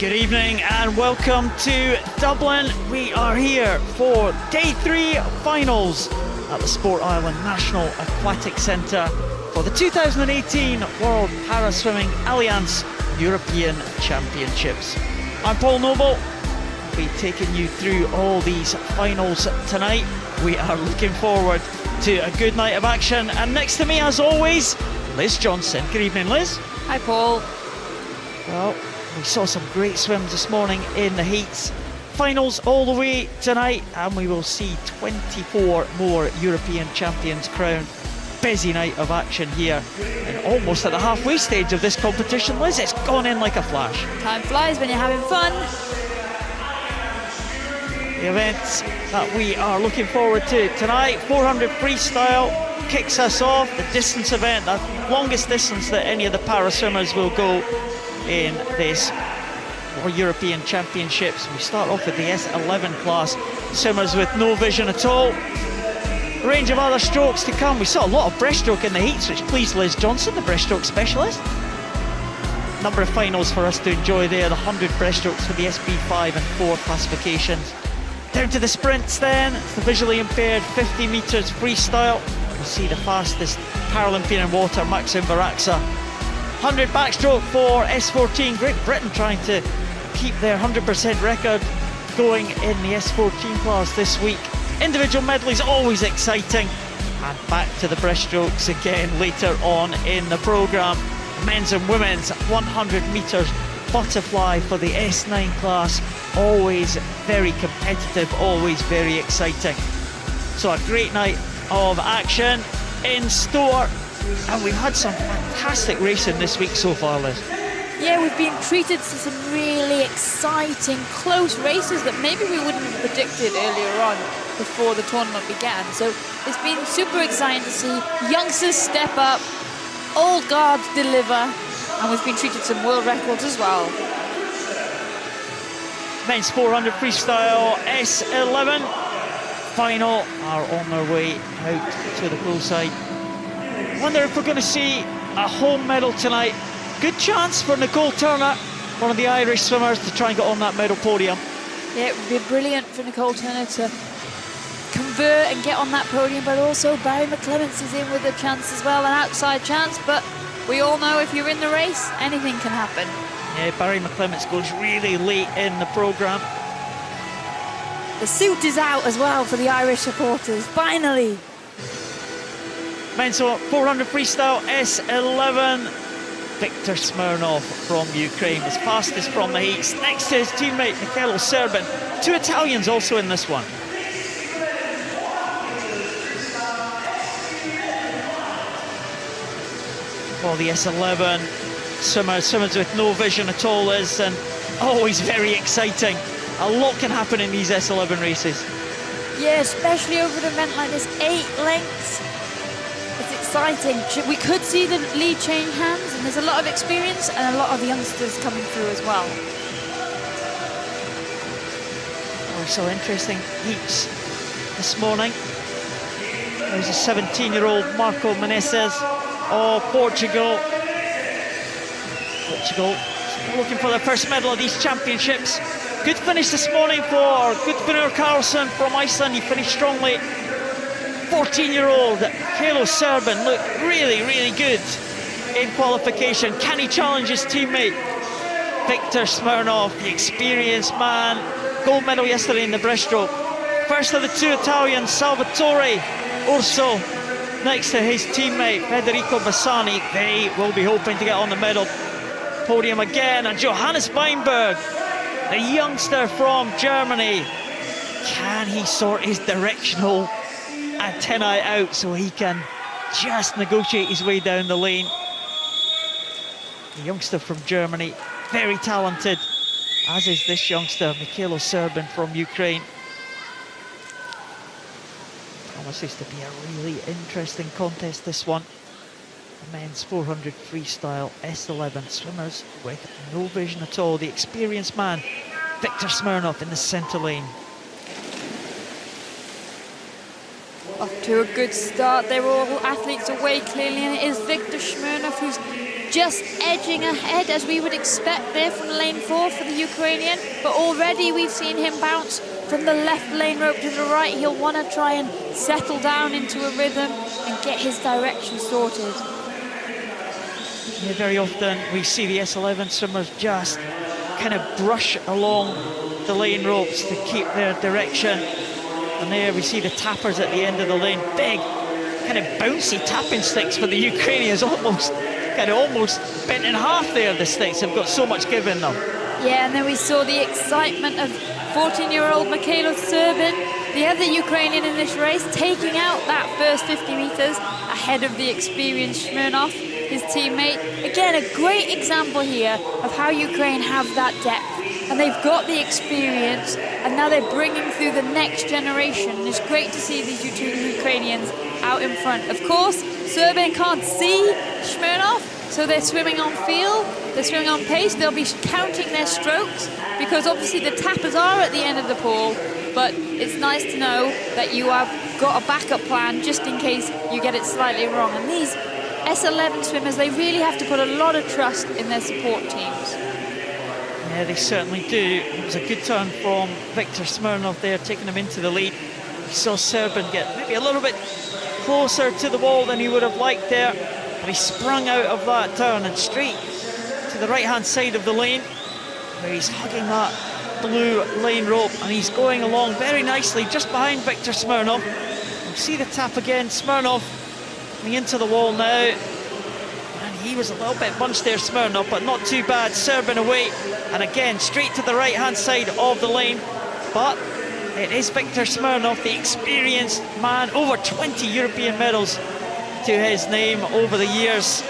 Good evening and welcome to Dublin. We are here for Day 3 finals at the Sport Island National Aquatic Centre for the 2018 World Paraswimming Allianz European Championships. I'm Paul Noble. I'll be taking you through all these finals tonight. We are looking forward to a good night of action, and next to me as always, Liz Johnson. Good evening, Liz. Hi, Paul. Well, we saw some great swims this morning in the heats. Finals all the way tonight, and we will see 24 more European champions crowned. Busy night of action here, and almost at the halfway stage of this competition. Liz, it's gone in like a flash. Time flies when you're having fun. The events that we are looking forward to tonight, 400 freestyle kicks us off. The distance event, the longest distance that any of the para swimmers will go in this European Championships. We start off with the S11 class, swimmers with no vision at all. A range of other strokes to come. We saw a lot of breaststroke in the heats, which pleased Liz Johnson, the breaststroke specialist. Number of finals for us to enjoy there, the 100 breaststrokes for the SB5 and 4 classifications. Down to the sprints then, it's the visually impaired 50 metres freestyle. We'll see the fastest Paralympian in water, Maxim Baraksa. 100 backstroke for S14. Great Britain trying to keep their 100% record going in the S14 class this week. Individual medleys always exciting. And back to the breaststrokes again later on in the programme. Men's and women's 100 metres butterfly for the S9 class. Always very competitive, always very exciting. So a great night of action in store. And we've had some fantastic racing this week so far, Liz. Yeah, we've been treated to some really exciting, close races that maybe we wouldn't have predicted earlier on before the tournament began. So it's been super exciting to see youngsters step up, old guards deliver, and we've been treated to some world records as well. Men's 400 freestyle S11 final are on their way out to the poolside. Wonder if we're going to see a home medal tonight. Good chance for Nicole Turner, one of the Irish swimmers, to try and get on that medal podium. Yeah, it would be brilliant for Nicole Turner to convert and get on that podium, but also Barry McClements is in with a chance as well, an outside chance, but we all know if you're in the race, anything can happen. Yeah, Barry McClements goes really late in the programme. The suit is out as well for the Irish supporters, finally. Men's 400 freestyle S11. Victor Smirnov from Ukraine was fastest from the heats, next to his teammate Michele Serbin. 2 Italians also in this one. Well, the S11 swimmers with no vision at all is, and always very exciting. A lot can happen in these S11 races. Yeah, especially over an event like this, 8 lengths. It's exciting. We could see the lead change hands, and there's a lot of experience and a lot of youngsters coming through as well. Oh, so interesting heats this morning. There's a 17-year-old Marco Menezes of Portugal. Portugal looking for their first medal of these championships. Good finish this morning for Gudmundur Karlsson from Iceland. He finished strongly. 14-year-old Michele Serbin looked really, really good in qualification. Can he challenge his teammate Victor Smirnov, the experienced man? Gold medal yesterday in the breaststroke. First of the 2 Italians, Salvatore Urso, next to his teammate Federico Bassani. They will be hoping to get on the medal podium again. And Johannes Weinberg, the youngster from Germany, can he sort his directional antennae out so he can just negotiate his way down the lane? The youngster from Germany, very talented, as is this youngster, Michele Serbin from Ukraine. Promises to be a really interesting contest, this one. The men's 400 freestyle S11 swimmers with no vision at all. The experienced man, Victor Smirnov, in the centre lane. Off to a good start. They're all athletes away clearly, and it is Victor Smirnov who's just edging ahead as we would expect there from lane 4 for the Ukrainian, but already we've seen him bounce from the left lane rope to the right. He'll want to try and settle down into a rhythm and get his direction sorted. Yeah, very often we see the S11 swimmers just kind of brush along the lane ropes to keep their direction. And there we see the tappers at the end of the lane. Big, kind of bouncy tapping sticks for the Ukrainians, almost bent in half there, the sticks have got so much give in them. Yeah, and then we saw the excitement of 14-year-old Mikhailo Serbin, the other Ukrainian in this race, taking out that first 50 meters ahead of the experienced Smirnov, his teammate. Again, a great example here of how Ukraine have that depth, and they've got the experience, and now they're bringing through the next generation. And it's great to see these Ukrainians out in front. Of course, Serbin can't see Smirnov, so they're swimming on feel, they're swimming on pace. They'll be counting their strokes because obviously the tappers are at the end of the pool, but it's nice to know that you have got a backup plan just in case you get it slightly wrong. And these S11 swimmers, they really have to put a lot of trust in their support teams. Yeah, they certainly do. It was a good turn from Viktor Smirnov there, taking him into the lead. We saw Serbin get maybe a little bit closer to the wall than he would have liked there, but he sprung out of that turn and straight to the right-hand side of the lane, where he's hugging that blue lane rope, and he's going along very nicely just behind Viktor Smirnov. You see the tap again, Smirnov coming into the wall now, and he was a little bit bunched there, Smirnov, but not too bad. Serbin away, and again straight to the right-hand side of the lane, but it is Viktor Smirnov, the experienced man, over 20 European medals to his name over the years.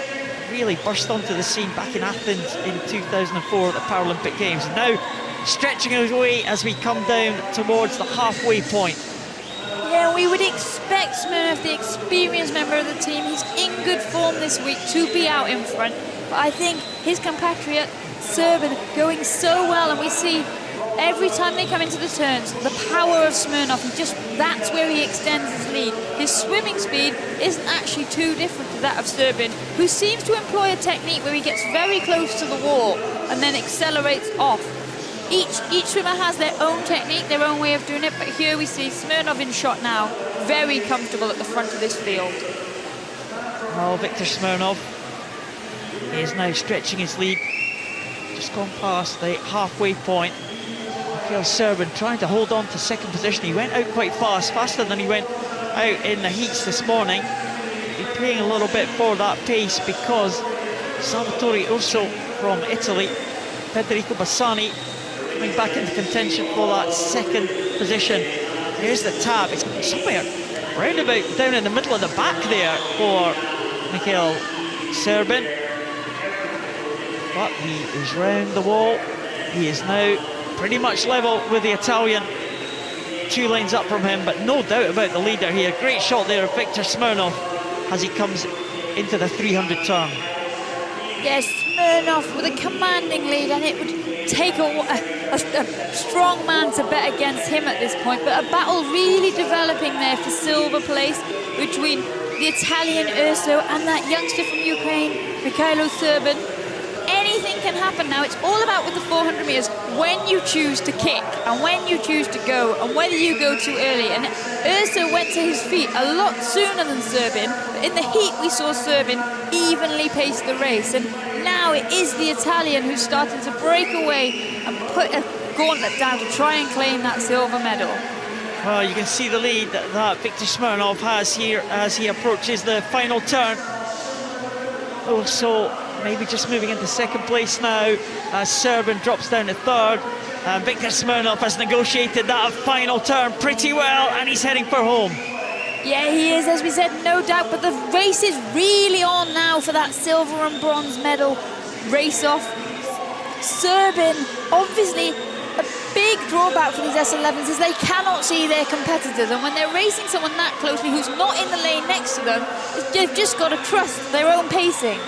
Really burst onto the scene back in Athens in 2004 at the Paralympic Games. Now stretching his way as we come down towards the halfway point. Yeah, we would expect Smirnov, the experienced member of the team, he's in good form this week to be out in front. But I think his compatriot, Serbin, going so well, and we see every time they come into the turns, the power of Smirnov, that's where he extends his lead. His swimming speed isn't actually too different to that of Serbin, who seems to employ a technique where he gets very close to the wall and then accelerates off. Each swimmer has their own technique, their own way of doing it, but here we see Smirnov in shot now, very comfortable at the front of this field. Well, Viktor Smirnov is now stretching his lead, just gone past the halfway point. Mikhail Serbin trying to hold on to second position. He went out quite fast, faster than he went out in the heats this morning. He's paying a little bit for that pace because Salvatore Urso from Italy, Federico Bassani coming back into contention for that second position. Here's the tap. It's somewhere roundabout down in the middle of the back there for Mikhail Serbin. But he is round the wall. He is now pretty much level with the Italian, 2 lanes up from him, but no doubt about the leader here. Great shot there of Viktor Smirnov as he comes into the 300 turn. Yes, Smirnov with a commanding lead, and it would take a strong man to bet against him at this point, but a battle really developing there for silver place between the Italian Urso and that youngster from Ukraine, Mikhailo Serbin. Anything can happen now. It's all about with the 400 meters when you choose to kick and when you choose to go and whether you go too early. And Urso went to his feet a lot sooner than Serbin, but in the heat we saw Serbin evenly pace the race, and now it is the Italian who's starting to break away and put a gauntlet down to try and claim that silver medal. Well, you can see the lead that Viktor Smirnov has here as he approaches the final turn. Also maybe just moving into second place now as Serbin drops down to third. Viktor Smirnov has negotiated that final turn pretty well, and he's heading for home. Yeah, he is, as we said, no doubt, but the race is really on now for that silver and bronze medal race-off. Serbin, obviously, a big drawback for these S11s is they cannot see their competitors, and when they're racing someone that closely who's not in the lane next to them, they've just got to trust their own pacing.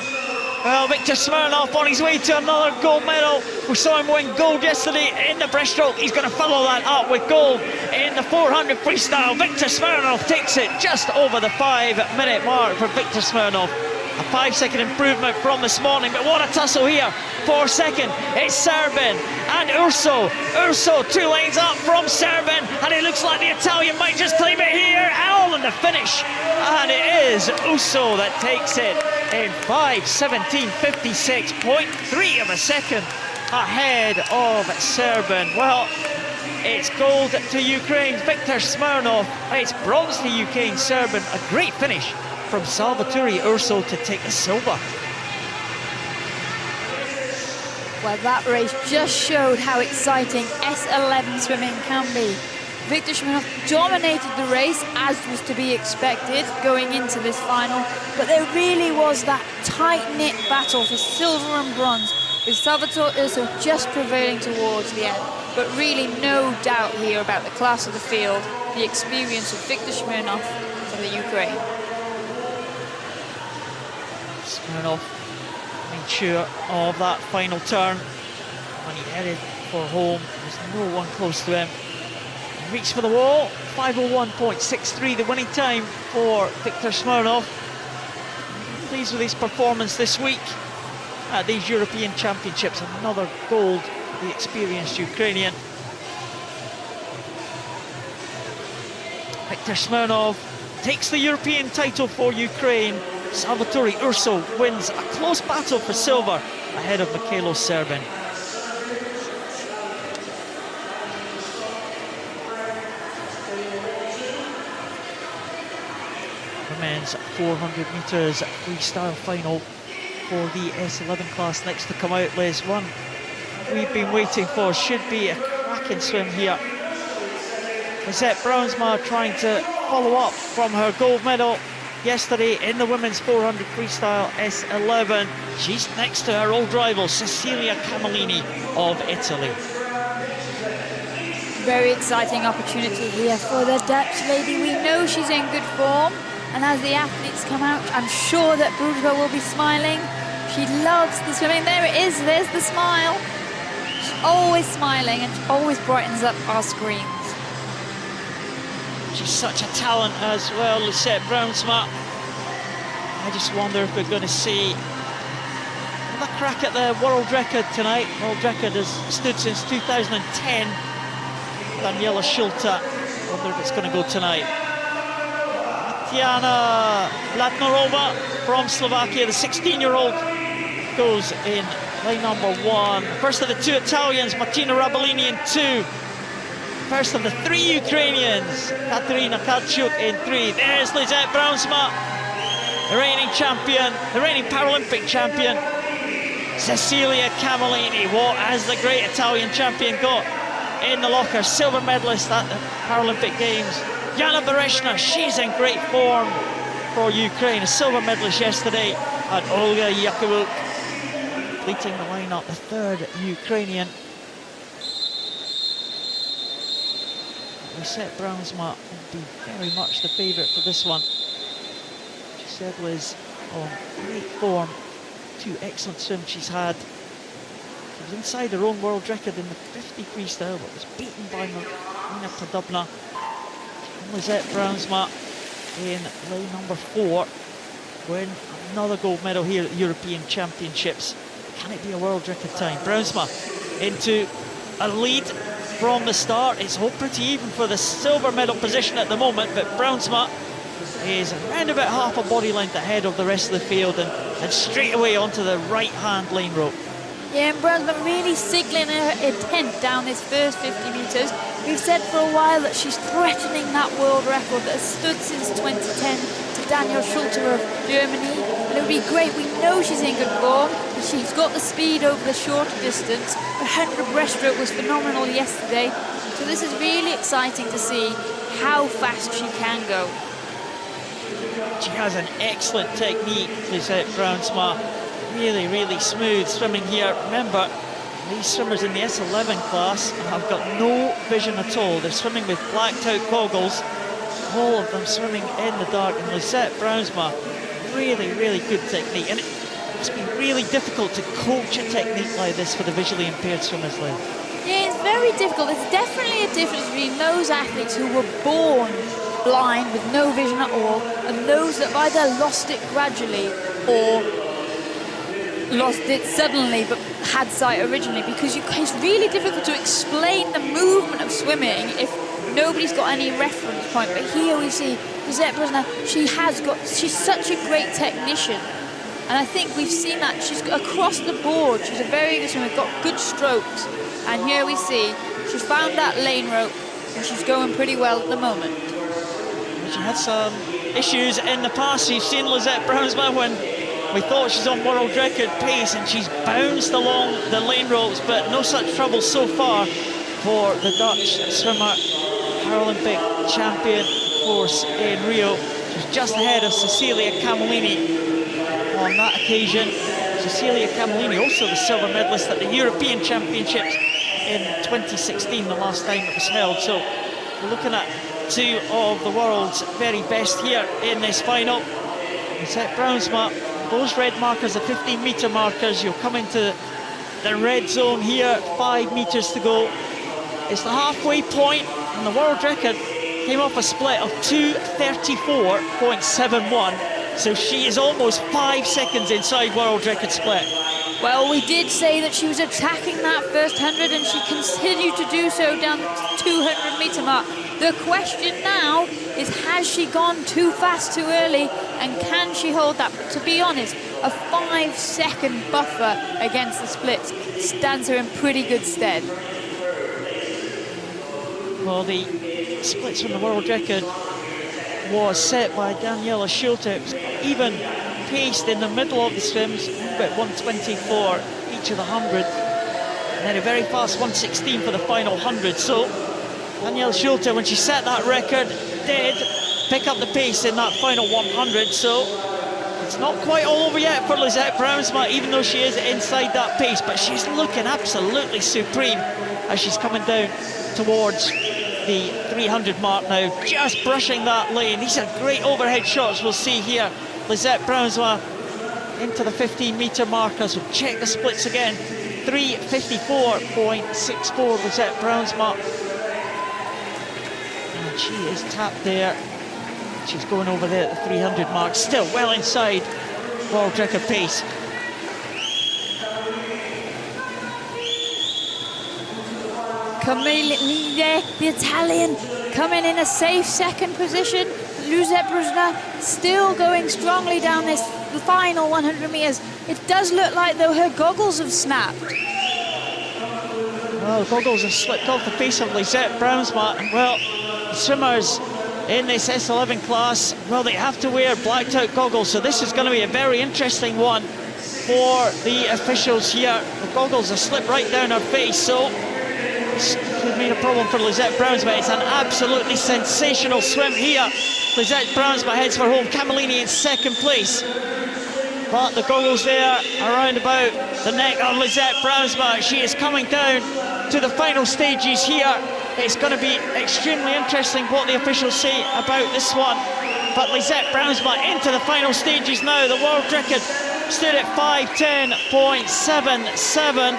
Well, Viktor Smirnov on his way to another gold medal. We saw him win gold yesterday in the breaststroke. He's going to follow that up with gold in the 400 freestyle. Viktor Smirnov takes it just over the 5-minute mark for Viktor Smirnov. A 5-second improvement from this morning, but what a tussle here for second. It's Serbin and Urso. Urso 2 lanes up from Serbin, and it looks like the Italian might just claim it here. All in the finish, and it is Urso that takes it in 5:17.56, 0.3 of a second ahead of Serbin. Well, it's gold to Ukraine's Viktor Smirnov. It's bronze to Ukraine's Serbin. A great finish from Salvatore Urso to take the silver. Well, that race just showed how exciting S11 swimming can be. Viktor Smirnov dominated the race, as was to be expected going into this final, but there really was that tight-knit battle for silver and bronze, with Salvatore Urso just prevailing towards the end. But really no doubt here about the class of the field, the experience of Viktor Smirnov from the Ukraine. Smirnov made sure of that final turn when he headed for home. There's no one close to him. He reached for the wall. 5:01.63, the winning time for Viktor Smirnov. Pleased with his performance this week at these European Championships. Another gold for the experienced Ukrainian. Viktor Smirnov takes the European title for Ukraine. Salvatore Urso wins a close battle for silver ahead of Mikhailo Serbin. The men's 400 metres freestyle final for the S11 class next to come out, Les. One we've been waiting for. Should be a cracking swim here. Lisette Brownsma trying to follow up from her gold medal yesterday in the women's 400 freestyle S11. She's next to her old rival, Cecilia Camellini of Italy. Very exciting opportunity here for the Dutch lady. We know she's in good form, and as the athletes come out, I'm sure that Brugge will be smiling. She loves the swimming. There it is, there's the smile. She's always smiling and always brightens up our screens. She's such a talent as well, Lisette Brownsma. I just wonder if we're going to see another crack at the world record tonight. World record has stood since 2010. Daniela Schulte. Wonder if it's going to go tonight. Tatiana Blatnorova from Slovakia, the 16-year-old, goes in line number 1. First of the 2 Italians, Martina Rabellini in 2. First of the 3 Ukrainians, Katerina Karchuk in 3. There's Lisette Brownsma, the reigning champion, the reigning Paralympic champion. Cecilia Camellini, what has the great Italian champion got in the locker? Silver medalist at the Paralympic Games. Jana Bereshna, she's in great form for Ukraine, a silver medalist yesterday. And Olga Yakubuk completing the lineup, the 3rd Ukrainian. Lisette Brownsma will be very much the favourite for this one. She said was on great form. 2 excellent swims she's had. She was inside her own world record in the 50 freestyle, but was beaten by Marina Podobna. And Lisette Brownsma in line number 4 win another gold medal here at the European Championships. Can it be a world record time? Brownsma into a lead from the start. It's all pretty even for the silver medal position at the moment, but Brownsma is around about half a body length ahead of the rest of the field, and straight away onto the right-hand lane rope. Yeah, and Brownsma really signaling her intent down this first 50 metres. We've said for a while that she's threatening that world record that has stood since 2010 to Daniel Schulte of Germany. And it would be great. We know she's in good form. She's got the speed over the shorter distance. Her 100 breaststroke was phenomenal yesterday. So this is really exciting to see how fast she can go. She has an excellent technique, Lisette Brownsma. Really, really smooth swimming here. Remember, these swimmers in the S11 class have got no vision at all. They're swimming with blacked out goggles. All of them swimming in the dark. And Lisette Brownsma, really, really good technique. And it's been really difficult to coach a technique like this for the visually impaired swimmers, Lynn. Yeah, it's very difficult. There's definitely a difference between those athletes who were born blind with no vision at all and those that either lost it gradually or lost it suddenly but had sight originally, because it's really difficult to explain the movement of swimming if nobody's got any reference point. But here we see Lisette Brosna, she's such a great technician, and I think we've seen that she's across the board. She's a very good swimmer, got good strokes, and here we see she's found that lane rope and she's going pretty well at the moment. She had some issues in the past. You've seen Lisette Brownsma when we thought she's on world record pace and she's bounced along the lane ropes, but no such trouble so far for the Dutch swimmer, Paralympic champion, of course, in Rio. She's just ahead of Cecilia Camellini on that occasion. Cecilia Camellini, also the silver medalist at the European Championships in 2016, the last time it was held. So we're looking at two of the world's very best here in this final. Lisette Brownsma, those red markers, the 15-meter markers, you'll come into the red zone here, 5 meters to go. It's the halfway point, and the world record came off a split of 2:34.71, so she is almost 5 seconds inside world record split. Well, we did say that she was attacking that first 100, and she continued to do so down the 200-meter mark. The question now is, has she gone too fast too early, and can she hold that? But to be honest, a 5-second buffer against the splits stands her in pretty good stead. Well, the splits from the world record was set by Daniela Schulte. It was even paced in the middle of the swims, about 1:24 each of the 100, and then a very fast 1:16 for the final 100. So Daniela Schulte, when she set that record, did pick up the pace in that final 100. So it's not quite all over yet for Lisette Brownsma, even though she is inside that pace, but she's looking absolutely supreme as she's coming down towards the 300 mark now, just brushing that lane. These are great overhead shots we'll see here. Lisette Brownsma into the 15-meter markers. We'll check the splits again. 3:54.64 Lisette Brownsma. And she is tapped there. She's going over there at the 300 mark, still well inside world record pace. Camille, the Italian, coming in a safe second position. Lisette Brosna still going strongly down this final 100 meters. It does look like, though, her goggles have snapped. Well, the goggles have slipped off the face of Lisette Brownsma. Well, the swimmers in this S11 class, well, they have to wear blacked out goggles, so this is going to be a very interesting one for the officials here. The goggles have slipped right down her face, so this could mean a problem for Lisette Brownsma. It's an absolutely sensational swim here. Lisette Brownsma heads for home. Camellini in second place, but the goggles there around about the neck of Lisette Brownsma. She is coming down to the final stages here. It's going to be extremely interesting what the officials say about this one. But Lisette Brownsma into the final stages now. The world record stood at 5:10.77.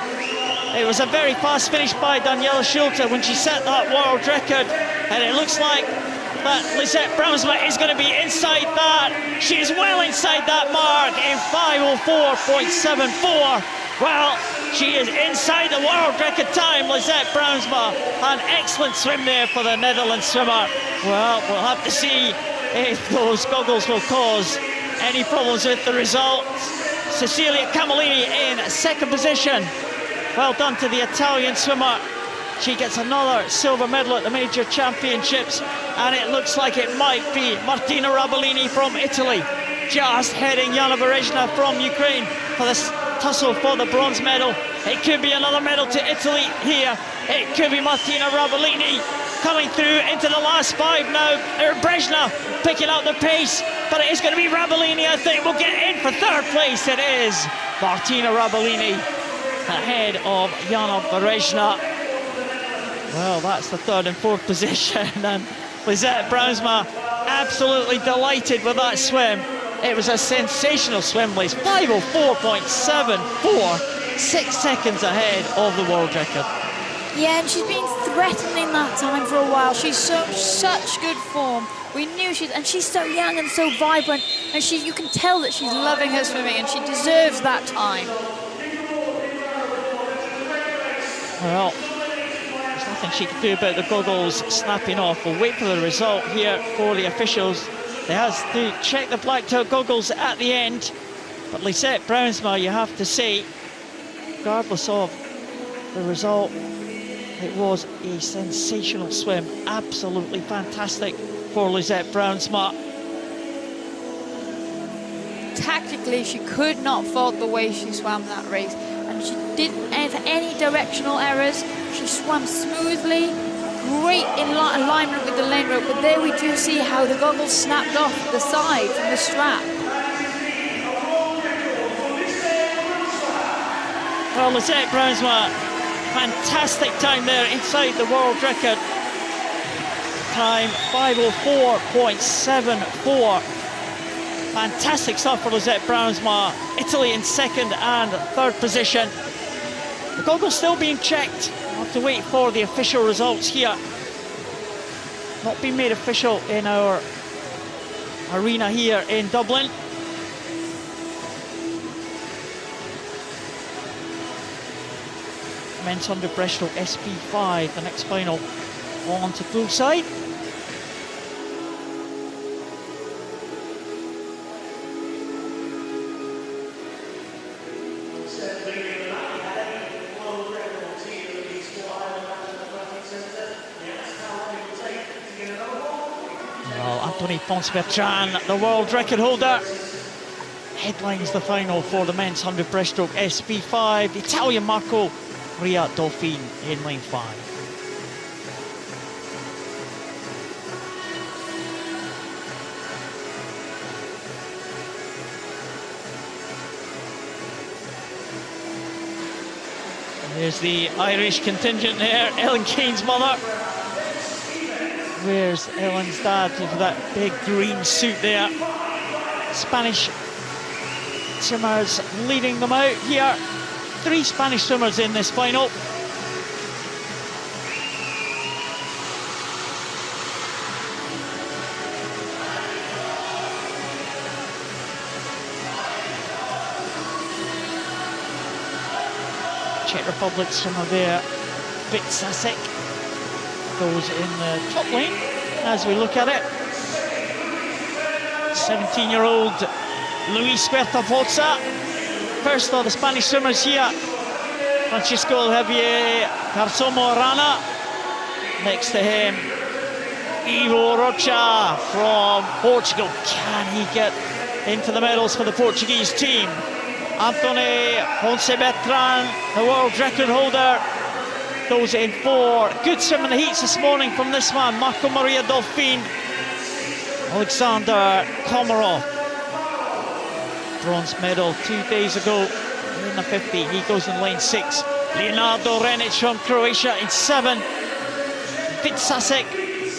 It was a very fast finish by Daniela Schulte when she set that world record, and it looks like that Lisette Brownsma is going to be inside that. She is well inside that mark in 5:04.74. Well, she is inside the world record time, Lisette Brownsma. An excellent swim there for the Netherlands swimmer. Well, we'll have to see if those goggles will cause any problems with the result. Cecilia Camellini in second position. Well done to the Italian swimmer. She gets another silver medal at the major championships, and it looks like it might be Martina Rabellini from Italy, just heading Jana Berezhina from Ukraine for the tussle for the bronze medal. It could be another medal to Italy here. It could be Martina Rabellini coming through into the last 5 now. Brezhina picking up the pace, but it is going to be Rabellini, I think, will get in for third place. It is Martina Rabellini ahead of Jana Berezhina. Well, that's the third and fourth position, and Lisette Brownsma absolutely delighted with that swim. It was a sensational swim, Liz. 5:04.74, 6 seconds ahead of the world record. Yeah, and she's been threatening that time for a while. She's such good form. We knew she's so young and so vibrant, and you can tell that she's loving her swimming, and she deserves that time. Well, there's nothing she can do about the goggles snapping off. We'll wait for the result here for the officials. They have to check the blacked out goggles at the end. But Lisette Brownsma, you have to say, regardless of the result, it was a sensational swim. Absolutely fantastic for Lisette Brownsma. Tactically, she could not fault the way she swam that race. And she didn't have any directional errors. She swam smoothly, great in alignment with the lane rope. But there we do see how the goggles snapped off the side from the strap. Well, Lisette Brownsma, fantastic time there inside the world record. Time 5:04.74. Fantastic stuff for Lisette Brownsma. Italy in second and third position. The goggles still being checked. We'll have to wait for the official results here. Not been made official in our arena here in Dublin. Men's 100 breaststroke SP5, the next final on to poolside. Well, Anthony Ponce-Bertrand, the world record holder, headlines the final for the men's 100 breaststroke SP5. The Italian Marco Maria Dolfin in lane 5. There's the Irish contingent there, Ellen Kane's mother. Where's Ellen's dad with that big green suit there? Spanish swimmers leading them out here. 3 Spanish swimmers in this final. Czech Republic swimmer there, Bitsasek, goes in the top lane as we look at it. 17-year-old Luis Huerta-Poza, first of the Spanish swimmers here. Francisco Javier Carsomo Arana, next to him Ivo Rocha from Portugal. Can he get into the medals for the Portuguese team? Anthony Ponce-Bertrand, the world record holder, goes in 4. Good swim in the heats this morning from this man, Marco Maria Dolfin. Alexander Komarov, bronze medal 2 days ago in the 50. He goes in lane 6. Leonardo Renic from Croatia in 7. Bitsasek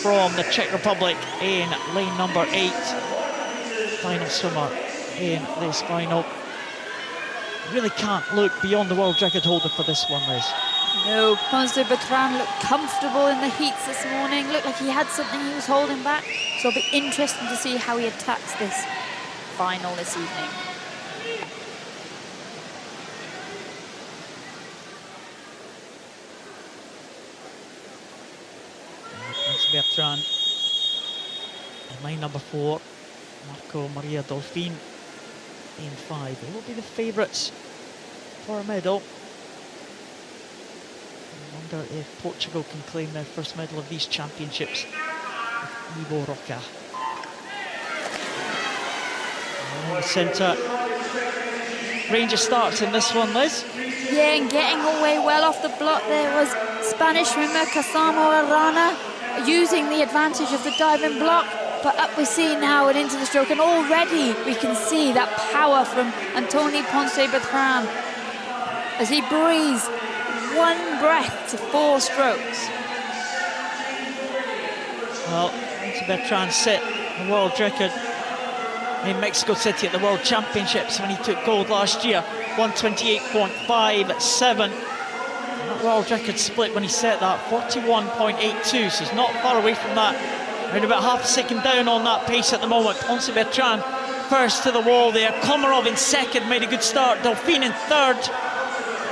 from the Czech Republic in lane number 8. Final swimmer in this final. Really can't look beyond the world record holder for this one, Liz. No, Ponce-Bertrand looked comfortable in the heats this morning. Looked like he had something he was holding back. So it'll be interesting to see how he attacks this final this evening. Ponce-Bertrand in line number 4. Marco Maria Dolfin in 5. They will be the favourites for a medal. I wonder if Portugal can claim their first medal of these championships. Ivo Roca. And in the centre. Ranger starts in this one, Liz. Yeah, and getting away well off the block there was Spanish swimmer Carsomo Arana, using the advantage of the diving block. But up we see now and into the stroke, and already we can see that power from Anthony Ponce-Bertrand as he breathes 1 breath to 4 strokes. Well, Ponce-Bertrand set the world record in Mexico City at the World Championships when he took gold last year, 1:28.57. That world record split when he set that, 41.82, so he's not far away from that. Around about half a second down on that pace at the moment. Ponce Bertrand first to the wall there. Komarov in second, made a good start. Delphine in third.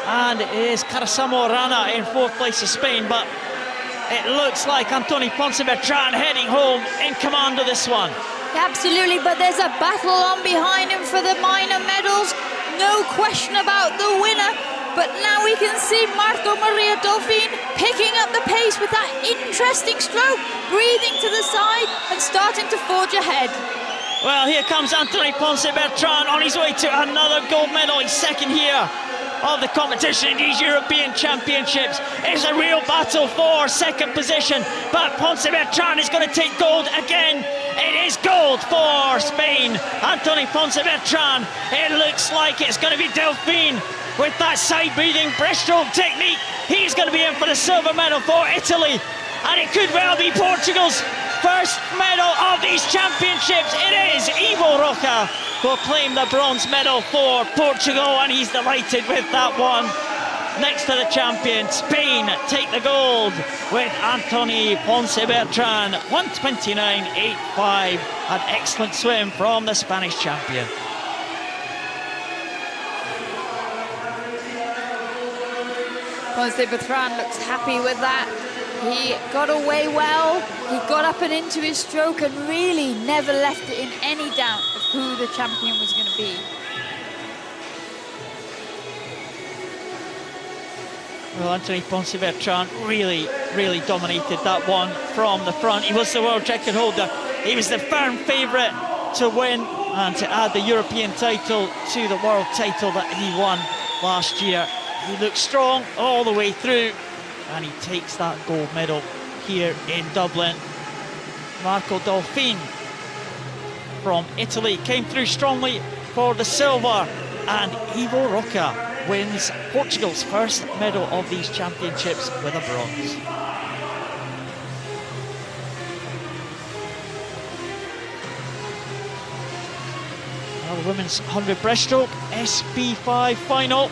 And it is Carasamo Arana in fourth place of Spain, but it looks like Antoni Ponce Bertrand heading home in command of this one. Absolutely, but there's a battle on behind him for the minor medals. No question about the winner. But now we can see Marco Maria Delphine picking up the pace with that interesting stroke, breathing to the side and starting to forge ahead. Well, here comes Antoni Ponce Bertrand on his way to another gold medal. He's second here of the competition in these European Championships. It's a real battle for second position, but Ponce Bertrand is going to take gold again. It is gold for Spain. Antoni Ponce Bertrand. It looks like it's going to be Delphine with that side-breathing breaststroke technique. He's going to be in for the silver medal for Italy, and it could well be Portugal's first medal of these championships. It is. Ivo Roca will claim the bronze medal for Portugal, and he's delighted with that one. Next to the champion, Spain take the gold with Antoni Ponce Bertrand, 1:29.85. An excellent swim from the Spanish champion. Ponce Bertrand looks happy with that. He got away well, he got up and into his stroke and really never left it in any doubt of who the champion was going to be. Well, Antoni Ponce Bertrand really dominated that one from the front. He was the world record holder. He was the firm favourite to win and to add the European title to the world title that he won last year. He looked strong all the way through, and he takes that gold medal here in Dublin. Marco Delphine from Italy came through strongly for the silver, and Ivo Roca wins Portugal's first medal of these championships with a bronze. Now the women's 100 breaststroke SB5 final.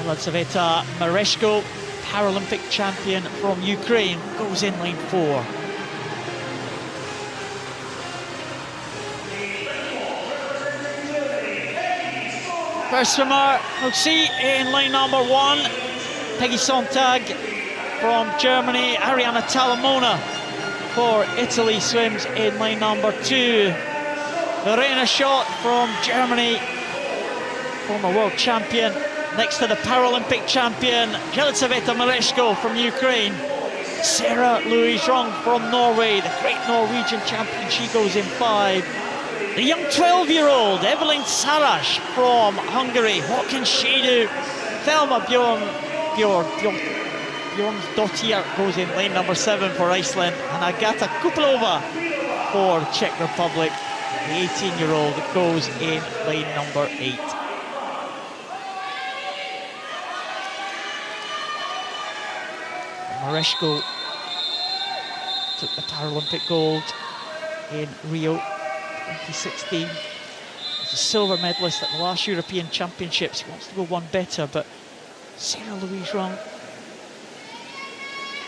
Elizaveta Mereshko, Paralympic champion from Ukraine, goes in lane 4. First swimmer, we'll see in lane number 1, Peggy Sontag from Germany. Arianna Talamona for Italy swims in lane number 2. Verena Schott from Germany, former world champion. Next to the Paralympic champion, Elizaveta Mereshko from Ukraine. Sarah Louise Rung from Norway, the great Norwegian champion, she goes in 5. The young 12-year-old Evelyn Sarash from Hungary, what can she do? Thelma Bjornsdottir goes in lane number 7 for Iceland, and Agata Kuplova for Czech Republic. The 18-year-old goes in lane number 8. Mereshko took the Paralympic gold in Rio 2016. He's a silver medalist at the last European Championships. He wants to go one better, but Sarah Louise Rung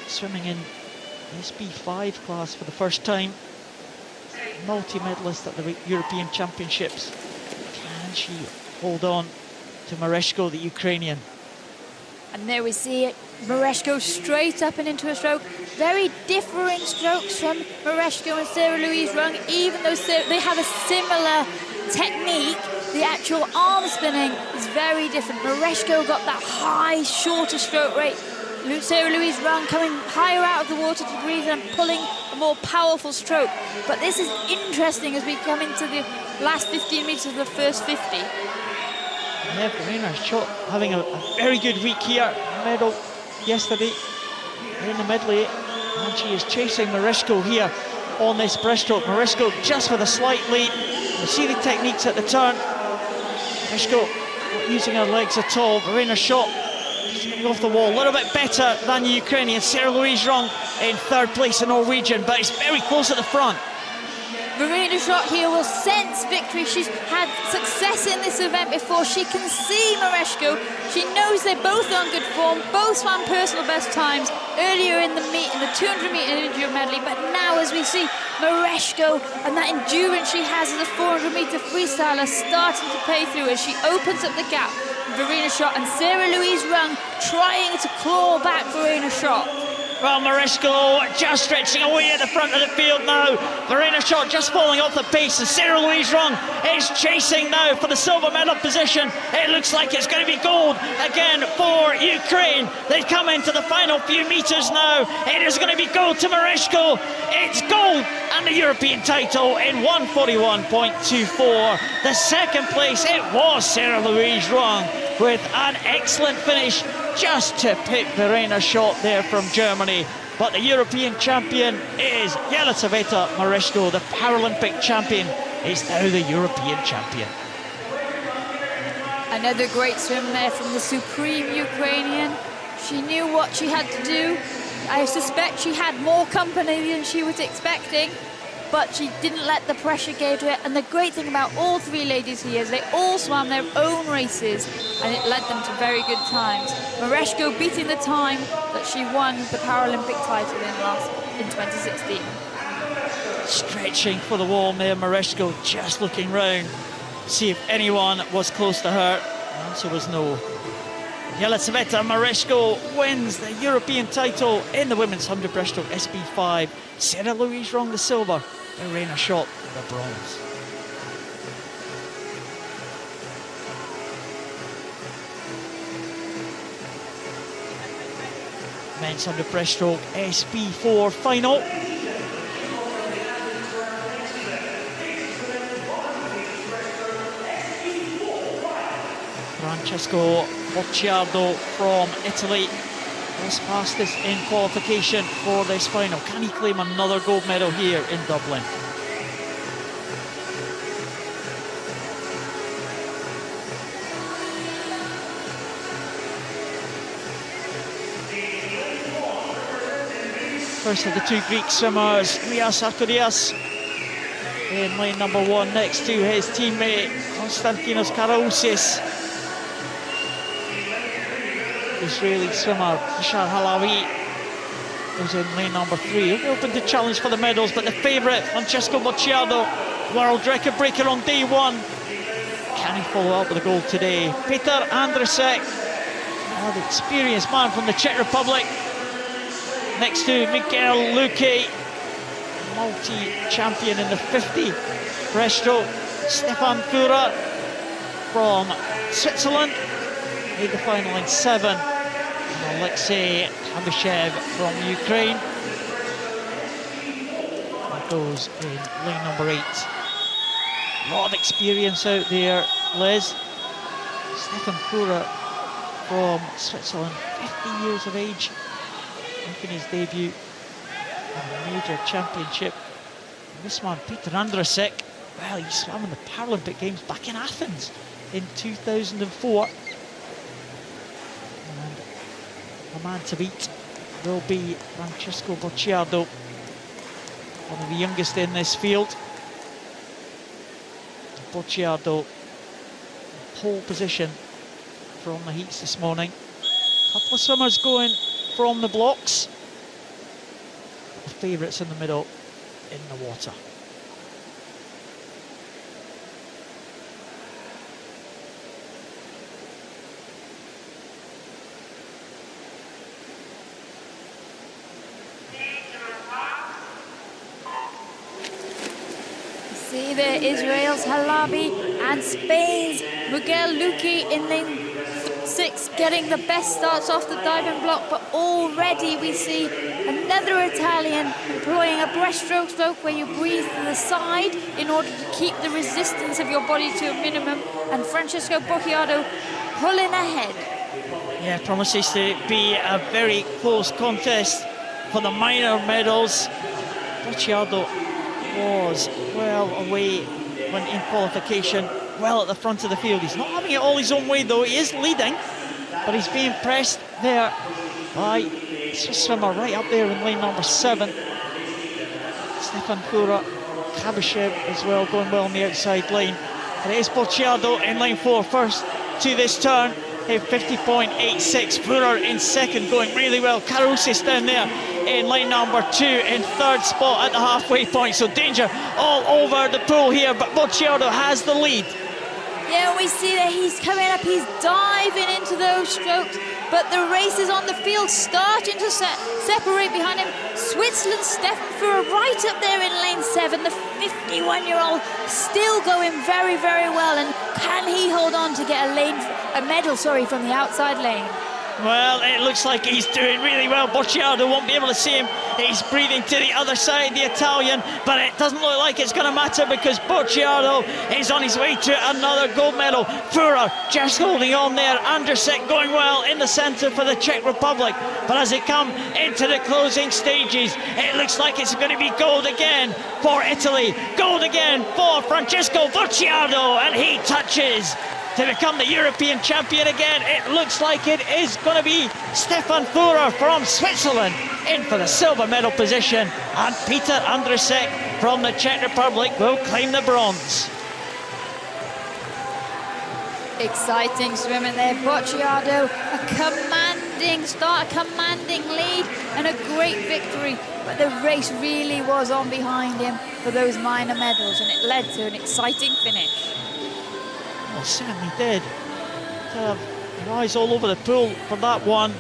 swimming in the SB5 class for the first time. Multi-medalist at the European Championships. Can she hold on to Mereshko, the Ukrainian? And there we see it, Mereshko straight up and into a stroke. Very differing strokes from Mereshko and Sarah Louise Rung, even though they have a similar technique. The actual arm spinning is very different. Mereshko got that high, shorter stroke rate. Sarah Louise Rung coming higher out of the water to breathe and pulling a more powerful stroke. But this is interesting as we come into the last 15 metres of the first 50. Yeah, Verena Schott having a very good week here. Medal yesterday in the medley, and she is chasing Mereshko here on this breaststroke. Mereshko just with a slight lead. You see the techniques at the turn. Mereshko not using her legs at all. Verena Schott getting off the wall a little bit better than the Ukrainian. Sarah Louise Rung in 3rd place, the Norwegian, but it's very close at the front. Verena Schott here will sense victory. She's had success in this event before. She can see Mereshko. She knows they're both on good form. Both swam personal best times earlier in the meet, in the 200-meter individual medley. But now, as we see, Mereshko and that endurance she has as a 400-meter freestyler starting to pay through as she opens up the gap. Verena Schott and Sarah Louise Rung trying to claw back Verena Schott. Well, Mereshko just stretching away at the front of the field now. Verena Schott just falling off the pace, and Sarah Louise Rung is chasing now for the silver medal position. It looks like it's going to be gold again for Ukraine. They come into the final few meters now. It is going to be gold to Mereshko. It's gold and the European title in 141.24. The second place, it was Sarah Louise Rung with an excellent finish just to pick Verena Schott there from Germany. But the European champion is Yelizaveta Mereshko. The Paralympic champion is now the European champion. Another great swim there from the supreme Ukrainian. She knew what she had to do. I suspect she had more company than she was expecting, but she didn't let the pressure get to it. And the great thing about all three ladies here is they all swam their own races, and it led them to very good times. Mereshko beating the time that she won the Paralympic title in 2016. Stretching for the wall there, Mereshko just looking round, see if anyone was close to her. The answer was no. Yelizaveta Mereshko wins the European title in the women's 100 breaststroke SB5. Sarah Louise Rung the silver, Verena Schott the bronze. Men's 100 breaststroke SB4 final. Francesco Bocciardo from Italy was fastest in qualification for this final. Can he claim another gold medal here in Dublin? First of the two Greek swimmers, Rias Akurias in lane number 1 next to his teammate Konstantinos Karaousis. Israeli swimmer Bashar Halawi was in lane number 3. He'll be open to challenge for the medals, but the favourite, Francesco Bocciardo, world record breaker on day 1. Can he follow up with a gold today? Peter Andrusek, the experienced man from the Czech Republic, next to Miguel Luque, multi-champion in the 50 breaststroke. Stefan Fura from Switzerland made the final in 7. And Alexei Abishev from Ukraine. That goes in lane number 8. A lot of experience out there, Liz. Stefan Fura from Switzerland, 50 years of age, making his debut in a major championship. And this man, Peter Andrusek, well, he swam in the Paralympic Games back in Athens in 2004. And the man to beat will be Francesco Bocciardo, one of the youngest in this field. Bocciardo, pole position from the heats this morning. A couple of swimmers going from the blocks. The favourites in the middle in the water. See there, Israel's Halabi and Spain's Miguel Luque in lane 6, getting the best starts off the diving block, but already we see another Italian employing a breaststroke stroke where you breathe to the side in order to keep the resistance of your body to a minimum, and Francesco Bocciardo pulling ahead. Yeah, promises to be a very close contest for the minor medals. Bocciardo was well away when in qualification, well at the front of the field. He's not having it all his own way though. He is leading, but he's being pressed there by Swiss swimmer right up there in lane number 7, Stefan Fura Kabashev as well, going well on the outside line. And it is Bocciardo in line 4 first to this turn. 50.86. Flurer in second, going really well. Carusis down there in line number 2 in third spot at the halfway point. So danger all over the pool here, but Bocciardo has the lead. Yeah, we see that he's coming up, he's diving into those strokes, but the race is on the field, starting to separate behind him. Switzerland's Stefan Furrer right up there in lane 7, the 51-year-old still going very, very well, and can he hold on to get a medal from the outside lane? Well, it looks like he's doing really well. Bocciardo won't be able to see him. He's breathing to the other side, the Italian, but it doesn't look like it's going to matter because Bocciardo is on his way to another gold medal. Furrer just holding on there. Andrzej going well in the centre for the Czech Republic. But as it comes into the closing stages, it looks like it's going to be gold again for Italy. Gold again for Francesco Bocciardo, and he touches to become the European champion again. It looks like it is going to be Stefan Furrer from Switzerland in for the silver medal position, and Peter Andrzej from the Czech Republic will claim the bronze. Exciting swimming there. Bocciardo, a commanding start, a commanding lead, and a great victory. But the race really was on behind him for those minor medals, and it led to an exciting finish. Well, certainly did. Your eyes all over the pool for that one.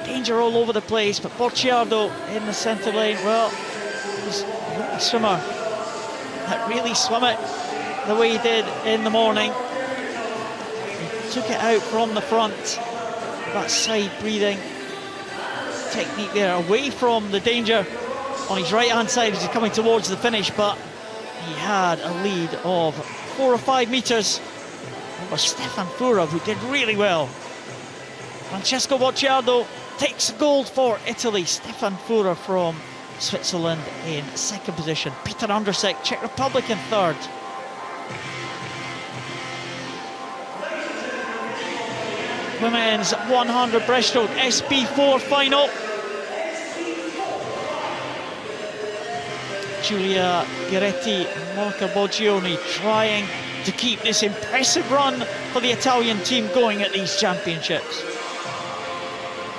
Danger all over the place, but Bocciardo in the centre lane, well, he's a swimmer that really swam it the way he did in the morning. He took it out from the front, that side breathing technique there, away from the danger on his right hand side as he's coming towards the finish, but he had a lead of 4 or 5 metres over Stefan Furrer, who did really well. Francesco Bocciardo takes gold for Italy. Stefan Furrer from Switzerland in second position. Peter Andrzej, Czech Republic in third. Women's 100 breaststroke SB4 final. Giulia Gueretti and Monica Boggioni trying to keep this impressive run for the Italian team going at these championships.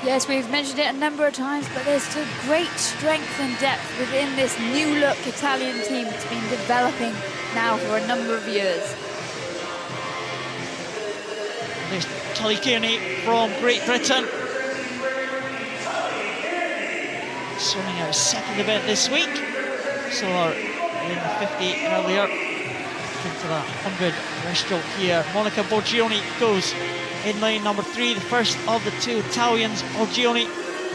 Yes, we've mentioned it a number of times, but there's still great strength and depth within this new look Italian team that's been developing now for a number of years. There's Tully Kearney from Great Britain, swimming our second event this week. So in the 50 earlier, into the 100 breaststroke here. Monica Boggioni goes in lane number 3, the first of the 2 Italians. Boggioni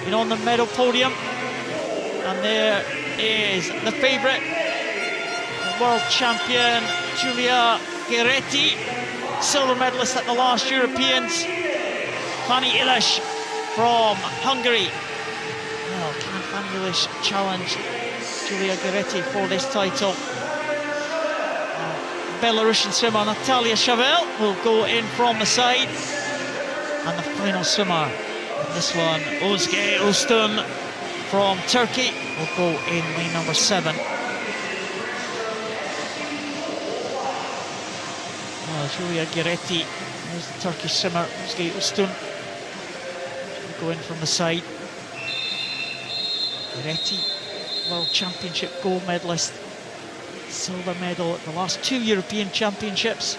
in on the medal podium, and there is the favourite, the world champion Giulia Gueretti, silver medalist at the last Europeans. Fanny Ilish from Hungary. Well, can Fanny Ilish challenge Giulia Gueretti for this title? Belarusian swimmer Natalia Chavel will go in from the side, and the final swimmer in this one, Özge Öztürk from Turkey, will go in lane number 7. Giulia Gueretti, there's the Turkish swimmer Özge Öztürk, will go in from the side. Gueretti, World Championship gold medalist, silver medal at the last 2 European Championships.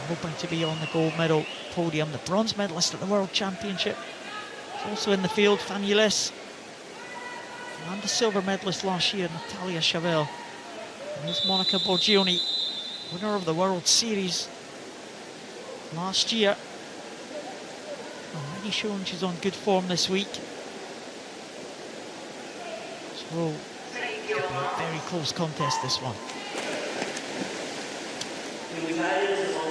Hoping to be on the gold medal podium. The bronze medalist at the World Championship. Also in the field, Fanny Ilish. And the silver medalist last year, Natalia Chavel. And there's Monica Boggioni, winner of the World Series last year. Already shown she's on good form this week. So, a very close contest, this one.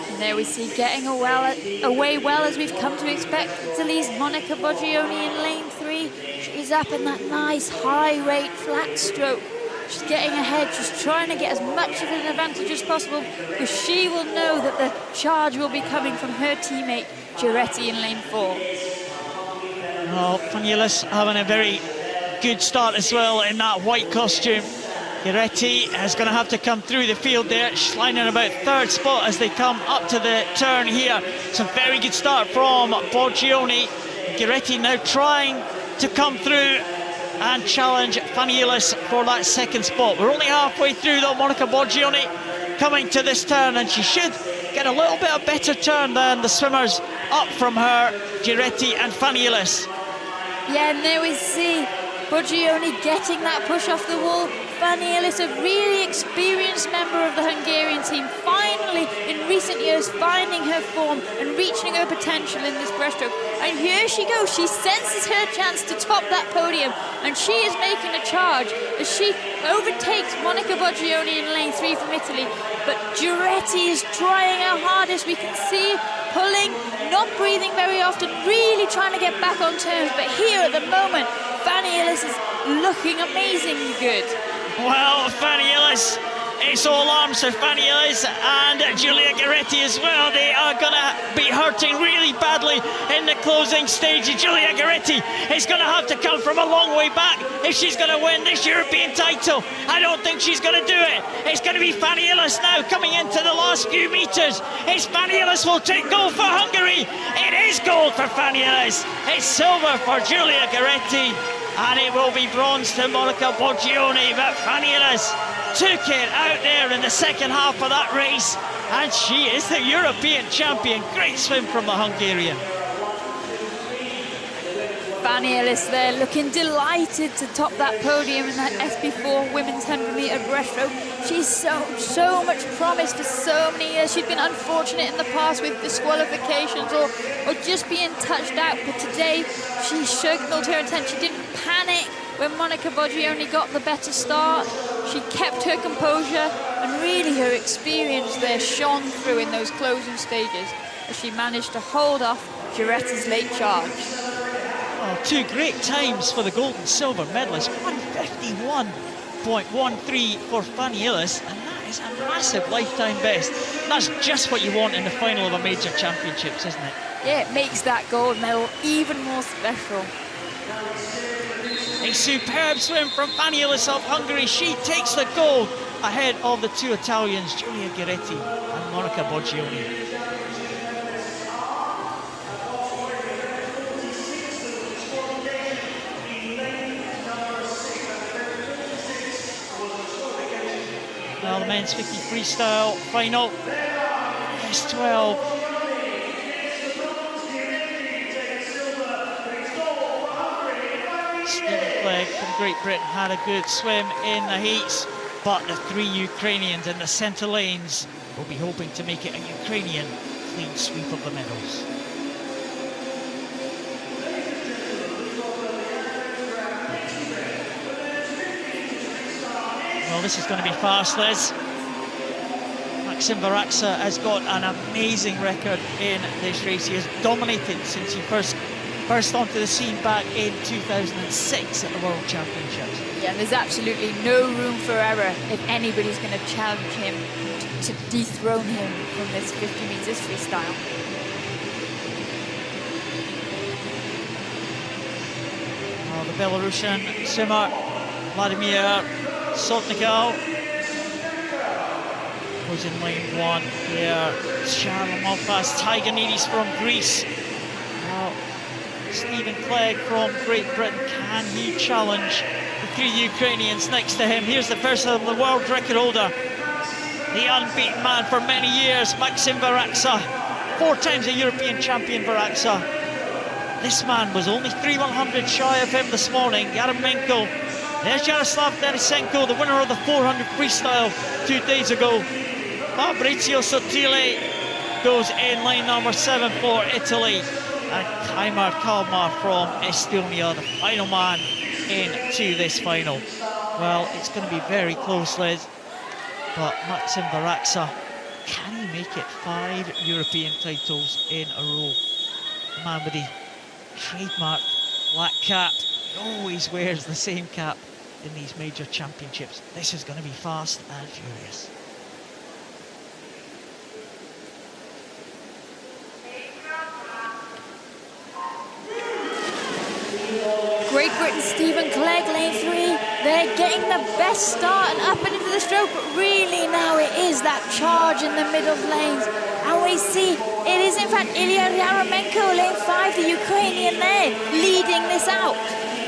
And there we see getting away well as we've come to expect. Italy's Monica Boggioni in lane 3. She's up in that nice high rate flat stroke. She's getting ahead, she's trying to get as much of an advantage as possible, because she will know that the charge will be coming from her teammate Gueretti in lane 4. Well, Fanny Ilish having a very good start as well in that white costume. Giretti is going to have to come through the field there. She's lining about third spot as they come up to the turn here. It's a very good start from Borgioni. Giretti now trying to come through and challenge Fanny Illes for that second spot. We're only halfway through though. Monica Borgioni coming to this turn, and she should get a little bit of better turn than the swimmers up from her, Giretti and Fanny Illes. Yeah, and there we see Borgioni getting that push off the wall. Fanny Illes, a really experienced member of the Hungarian team, finally in recent years finding her form and reaching her potential in this breaststroke. And here she goes, she senses her chance to top that podium, and she is making a charge as she overtakes Monica Borgioni in lane 3 from Italy. But Giretti is trying her hardest. We can see pulling, not breathing very often, really trying to get back on terms. But here at the moment, Fanny Illes is looking amazingly good. Well, Fanny Illes, it's all arms for Fanny Illes and Giulia Giretti as well. They are going to be hurting really badly in the closing stage. Giulia Giretti is going to have to come from a long way back if she's going to win this European title. I don't think she's going to do it. It's going to be Fanny Illes now coming into the last few metres. It's Fanny Illes will take gold for Hungary. It is gold for Fanny Illes. It's silver for Giulia Giretti. And it will be bronze to Monica Borgioni, but Fanny Illes took it out there in the second half of that race, and she is the European champion. Great swim from the Hungarian. Fanny Illes there looking delighted to top that podium in that SB4 women's 100-metre breaststroke. She's so much promise for so many years. She's been unfortunate in the past with disqualifications or just being touched out, but today she signalled her intent. She didn't panic when Monica Borgioni got the better start. She kept her composure, and really her experience there shone through in those closing stages as she managed to hold off Giretti's late charge. Oh, two great times for the gold and silver medalists. 151.13 for Fanny Illes, and that is a massive lifetime best. And that's just what you want in the final of a major championships, isn't it? Yeah, it makes that gold medal even more special. A superb swim from Fanny Illes of Hungary. She takes the gold ahead of the two Italians, Giulia Giretti and Monica Borgioni. Now the men's 50 freestyle final. S12. Stephen Clegg from Great Britain had a good swim in the heats, but the three Ukrainians in the centre lanes will be hoping to make it a Ukrainian clean sweep of the medals. Well, this is going to be fast, Liz. Maxim Varaksa has got an amazing record in this race. He has dominated since he first onto the scene back in 2006 at the World Championships. Yeah, and there's absolutely no room for error if anybody's going to challenge him to dethrone him from this 50 metres freestyle. Oh, the Belarusian swimmer Vladimir Sotnikov was in lane 1 here. Charles Malpas, Tiganidis from Greece. Stephen Clegg from Great Britain, can he challenge the three Ukrainians next to him? Here's the first of them, the world record holder, the unbeaten man for many years, Maxim Varaksa, 4 times a European champion Varaksa. This man was only 3/100 shy of him this morning, Yarmolenko. There's Yaroslav Denisenko, the winner of the 400 freestyle 2 days ago. Fabrizio Sottile goes in lane number 7 for Italy. And Kaimar Kalmar from Estonia, the final man into this final. Well, it's going to be very close, Liz. But Maxim Varaksa, can he make it 5 European titles in a row? The man with the trademark black cap. He always wears the same cap in these major championships. This is going to be fast and furious. Great Britain, Stephen Clegg, lane 3. There they're getting the best start and up and into the stroke, but really now it is that charge in the middle lanes. And we see it is in fact Ilya Yaremenko, lane 5, the Ukrainian there, leading this out.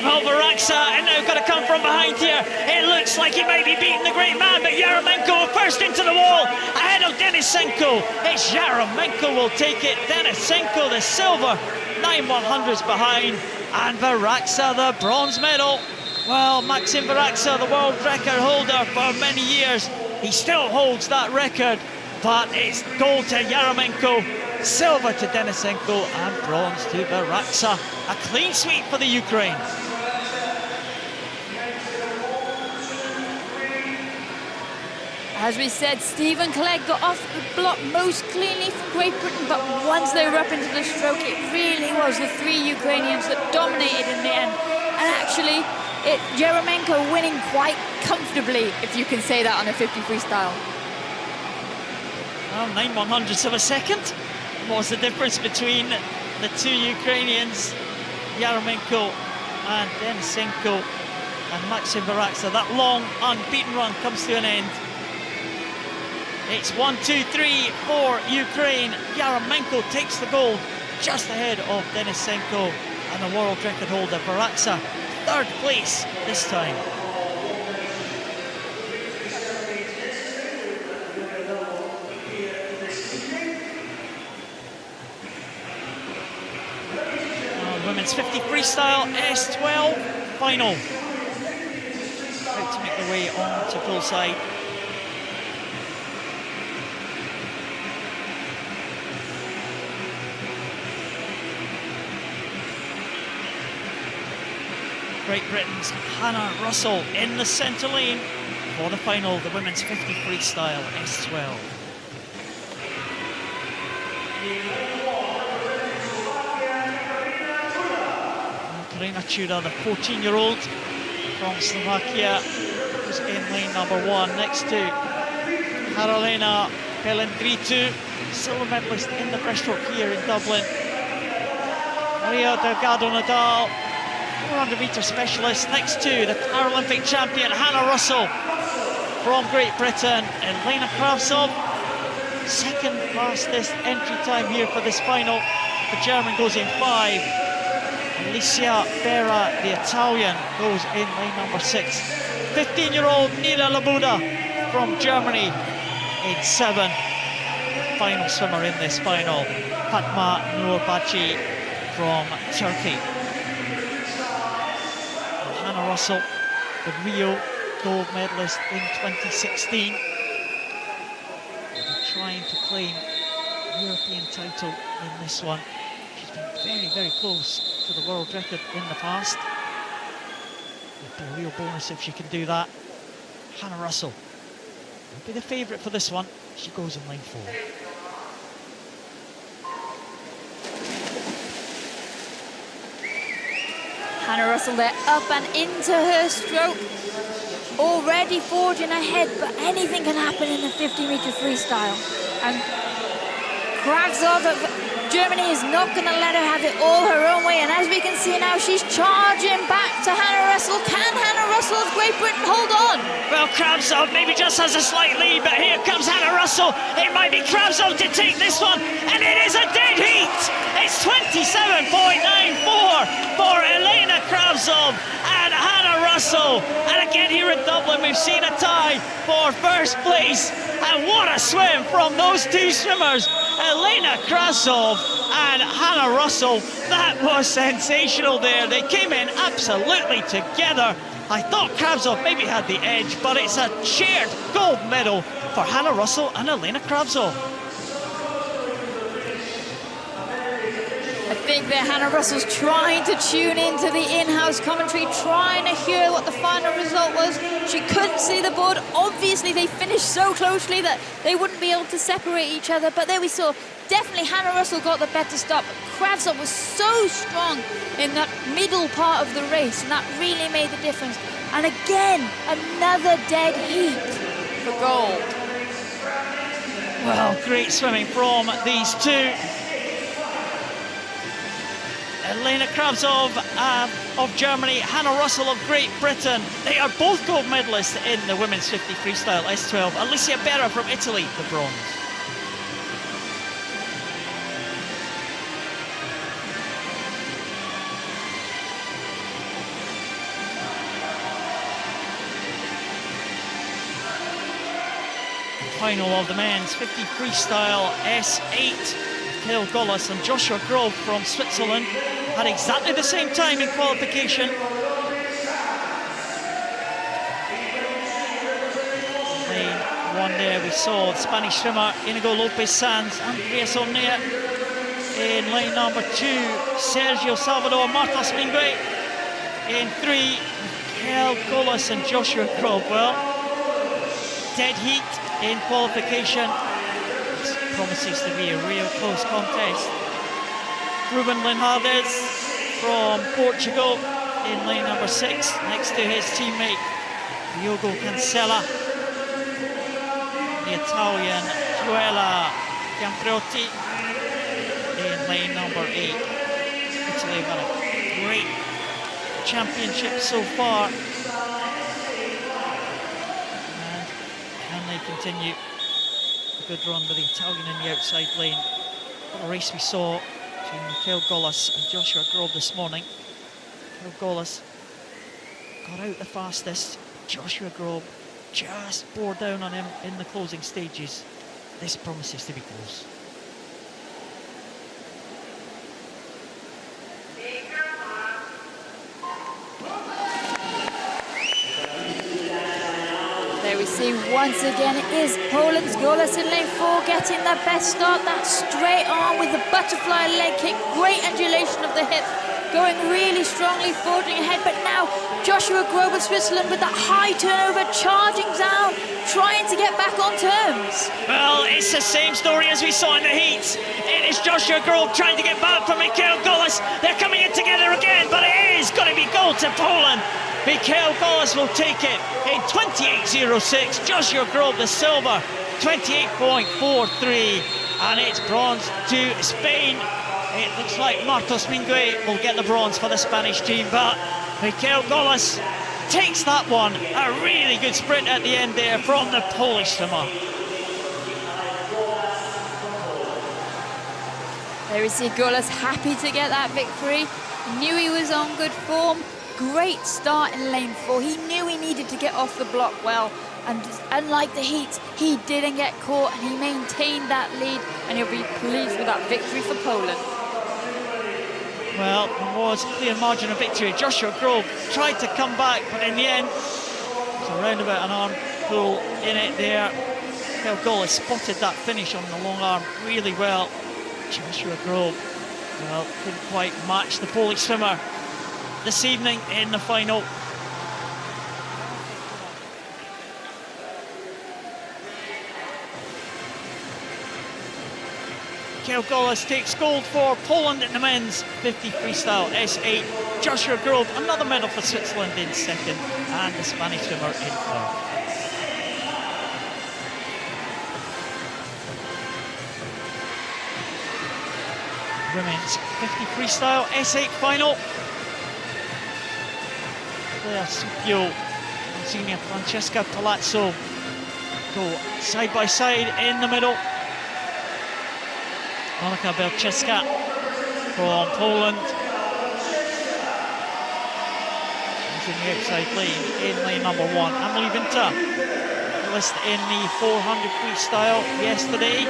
Well, Varaksa and now got to come from behind here. It looks like he might be beating the great man, but Yaremenko first into the wall ahead of Denisenko. It's Yaremenko will take it. Denisenko the silver, 9/100s behind, and Varaksa the bronze medal. Well, Maxim Varaksa, the world record holder for many years, he still holds that record, but it's gold to Yaremenko, silver to Denisenko, and bronze to Varaksa. A clean sweep for the Ukraine. As we said, Stephen Clegg got off the block most cleanly from Great Britain, but once they were up into the stroke, it really was the 3 Ukrainians that dominated in the end. And actually, Yaremenko winning quite comfortably, if you can say that on a 50 freestyle. Well, 9/100ths of a second was the difference between the 2 Ukrainians, Yaremenko and Denisenko, and Maxim Varaksa. That long, unbeaten run comes to an end. It's 1, 2, 3, 4 Ukraine. Yaremenko takes the gold just ahead of Denisenko and the world record holder Varaksa, 3rd place this time. Women's 50 freestyle S12 final. About to make their way on to poolside. Great Britain's Hannah Russell in the centre lane for the final, the women's 50 freestyle S12. Karina Chuda, the 14-year-old from Slovakia, who's in lane number 1, next to Karolina Pelendritu, silver medalist in the breaststroke here in Dublin. Maria Delgado-Nadal, 400-metre specialist, next to the Paralympic champion Hannah Russell from Great Britain. Elena Kravtsov, 2nd fastest entry time here for this final. The German goes in 5. Alicia Berra, the Italian, goes in lane number 6. 15-year-old Nina Labuda from Germany in 7. Final swimmer in this final, Fatma Nurbaci from Turkey. Hannah Russell, the Rio gold medalist in 2016. Trying to claim European title in this one. She's been very, very close to the world record in the past. It'd be a real bonus if she can do that. Hannah Russell will be the favourite for this one. She goes in lane 4. Hannah Russell there, up and into her stroke. Already forging ahead, but anything can happen in the 50-metre freestyle. And Kravtsov of Germany is not going to let her have it all her own way. And as we can see now, she's charging back to Hannah Russell. Can Hannah Russell of Great Britain hold on? Well, Kravtsov maybe just has a slight lead, but here comes Hannah Russell. It might be Kravtsov to take this one, and it is a dead heat. It's 27.94 for Elena Kravtsov and Hannah Russell. And again here in Dublin, we've seen a tie for 1st place. And what a swim from those 2 swimmers, Elena Kravtsov and Hannah Russell. That was sensational there. They came in absolutely together. I thought Kravtsov maybe had the edge, but it's a shared gold medal for Hannah Russell and Elena Kravtsov. I think that Hannah Russell's trying to tune into the in-house commentary, trying to hear what the final result was. She couldn't see the board. Obviously, they finished so closely that they wouldn't be able to separate each other. But there we saw, definitely Hannah Russell got the better stop. Kravtsov was so strong in that middle part of the race, and that really made the difference. And again, another dead heat for gold. Well, great swimming from these 2. Elena Kravtsov of Germany, Hannah Russell of Great Britain. They are both gold medalists in the women's 50 freestyle S12. Alicia Berra from Italy, the bronze. Final of the men's 50 freestyle S8. Kyle Gollis and Joshua Grove from Switzerland had exactly the same time in qualification. Lane one there, we saw the Spanish swimmer Inigo Lopez Sanz, Andreas Ornea in lane number 2, Sergio Salvador Martos Mingue in 3, Kyle Gollis and Joshua Grove. Well, dead heat in qualification. This promises to be a real close contest. Ruben Linhades from Portugal in lane number 6, next to his teammate Diogo Cancella. The Italian Gioela Giampriotti in lane number 8. Italy got a great championship so far. And can they continue a good run with the Italian in the outside lane? What a race we saw between Kyle Gollis and Joshua Grove this morning. Kyle Gollis got out the fastest. Joshua Grove just bore down on him in the closing stages. This promises to be close. There we see once again it is Poland's Gollis in lane 4 getting the best start. That straight arm with the butterfly leg kick, great undulation of the hip, going really strongly, forging ahead. But now Joshua Grove of Switzerland with that high turnover, charging down, trying to get back on terms. Well, it's the same story as we saw in the heats. It is Joshua Grove trying to get back from Mikael Gollis. They're coming in together again, but it is going to be gold to Poland. Mikael Gollis will take it in 28.06. Joshua Grove the silver, 28.43, and it's bronze to Spain. It looks like Martos Mingue will get the bronze for the Spanish team, but Mikael Gollis takes that one. A really good sprint at the end there from the Polish swimmer. There we see Gollis happy to get that victory. Knew he was on good form. Great start in lane 4. He knew he needed to get off the block well, and unlike the heats, he didn't get caught and he maintained that lead, and he'll be pleased with that victory for Poland. Well, there was a clear margin of victory. Joshua Grove tried to come back, but in the end, it's around about an arm pull in it there. Kyle Gollis spotted that finish on the long arm really well. Joshua Grove, well, couldn't quite match the Polish swimmer this evening in the final. Kyle Gollis takes gold for Poland in the men's 50 freestyle S8. Joshua Grove, another medal for Switzerland in second, and the Spanish swimmer in third. Women's 50 freestyle S8 final. Claire Supio and senior Francesca Palazzo go side by side in the middle. Monika Belczewska from Poland. She's in the outside lane in lane number 1. Emily Winter, list in the 400 freestyle yesterday.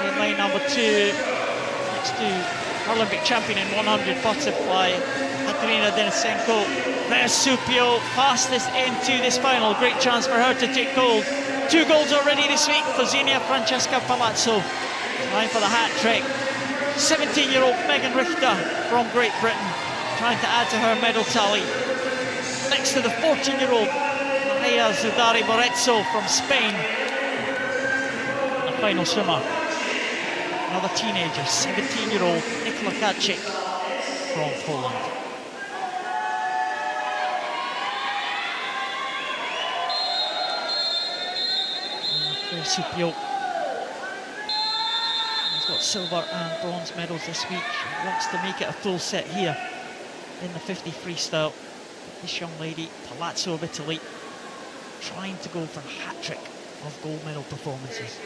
In lane number 2, next to Paralympic champion in 100 butterfly, Katerina Denisenko. Versupio, fastest into this final. Great chance for her to take gold. 2 golds already this week for Xenia Francesca Palazzo. Time for the hat trick. 17-year-old Megan Richter from Great Britain, trying to add to her medal tally. Next to the 14-year-old Maria Zudari Borezzo from Spain. And the final swimmer, another teenager, 17-year-old Nikola Kacik from Poland. Supio has got silver and bronze medals this week. She wants to make it a full set here. in the 50 freestyle. This young lady, Palazzo of Italy, trying to go for a hat-trick of gold medal performances.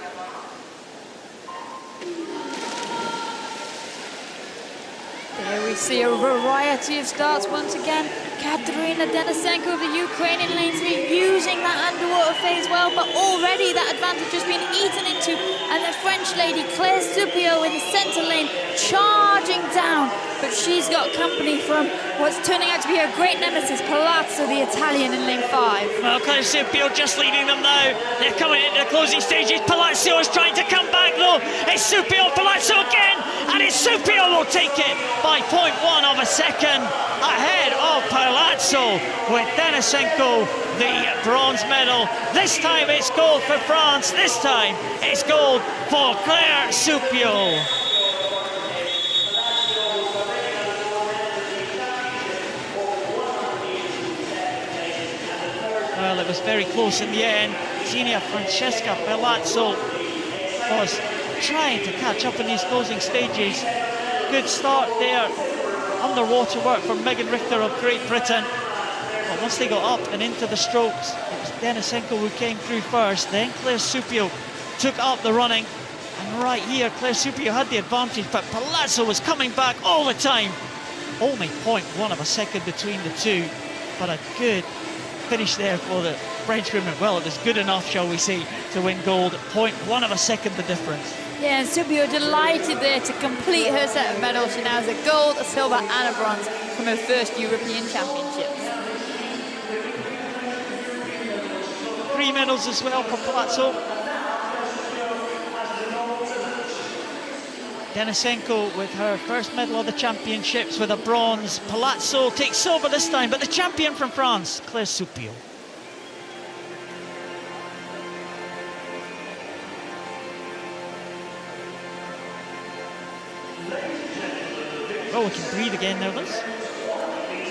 There we see a variety of starts once again. Katerina Denisenko of the Ukrainian lanes using that underwater phase well, but already that advantage has been eaten into, and the French lady Claire Supio in the center lane charging down, but she's got company from what's turning out to be her great nemesis, Palazzo, the Italian, in lane 5. Well, Claire Supio just leading them now. They're coming into the closing stages. Palazzo is trying to come back though. It's Supio, Palazzo again, and it's Supio will take it by 0.1 of a second ahead of Palazzo, with Denisenko the bronze medal. This time it's gold for France. This time it's gold for Claire Supio. Well, it was very close in the end. Senior Francesca Palazzo was trying to catch up in these closing stages. Good start there. Underwater work from Megan Richter of Great Britain. But once they got up and into the strokes, it was Denisenko who came through first. Then Claire Supio took up the running. And right here, Claire Supio had the advantage, but Palazzo was coming back all the time. Only 0.1 of a second between the two. But a good finish there for the Frenchwomen. Well, it was good enough, shall we say, to win gold. 0.1 of a second the difference. Yeah, and Supio delighted there to complete her set of medals. She now has a gold, a silver and a bronze from her first European Championships. 3 medals as well for Palazzo. Denisenko with her first medal of the championships with a bronze. Palazzo takes silver this time, but the champion from France, Claire Supio. Oh, we can breathe again now, Liz.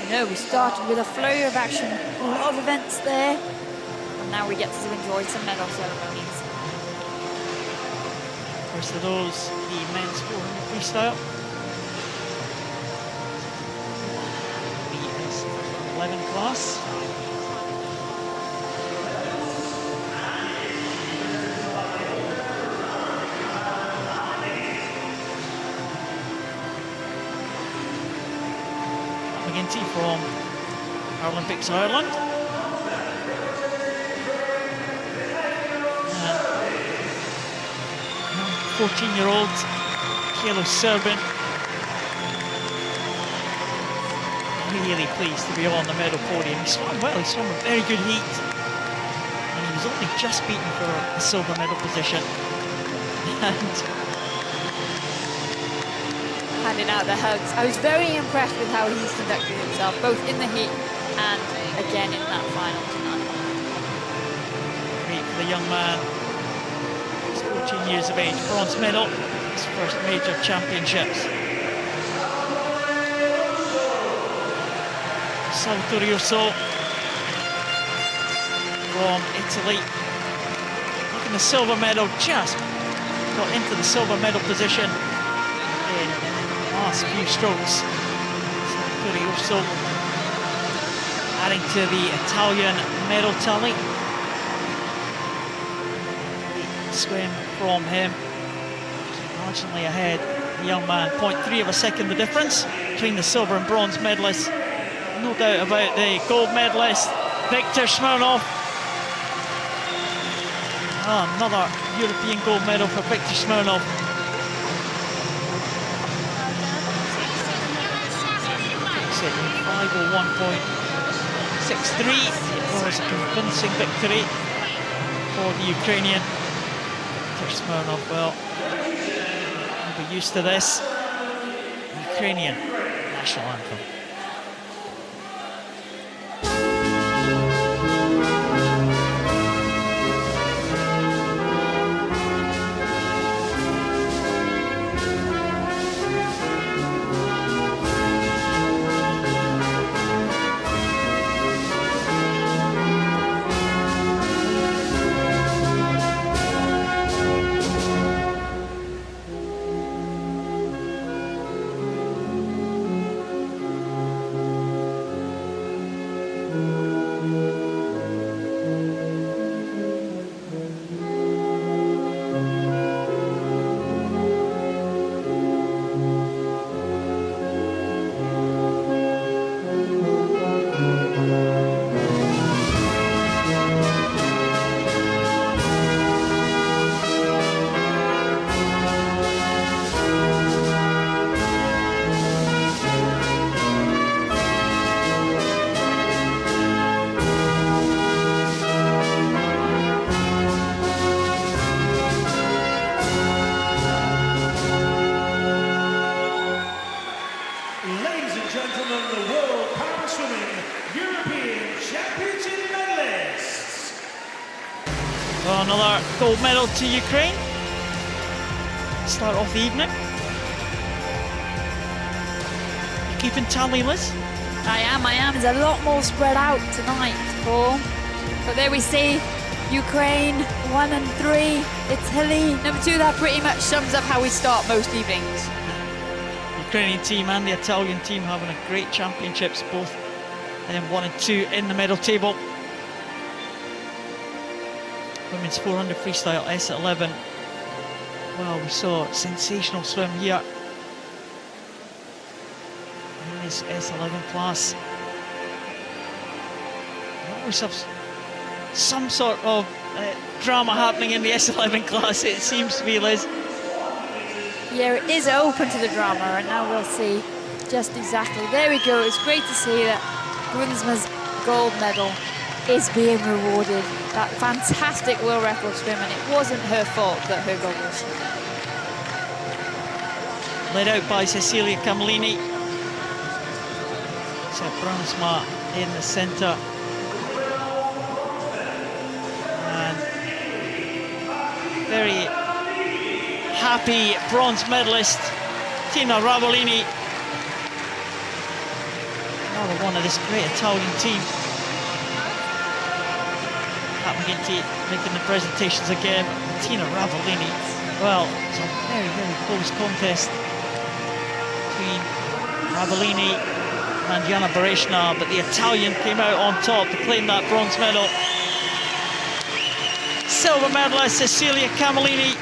No, we started with a flurry of action, a lot of events there, and now we get to enjoy some medal ceremonies. First of those, the men's 400 freestyle. The S11 class. McGinty from Paralympics Ireland. And 14-year-old Kalo Serbin. Really pleased to be on the medal podium. He swam well, he swam a very good heat. And he was only just beaten for a silver medal position. And handing out the hugs. I was very impressed with how he's conducted himself, both in the heat and again in that final tonight. Great for the young man. He's 14 years of age, bronze medal, his first major championships. Saltorioso from Italy. Taking the silver medal, just got into the silver medal position in last few strokes. Saltorioso adding to the Italian medal tally. Swim from him, marginally ahead. The young man, 0.3 of a second the difference between the silver and bronze medalists. No doubt about the gold medalist, Viktor Smirnov. Another European gold medal for Viktor Smirnov. It in 5:01.63. It was a convincing victory for the Ukrainian. Viktor Smirnov, well, we'll be used to this. Ukrainian national anthem. Well, another gold medal to Ukraine. Start off the evening. You keeping tally, Liz? I am. There's a lot more spread out tonight, Paul. But there we see Ukraine 1 and 3, Italy number 2. That pretty much sums up how we start most evenings. Ukrainian team and the Italian team having a great championships, both 1 and 2 in the medal table. Women's 400 freestyle S11. Well, we saw a sensational swim here in this S11 class. We always have some sort of drama happening in the S11 class, it seems to be, Liz. Yeah, it is open to the drama, and now we'll see just exactly. There we go. It's great to see that Brunsma's gold medal is being rewarded. That fantastic world record swim, and it wasn't her fault that her goggles. Led out by Cecilia Camellini. So Brunsma in the centre. And very happy bronze medalist Tina Ravolini. Another one of this great Italian team. Pat McGinty making the presentations again. Tina Ravolini. Well, it's a very, very close contest between Ravolini and Jana Bereshna, but the Italian came out on top to claim that bronze medal. Silver medalist Cecilia Camellini.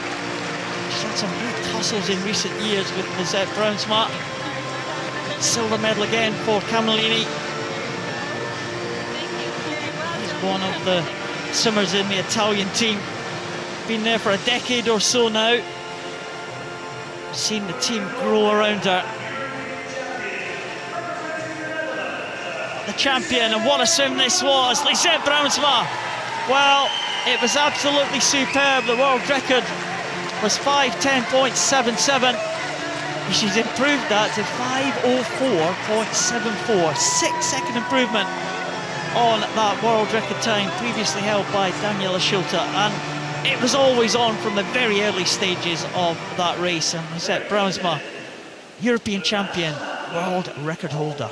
She's had some great tussles in recent years with Lisette Bruinsma. Silver medal again for Camellini. She's one of the swimmers in the Italian team. Been there for a decade or so now. Seen the team grow around her. The champion, and what a swim this was, Lisette Bruinsma. Well, it was absolutely superb. The world record was 5:10.77. She's improved that to 5:04.74. 6-second improvement on that world record time previously held by Daniela Schulte, and it was always on from the very early stages of that race. And Lisette Bruinsma, European champion, world record holder.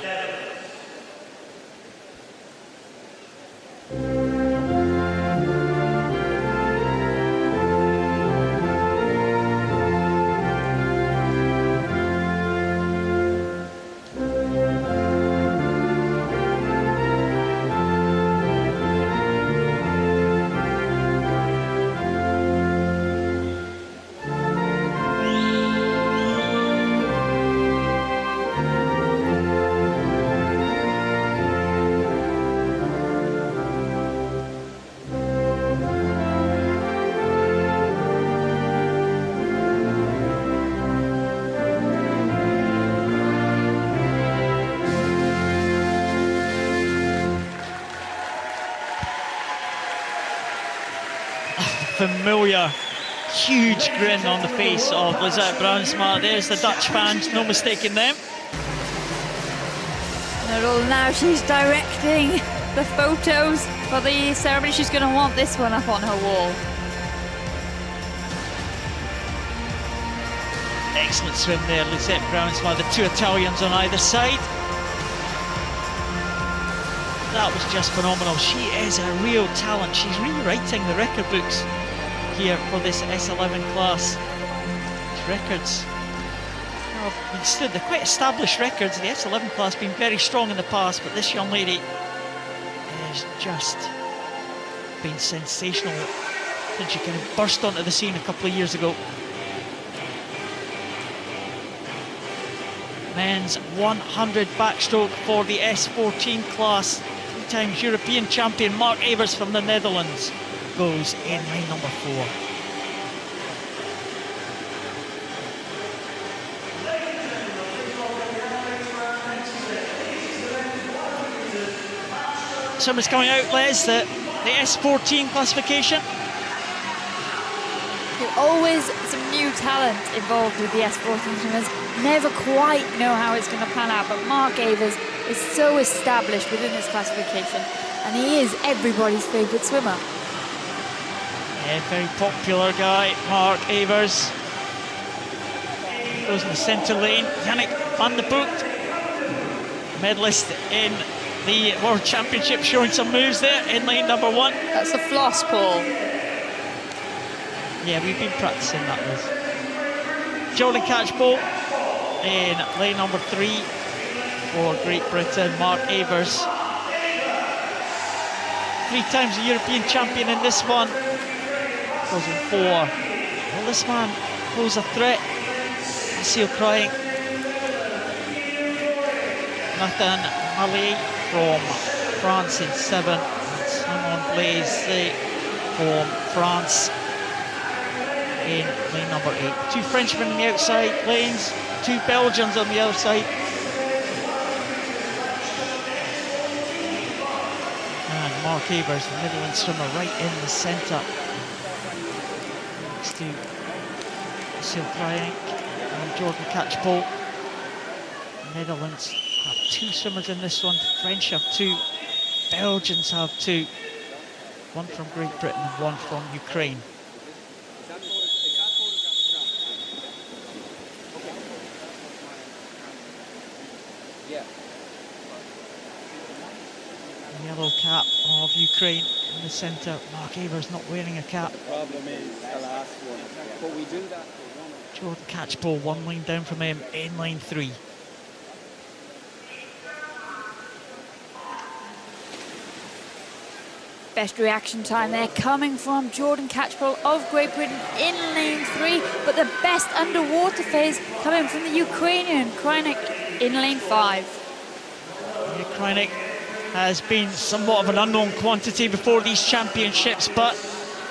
Familiar, huge grin on the face of Lisette Bruinsma. There's the Dutch fans, no mistaking them. Now she's directing the photos for the ceremony. She's going to want this one up on her wall. Excellent swim there, Lisette Bruinsma. The two Italians on either side. That was just phenomenal. She is a real talent. She's rewriting the record books here for this S11 class. These records have been stood. They're quite established records. The S11 class has been very strong in the past, but this young lady has just been sensational since she kind of burst onto the scene a couple of years ago. Men's 100 backstroke for the S14 class. 3 times European champion Mark Evers from the Netherlands goes in line number 4. Swimmers coming out, Les, the S14 classification. There's always some new talent involved with the S14 swimmers. Never quite know how it's going to pan out, but Mark Evers is so established within this classification, and he is everybody's favourite swimmer. Yeah, very popular guy, Mark Evers. Goes in the centre lane. Yannick van de Boot, medalist in the World Championship, showing some moves there in lane number 1. That's the floss, Paul. Yeah, we've been practicing that with Jordan Catchpole in lane number 3 for Great Britain. Mark Evers, 3 times a European champion in this one, goes in 4. Well, this man poses a threat. Seal crying. Nathan Mallet from France in 7. Simon Blaise from France in lane number 8. 2 Frenchmen on the outside lanes, 2 Belgians on the outside. And Mark Evers, the Netherlands swimmer, right in the centre. Next to Seal Crying and Jordan Catchpole. Netherlands have 2 swimmers in this one. The French have 2. Belgians have 2. 1 from Great Britain and 1 from Ukraine. Yellow cap of Ukraine in the centre. Mark Evers not wearing a cap. The problem is the last one. But we do that. Jordan Catchpole 1 lane down from him in lane 3. Best reaction time there coming from Jordan Catchpole of Great Britain in lane 3, but the best underwater phase coming from the Ukrainian Krynik in lane 5. Yeah, Krynik has been somewhat of an unknown quantity before these championships, but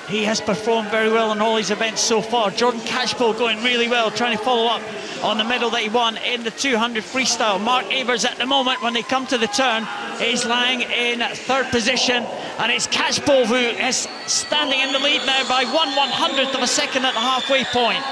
he has performed very well in all his events so far. Jordan Catchpole going really well, trying to follow up on the medal that he won in the 200 freestyle. Mark Evers at the moment, when they come to the turn, is lying in 3rd position, and it's Catchpole who is standing in the lead now by 1/100th of a second at the halfway point.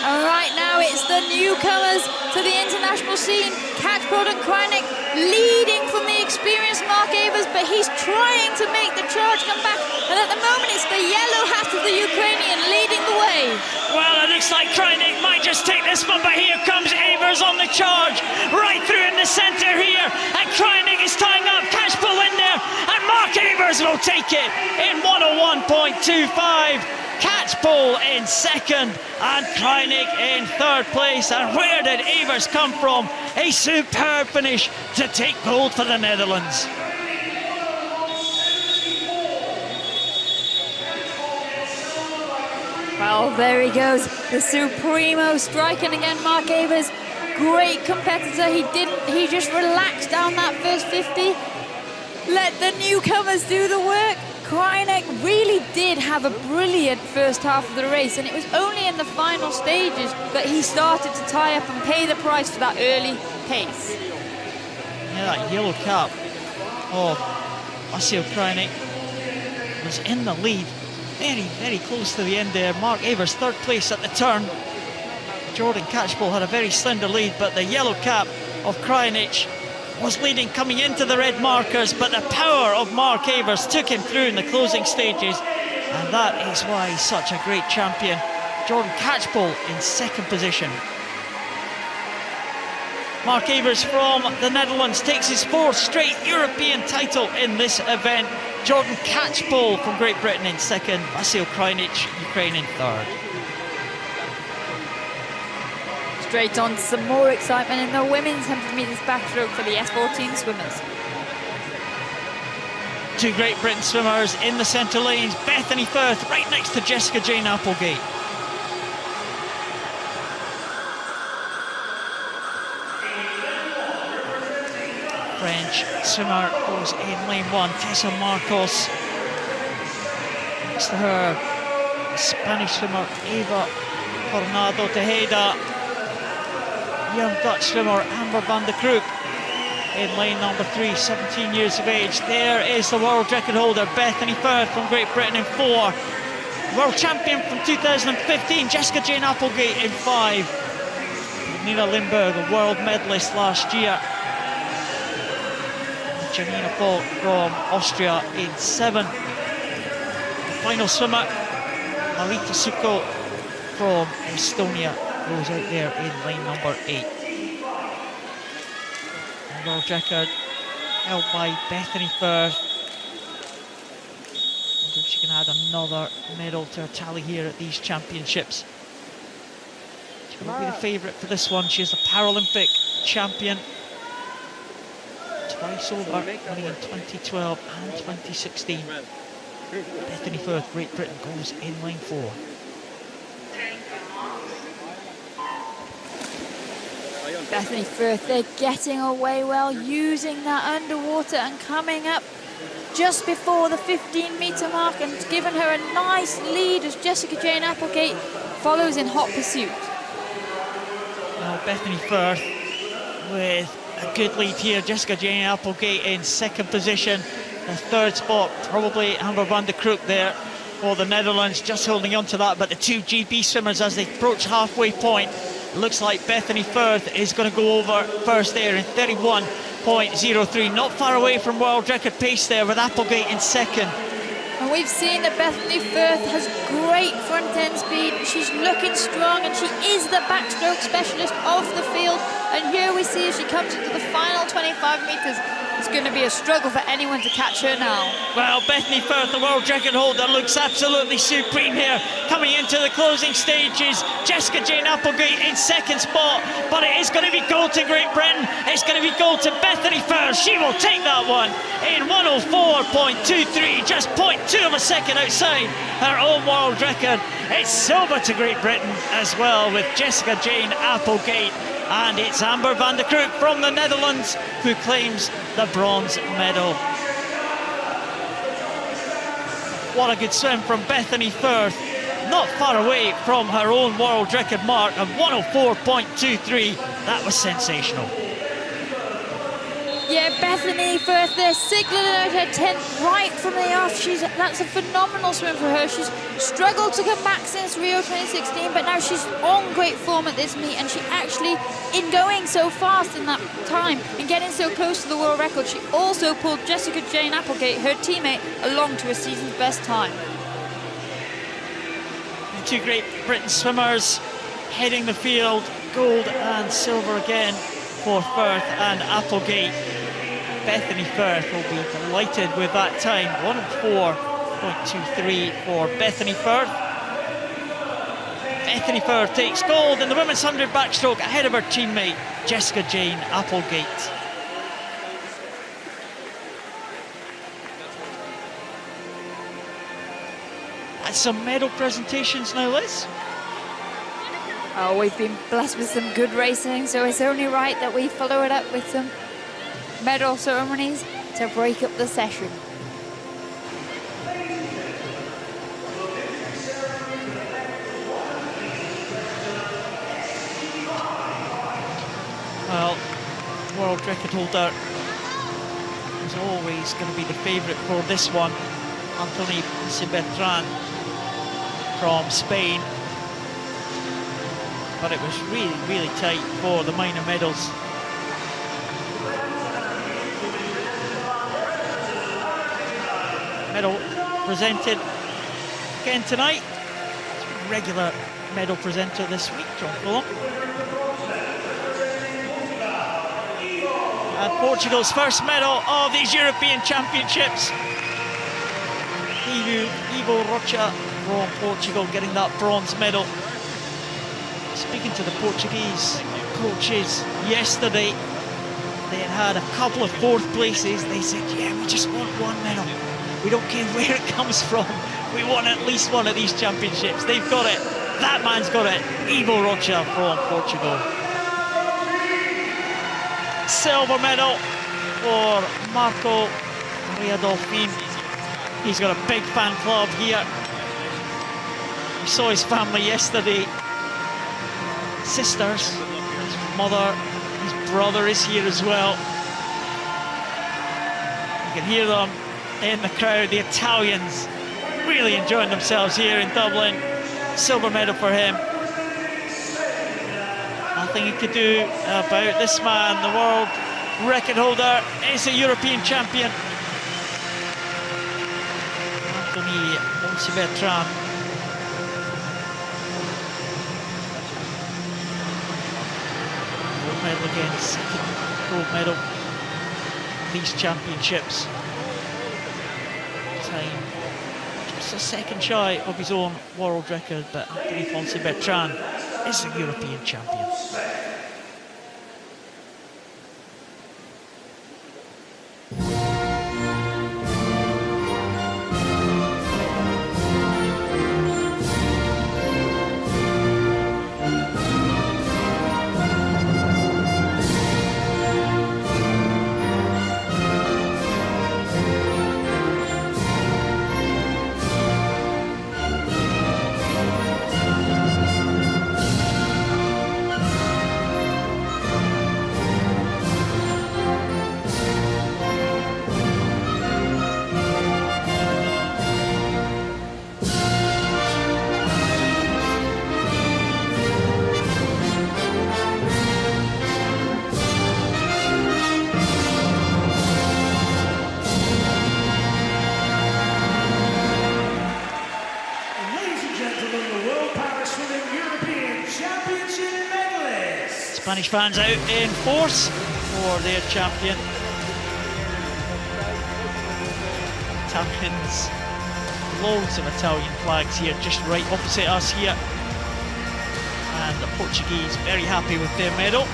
And right now it's the newcomers to the international scene, Catchpole and Krynik, leading from the experienced Mark Evers, but he's trying to make the charge come back, and at the moment it's the yellow hat of the Ukrainian leading the way. Well, it looks like Krynik might just take this one, but here comes Evers on the charge, right through in the centre here, and Krynik is tying up, Catchpole in there, and Mark Evers will take it in 1:01.25. Catchpole in 2nd and Krynik in 3rd place. And where did Evers come from? A superb finish to take gold for the Netherlands. Well, there he goes, the supremo striking again, Mark Evers. Great competitor. He just relaxed down that first 50. Let the newcomers do the work. Krynik really did have a brilliant first half of the race, and it was only in the final stages that he started to tie up and pay the price for that early pace. Yeah, that yellow cap of Vasil Krynik was in the lead, very, very close to the end there. Mark Evers 3rd place at the turn. Jordan Catchpole had a very slender lead, but the yellow cap of Krynik was leading coming into the red markers, but the power of Mark Evers took him through in the closing stages, and that is why he's such a great champion. Jordan Catchpole in 2nd position. Mark Evers from the Netherlands takes his 4th straight European title in this event. Jordan Catchpole from Great Britain in 2nd, Vasil Krynik, Ukraine in 3rd. Straight on to some more excitement in the women's 100 metres backstroke for the S14 swimmers. 2 Great Britain swimmers in the centre lanes. Bethany Firth right next to Jessica Jane Applegate. French swimmer goes in lane 1, Tessa Marcos. Next to her, Spanish swimmer Eva Coronado Tejeda. Young Dutch swimmer Amber van der Kroek in lane number 3, 17 years of age. There is the world record holder, Bethany Firth from Great Britain in 4. World champion from 2015, Jessica Jane Applegate in 5. Nina Lindberg, a world medalist last year. Janina Falk from Austria in 7. The final swimmer Marita Sukko from Estonia goes out there in lane number 8. And world record held by Bethany Firth. Wonder if she can add another medal to her tally here at these championships. She will be the favourite for this one. She is the Paralympic champion. Twice over, winning in 2012 and 2016. Bethany Firth, Great Britain, goes in lane 4. Bethany Firth, they're getting away well, using that underwater and coming up just before the 15-metre mark and giving her a nice lead as Jessica Jane Applegate follows in hot pursuit. Well, Bethany Firth with a good lead here. Jessica Jane Applegate in second position. The third spot, probably Amber van der Kroek there for the Netherlands, just holding on to that. But the two GB swimmers, as they approach halfway point, it looks like Bethany Firth is going to go over first there in 31.03. Not far away from world record pace there, with Applegate in second. And we've seen that Bethany Firth has great front-end speed. She's looking strong, and she is the backstroke specialist of the field. And here we see as she comes into the final 25 metres, it's going to be a struggle for anyone to catch her now. Well, Bethany Firth, the world record holder, looks absolutely supreme here. Coming into the closing stages, Jessica Jane Applegate in second spot, but it is going to be gold to Great Britain. It's going to be gold to Bethany Firth. She will take that one in 1:04.23, just 0.2 of a second outside her own world record. It's silver to Great Britain as well, with Jessica Jane Applegate. And it's Amber van der Kroek from the Netherlands who claims the bronze medal. What a good swim from Bethany Firth. Not far away from her own world record mark of 1:04.23. That was sensational. Yeah, Bethany Firth, they're signaling out her 10th right from the off. That's a phenomenal swim for her. She's struggled to come back since Rio 2016, but now she's on great form at this meet, and she actually, in going so fast in that time and getting so close to the world record, she also pulled Jessica Jane Applegate, her teammate, along to a season's best time. The two Great Britain swimmers heading the field, gold and silver again for Firth and Applegate. Bethany Firth will be delighted with that time. 1:04.23 for Bethany Firth. Bethany Firth takes gold in the women's 100 backstroke ahead of her teammate Jessica Jane Applegate. And some medal presentations now, Liz. Oh, we've been blessed with some good racing, so it's only right that we follow it up with some medal ceremonies to break up the session. Well, world record holder is always going to be the favourite for this one, Anthony Bertrand from Spain. But it was really, really tight for the minor medals. Medal presented again tonight. Regular medal presenter this week, John Fulham. And Portugal's first medal of these European Championships. Ivo Rocha from Portugal getting that bronze medal. Speaking to the Portuguese coaches yesterday, they had a couple of fourth places. They said, yeah, we just want one medal. We don't care where it comes from. We want at least one of these championships. They've got it. That man's got it. Ivo Rocha from Portugal. Silver medal for Marco Riadolfin. He's got a big fan club here. We saw his family yesterday. Sisters, his mother, his brother is here as well. You can hear them in the crowd, the Italians really enjoying themselves here in Dublin. Silver medal for him. Nothing he could do about this man. The world record holder is a European champion. Anthony Bertrand. medal again, second gold medal. These championships. Time just a second shy of his own world record, but Anthony Ponce-Bertrand is the European champion. Spanish fans out in force for their champion. Italians, loads of Italian flags here, just right opposite us here. And the Portuguese very happy with their medal.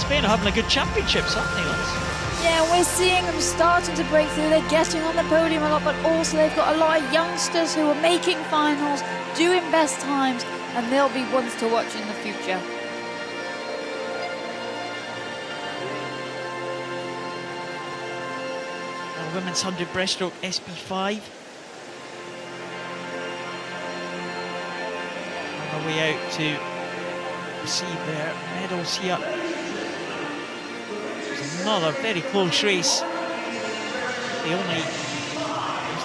Spain are having a good championships, aren't they, lads? Yeah, we're seeing them starting to break through. They're getting on the podium a lot, but also they've got a lot of youngsters who are making finals, doing best times, and they'll be ones to watch in the future. And women's 100 breaststroke SB5. On the way out to receive their medals here. It's another very close race. They only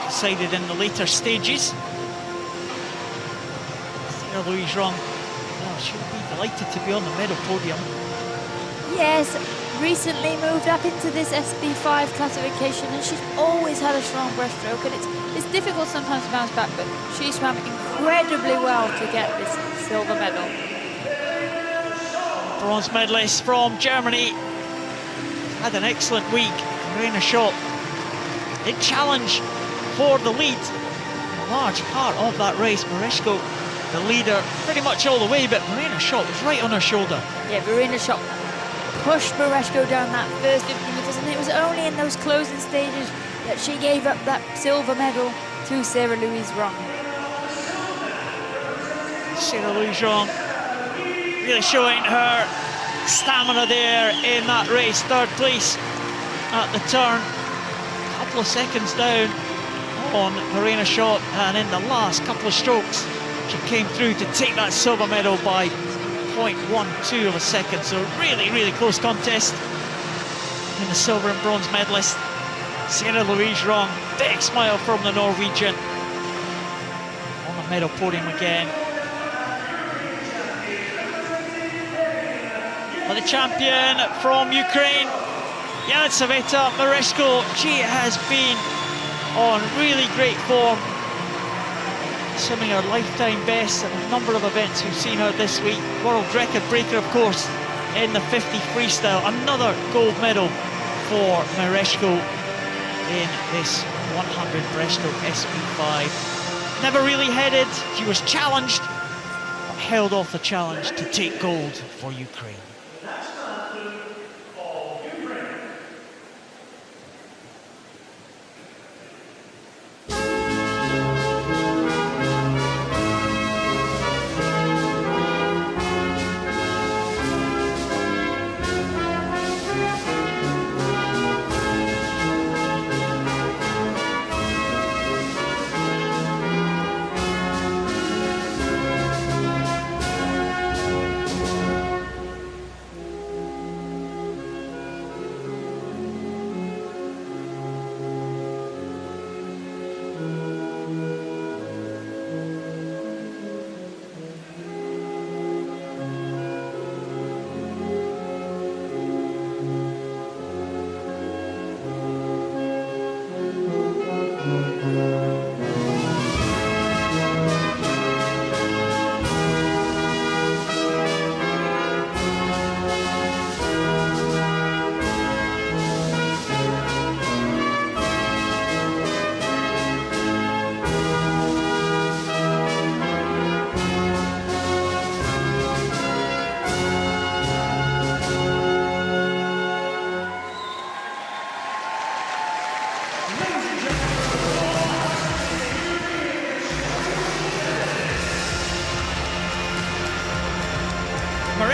decided in the later stages. Louise Rung, oh, she'll be delighted to be on the medal podium. Yes, recently moved up into this SB5 classification, and she's always had a strong breaststroke, and it's difficult sometimes to bounce back, but she swam incredibly well to get this silver medal. Bronze medalist from Germany had an excellent week. Verena Schott in challenge for the lead. A large part of that race, Mereshko the leader pretty much all the way, but Verena Schott was right on her shoulder. Yeah, Verena Schott pushed Mereshko down that first 50 metres, and it was only in those closing stages that she gave up that silver medal to Sarah Louise Rung. Sarah Louise Rung really showing her stamina there in that race. Third place at the turn, a couple of seconds down on Verena Schott, and in the last couple of strokes she came through to take that silver medal by 0.12 of a second. So really, really close contest. And the silver and bronze medalist, Sarah Louise Rung, big smile from the Norwegian. On the medal podium again. Well, the champion from Ukraine, Yelizaveta Mereshko, she has been on really great form, swimming her lifetime best at a number of events we've seen her this week. World record breaker, of course, in the 50 freestyle. Another gold medal for Mereshko in this 100 breaststroke SB5. Never really headed, she was challenged, but held off the challenge to take gold for Ukraine.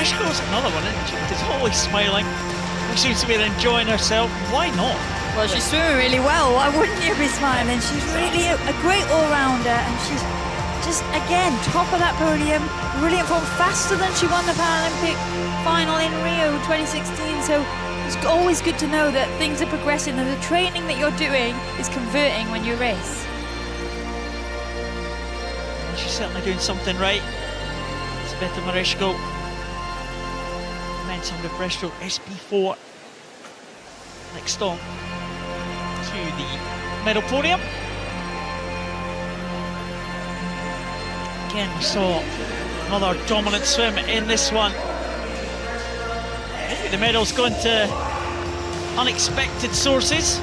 Mareshko's another one, isn't she? She's always smiling. She seems to be enjoying herself. Why not? Well, she's swimming really well. Why wouldn't you be smiling? She's really a great all-rounder, and she's just, again, top of that podium. Brilliant form, faster than she won the Paralympic final in Rio 2016. So it's always good to know that things are progressing and the training that you're doing is converting when you race. She's certainly doing something right. Sveta Mareshko. Men's 100 breaststroke SB4. Next on to the medal podium. Again, we saw another dominant swim in this one. Maybe the medal's going to unexpected sources.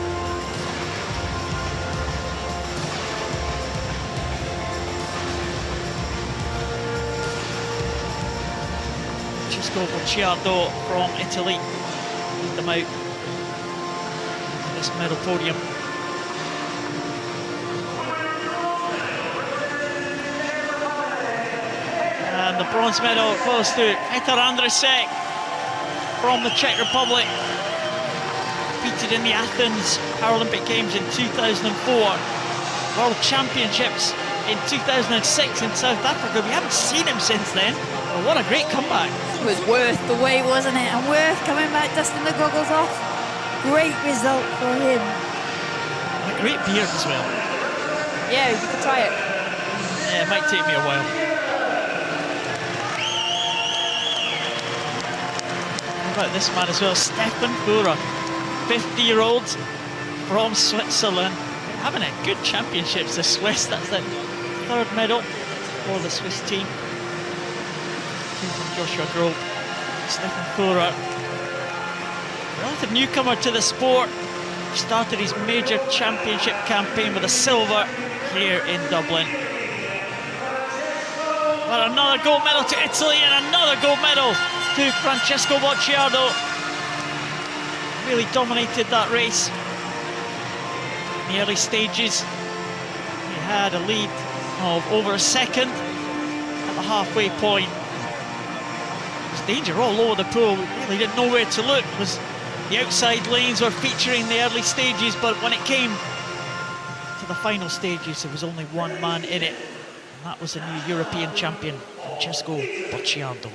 Francesco Bocciardo from Italy lead them out to this medal podium. And the bronze medal goes to Petr Andrásek from the Czech Republic, competed in the Athens Paralympic Games in 2004, World Championships in 2006 in South Africa. We haven't seen him since then. Well, what a great comeback. It was worth the wait, wasn't it? And worth coming back, dusting the goggles off. Great result for him. And a great beard as well. Yeah, you could try it. Yeah, it might take me a while. How about this man as well, Stefan Fura, 50-year-old from Switzerland. Having a good championships, the Swiss. That's the third medal for the Swiss team. Two from Joshua Grove. Stefan Fura, relative newcomer to the sport, started his major championship campaign with a silver here in Dublin. But another gold medal to Italy and another gold medal to Francesco Bocciardo. Really dominated that race. In the early stages, he had a lead of over a second at the halfway point. There was danger all over the pool. We really didn't know where to look. The outside lanes were featuring the early stages, but when it came to the final stages, there was only one man in it, and that was the new European champion, Francesco Bocciardo.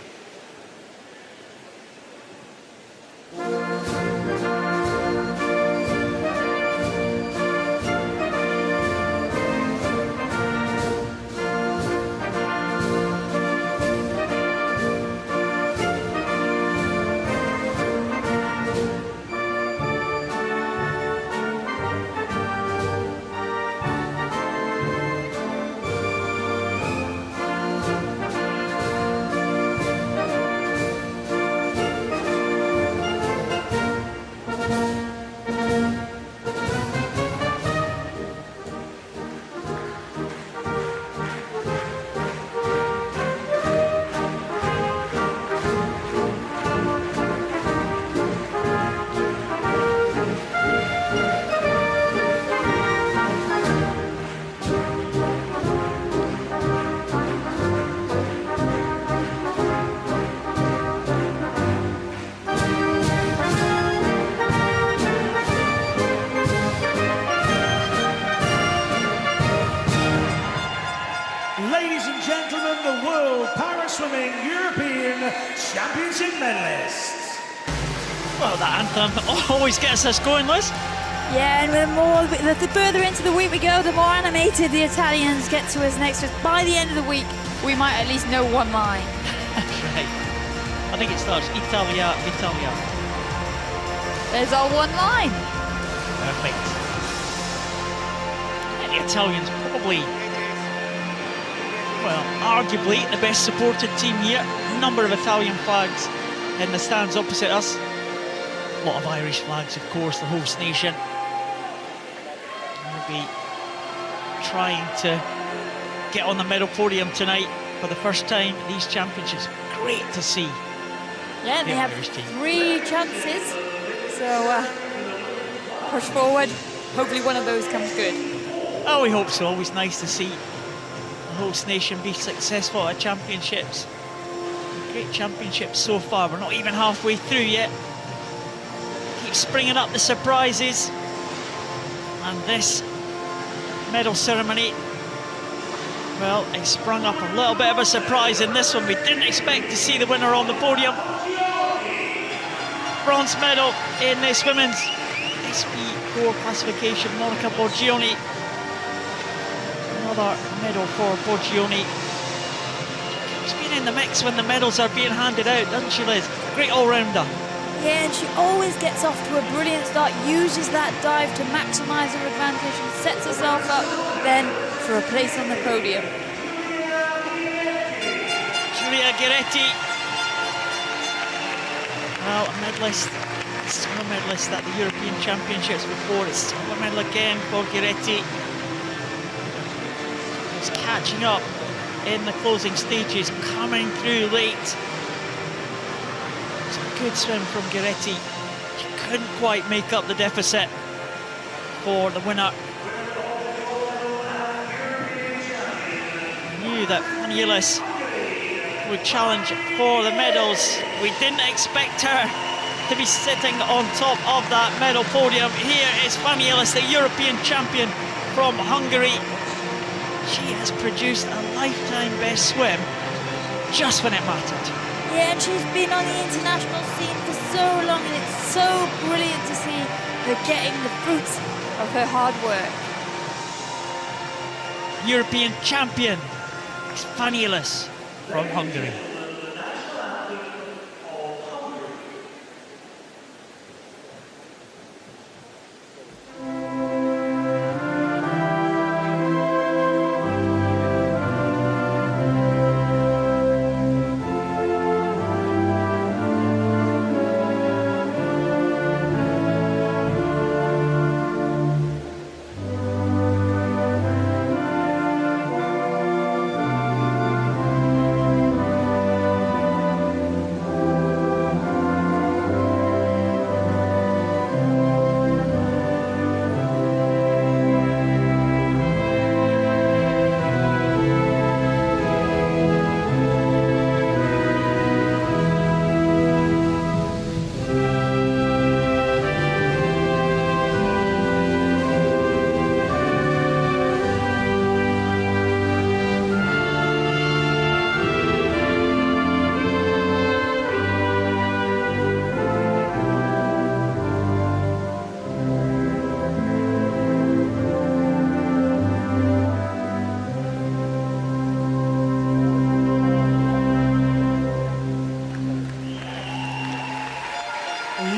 Ladies and gentlemen, the World Paraswimming European Championship medalists. Well, that anthem always gets us going, Liz. Yeah, and the further into the week we go, the more animated the Italians get to us next. By the end of the week, we might at least know one line. Right. I think it starts Italia, Italia. There's our one line. Perfect. And the Italians probably, well, arguably the best supported team here. A number of Italian flags in the stands opposite us. A lot of Irish flags, of course, the host nation. We'll be trying to get on the medal podium tonight for the first time in these championships. Great to see. Yeah, they have Irish team. 3 chances. So push forward. Hopefully one of those comes good. Oh, we hope so. Always nice to see the host nation be successful at championships. Great championship so far. We're not even halfway through yet. Keep springing up the surprises. And this medal ceremony, well, it sprung up a little bit of a surprise in this one. We didn't expect to see the winner on the podium. Bronze medal in this women's SB4 classification, Monica Borgioni. Another medal for Borgioni. She's been in the mix when the medals are being handed out, doesn't she, Liz? Great all-rounder. Yeah, and she always gets off to a brilliant start, uses that dive to maximise her advantage and sets herself up then for a place on the podium. Giulia Gueretti. Well, a medalist, silver medalist at the European Championships before. It's silver medal again for Gueretti. She's catching up in the closing stages, coming through late. It's a good swim from Gueretti. She couldn't quite make up the deficit for the winner. Knew that Fanielis would challenge for the medals. We didn't expect her to be sitting on top of that medal podium. Here is Fanielis, the European champion from Hungary. She has produced a lifetime best swim just when it mattered. Yeah, and she's been on the international scene for so long, and it's so brilliant to see her getting the fruits of her hard work. European champion is Fanielis from Hungary.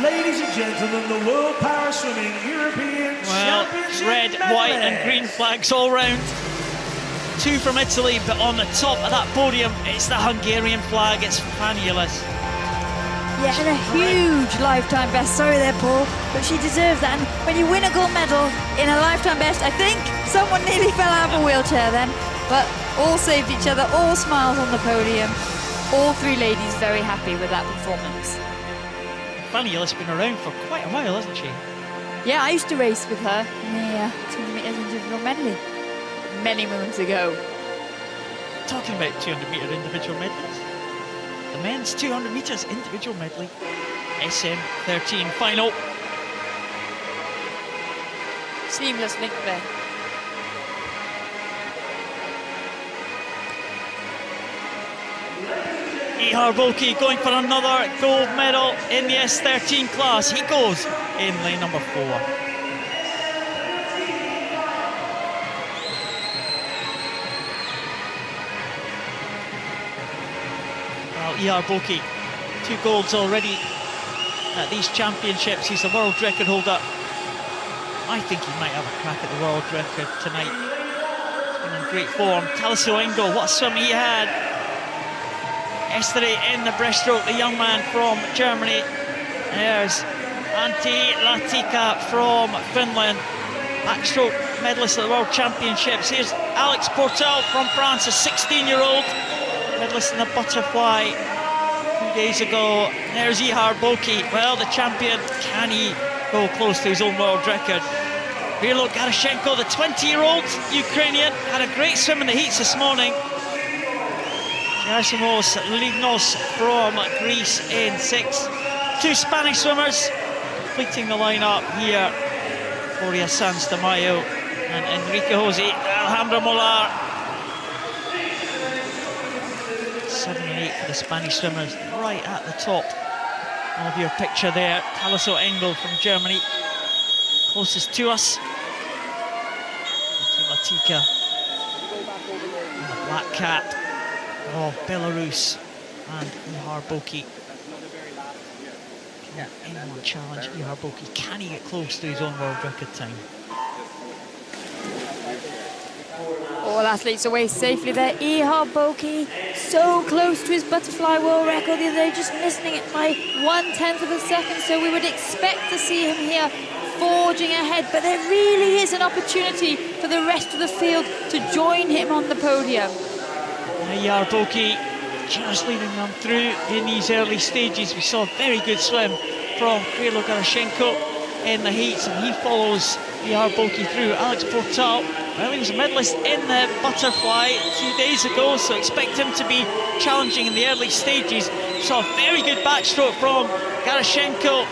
Ladies and gentlemen, the World Power Swimming European Championship red, white and green flags all round. Two from Italy, but on the top of that podium, it's the Hungarian flag. It's Fanielis. Yeah, and a huge lifetime best. Sorry there, Paul, but she deserves that. And when you win a gold medal in a lifetime best, I think someone nearly fell out of a wheelchair then, but all saved each other, all smiles on the podium. All three ladies very happy with that performance. Fanielis has been around for quite a while, hasn't she? Yeah, I used to race with her in the 200 metres individual medley many moons ago. Talking about 200 metre individual medleys, the men's 200 metres individual medley, SM13 final. Seamless link there. Ihar Volki going for another gold medal in the S13 class. He goes in lane number 4. Well, Ihar Volki, 2 golds already at these championships. He's the world record holder. I think he might have a crack at the world record tonight. He's been in great form. Talasio Engel, what a swim he had yesterday in the breaststroke, the young man from Germany. There's Antti Latika from Finland, backstroke medalist at the World Championships. Here's Alex Portal from France, a 16-year-old medalist in the butterfly 2 days ago. There's Ihar Volki, well, the champion. Can he go close to his own world record? Pirlo Garashenko, the 20-year-old Ukrainian, had a great swim in the heats this morning. Gerasimos Lignos from Greece in 6. 2 Spanish swimmers completing the lineup here. Gloria Sanz de Mayo and Enrique Jose. Alejandra Molar. 7 and 8 for the Spanish swimmers, right at the top of your picture there. Taliso Engel from Germany, closest to us. Latika, and the Black Cat of Belarus, and Ihar Boki. Can anyone challenge Ihar Boki? Can he get close to his own world record time? All athletes away safely there. Ihar Boki, so close to his butterfly world record the other day, just missing it by 1/10 of a second. So we would expect to see him here forging ahead, but there really is an opportunity for the rest of the field to join him on the podium. Ihar Boki just leading them through in these early stages. We saw a very good swim from Krilo Garashenko in the heats, and he follows Ihar Boki through. Alex Portal, well, he was a medalist in the butterfly 2 days ago, so expect him to be challenging in the early stages. Saw a very good backstroke from Garashenko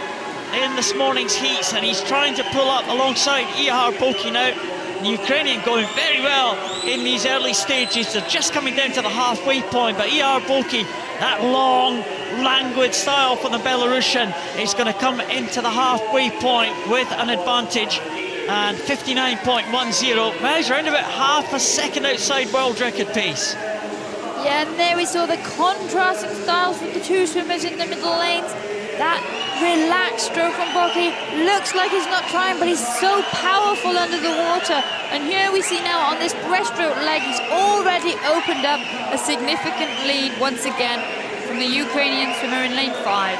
in this morning's heats, and he's trying to pull up alongside Ihar Boki now. The Ukrainian going very well in these early stages. They're just coming down to the halfway point, but Ihar Boki, that long, languid style from the Belarusian, is going to come into the halfway point with an advantage. And 59.10, well, he's around about half a second outside world record pace. Yeah, and there we saw the contrasting styles from the two swimmers in the middle lanes. That relaxed stroke from Boki looks like he's not trying, but he's so powerful under the water. And here we see now on this breaststroke leg, he's already opened up a significant lead once again from the Ukrainian swimmer in lane 5.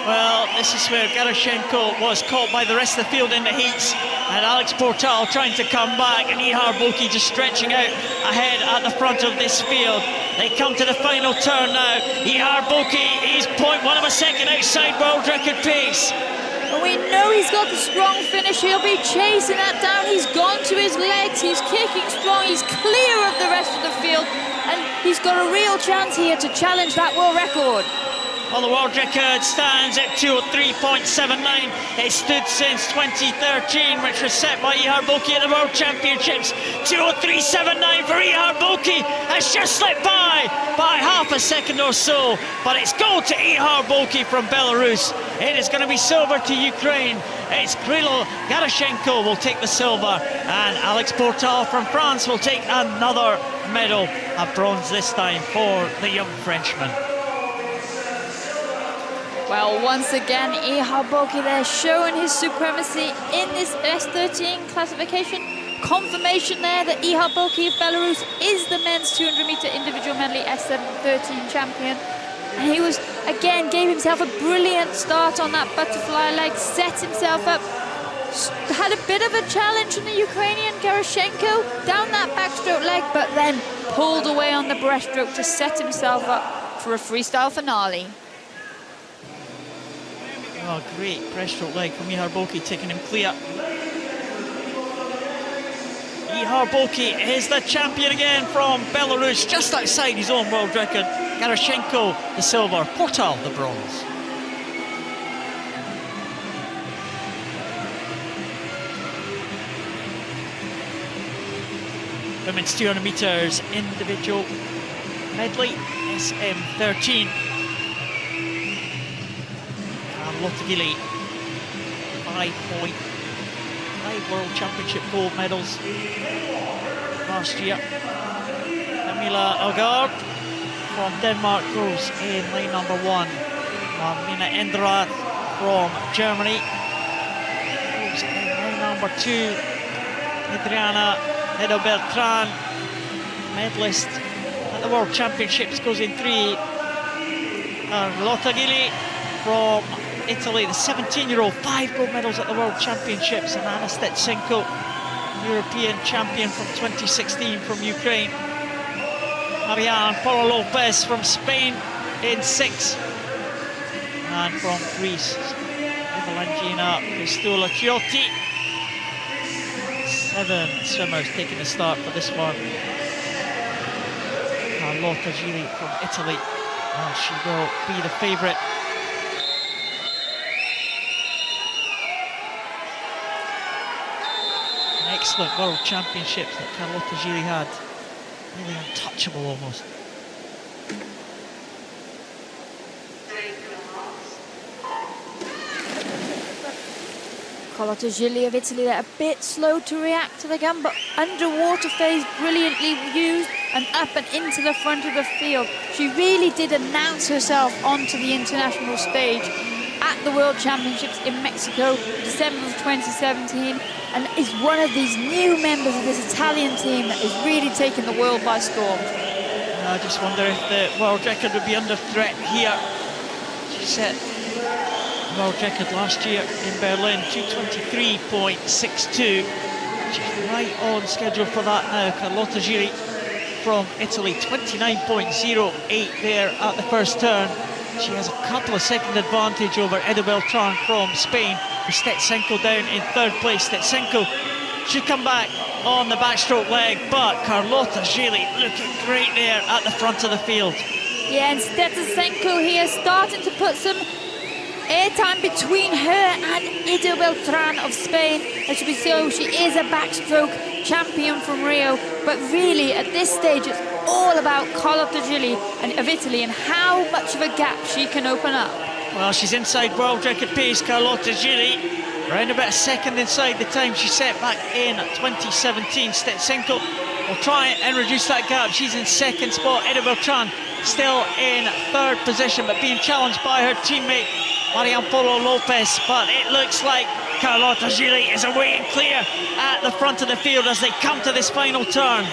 Well, this is where Garashenko was caught by the rest of the field in the heats, and Alex Portal trying to come back, and Ihar Boki just stretching out ahead at the front of this field. They come to the final turn now. Ihar Boki is 0.1 of a second outside world record pace. And we know he's got the strong finish. He'll be chasing that down. He's gone to his legs. He's kicking strong. He's clear of the rest of the field, and he's got a real chance here to challenge that world record. Well, the world record stands at 203.79. It stood since 2013, which was set by Ihar Boki at the World Championships. 203.79 for Ihar Boki. Has just slipped by half a second or so, but it's gold to Ihar Boki from Belarus. It is going to be silver to Ukraine. It's Krilo Garashenko will take the silver, and Alex Portal from France will take another medal, a bronze this time for the young Frenchman. Well, once again, Ihar Boki there showing his supremacy in this S13 classification. Confirmation there that Ihar Boki of Belarus is the men's 200-meter individual medley S13 champion. And he was, again, gave himself a brilliant start on that butterfly leg, set himself up, had a bit of a challenge from the Ukrainian Garashenko down that backstroke leg, but then pulled away on the breaststroke to set himself up for a freestyle finale. Oh, great breaststroke leg from Ihar Boki, taking him clear. Ihar Boki is the champion again from Belarus, just outside his own world record. Garashenko the silver, Portal the bronze. Women's 200 metres individual medley, SM13. Lotagili, 5 World Championship gold medals last year. Camilla Aagaard from Denmark goes in lane number 1. Marlene Endrath from Germany goes in lane number 2. Adriana Edo-Bertrand, medalist at the World Championships, goes in 3. Lotagili from Italy, the 17-year-old, 5 gold medals at the World Championships, and Anna Stetsenko, European champion from 2016 from Ukraine. Marianne Paula Lopez from Spain in 6. And from Greece, Evelangina Pistola Chiotti. 7 swimmers taking the start for this one. Carlotta Gili from Italy. Well, she will be the favourite. An excellent World Championships that Carlotta Gili had. Really untouchable almost. Carlotta Gili of Italy, they're a bit slow to react to the gun, but underwater phase brilliantly used and up and into the front of the field. She really did announce herself onto the international stage at the World Championships in Mexico, December of 2017, and is one of these new members of this Italian team that is really taking the world by storm. I just wonder if the world record would be under threat here. She set world record last year in Berlin, 2:23.62. She's right on schedule for that now. Carlotta Gili from Italy, 29.08 there at the first turn. She has a couple of second advantage over Edo Beltran from Spain, with Stetsenko down in third place. Stetsenko should come back on the backstroke leg, but Carlotta Gili looking great there at the front of the field. Yeah, and Stetsenko here starting to put some airtime between her and Edo Beltran of Spain. As you can see, she is a backstroke champion from Rio, but really at this stage it's all about Carlotta Gili of Italy and how much of a gap she can open up. Well, she's inside world record pace, Carlotta Gili, around about a second inside the time she set back in 2017. Stetsenko will try and reduce that gap. She's in second spot. Edo Beltran still in third position, but being challenged by her teammate Marian Polo Lopez, but it looks like Carlotta Gili is away and clear at the front of the field as they come to this final turn.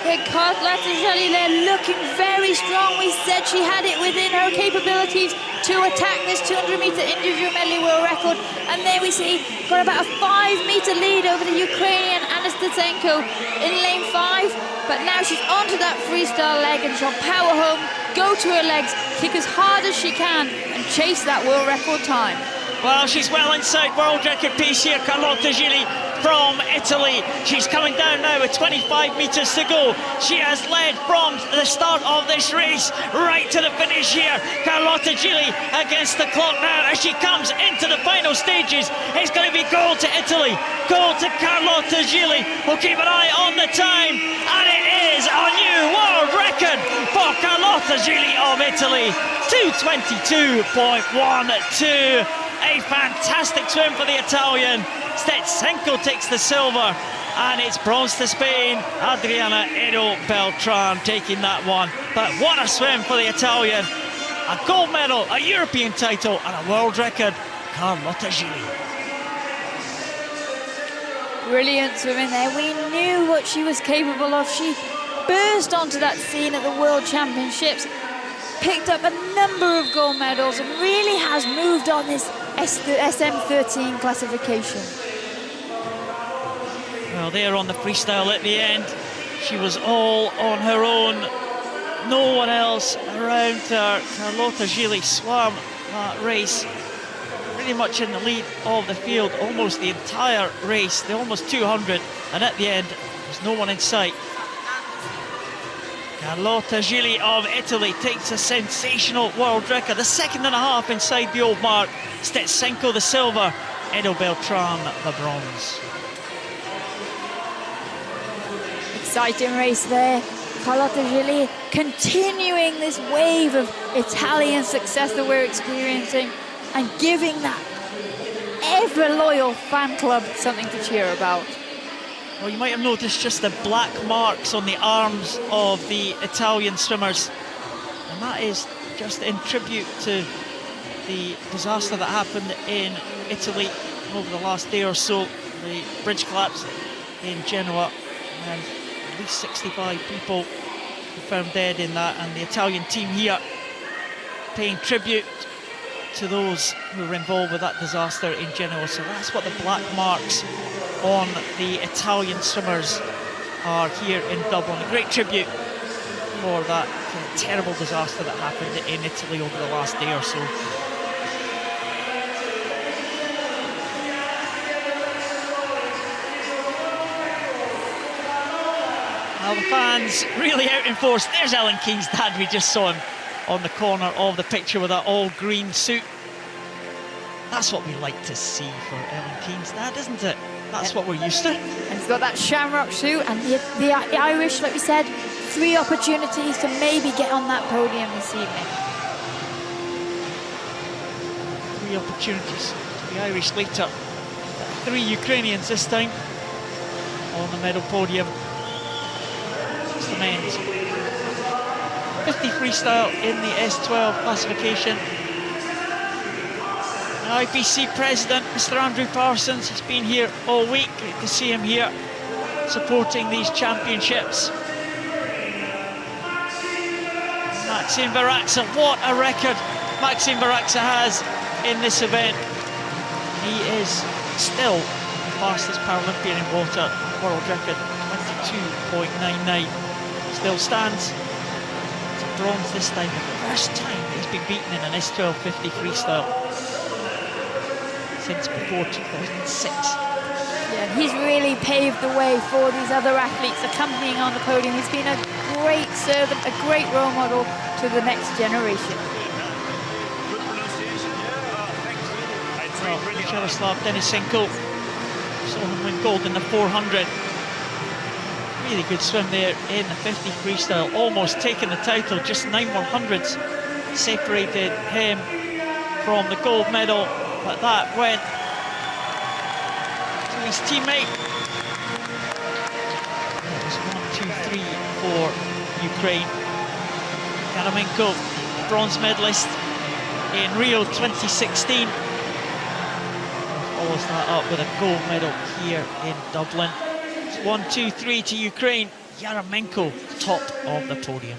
Yeah, Carlotta Gili, they're looking very strong. We said she had it within her capabilities to attack this 200-meter individual medley world record, and there we see got about a 5-meter lead over the Ukrainian Anastasenko in lane 5, but now she's onto that freestyle leg and she'll power home, go to her legs, kick as hard as she can and chase that world record time. Well, she's well inside world record pace here, Carlotta Gili from Italy. She's coming down now with 25 metres to go. She has led from the start of this race right to the finish here. Carlotta Gili against the clock now as she comes into the final stages. It's going to be gold to Italy, gold to Carlotta Gili. We'll keep an eye on the time, and it is a new world record for Carlotta Gili of Italy, 2:22.12. A fantastic swim for the Italian. Stetsenko takes the silver, and it's bronze to Spain. Adriana Edo Beltran taking that one. But what a swim for the Italian. A gold medal, a European title, and a world record. Carlotta Gili. Brilliant swimming there. We knew what she was capable of. She burst onto that scene at the World Championships, picked up a number of gold medals, and really has moved on this SM13 classification. Well, there on the freestyle at the end, she was all on her own. No one else around her. Carlotta Gili swam that race pretty much in the lead of the field, almost the entire race, the almost 200, and at the end, there's no one in sight. Carlotta Gili of Italy takes a sensational world record, the 2.5 inside the old mark. Stetsenko the silver, Edo Beltran the bronze. Exciting race there. Carlotta Gili continuing this wave of Italian success that we're experiencing and giving that ever loyal fan club something to cheer about. Well, you might have noticed just the black marks on the arms of the Italian swimmers, and that is just in tribute to the disaster that happened in Italy over the last day or so, the bridge collapse in Genoa, and at least 65 people confirmed dead in that, and the Italian team here paying tribute to those who were involved with that disaster in Genoa. So that's what the black marks on the Italian swimmers are here in Dublin. A great tribute for that terrible disaster that happened in Italy over the last day or so. Well, the fans really out in force. There's Ellen Keane's dad. We just saw him on the corner of the picture with that all-green suit. That's what we like to see for Ellen Keane's dad, isn't it? That's what we're used to. And he's got that shamrock suit, and the Irish, like we said, 3 opportunities to maybe get on that podium this evening. 3 opportunities. The Irish later. 3 Ukrainians this time on the medal podium. It's the men's 50 freestyle in the S12 classification. The IPC president, Mr. Andrew Parsons, has been here all week. Great to see him here supporting these championships. Maxime Baraksa, what a record Maxime Baraksa has in this event. He is still the fastest Paralympian in water. World record 22.99 still stands. It's a bronze this time, the first time he's been beaten in an S12 50 freestyle since before 2006. Yeah, he's really paved the way for these other athletes accompanying on the podium. He's been a great servant, a great role model to the next generation. Jaroslav Denisenko saw him win gold in the 400. Really good swim there in the 50 freestyle, almost taking the title, just 9 100ths separated him from the gold medal, but that went to his teammate. It was 1, 2, 3 for Ukraine. Yaramenko, bronze medalist in Rio 2016. Follows that up with a gold medal here in Dublin. It's 1, 2, 3 to Ukraine. Yaramenko, top of the podium.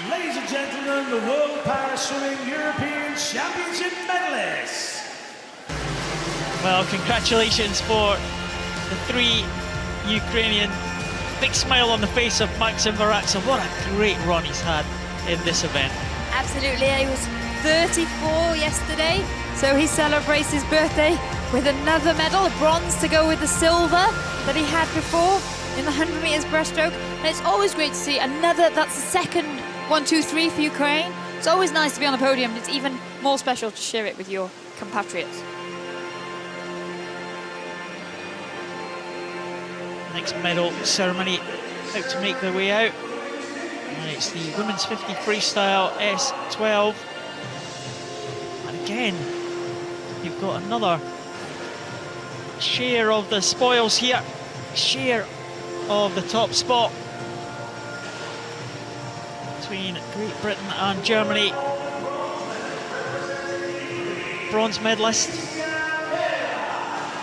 Ladies and gentlemen, the World Paraswimming European Championship medalists. Well, congratulations for the 3 Ukrainian. Big smile on the face of Maxime Baraksa. What a great run he's had in this event. Absolutely, he was 34 yesterday, so he celebrates his birthday with another medal, a bronze to go with the silver that he had before in the 100 meters breaststroke. And it's always great to see another, that's the second 1, 2, 3 for Ukraine. It's always nice to be on the podium. It's even more special to share it with your compatriots. Next medal ceremony out to make their way out. And it's the women's 50 freestyle S12. And again, you've got another share of the spoils here. Share of the top spot between Great Britain and Germany. Bronze medalist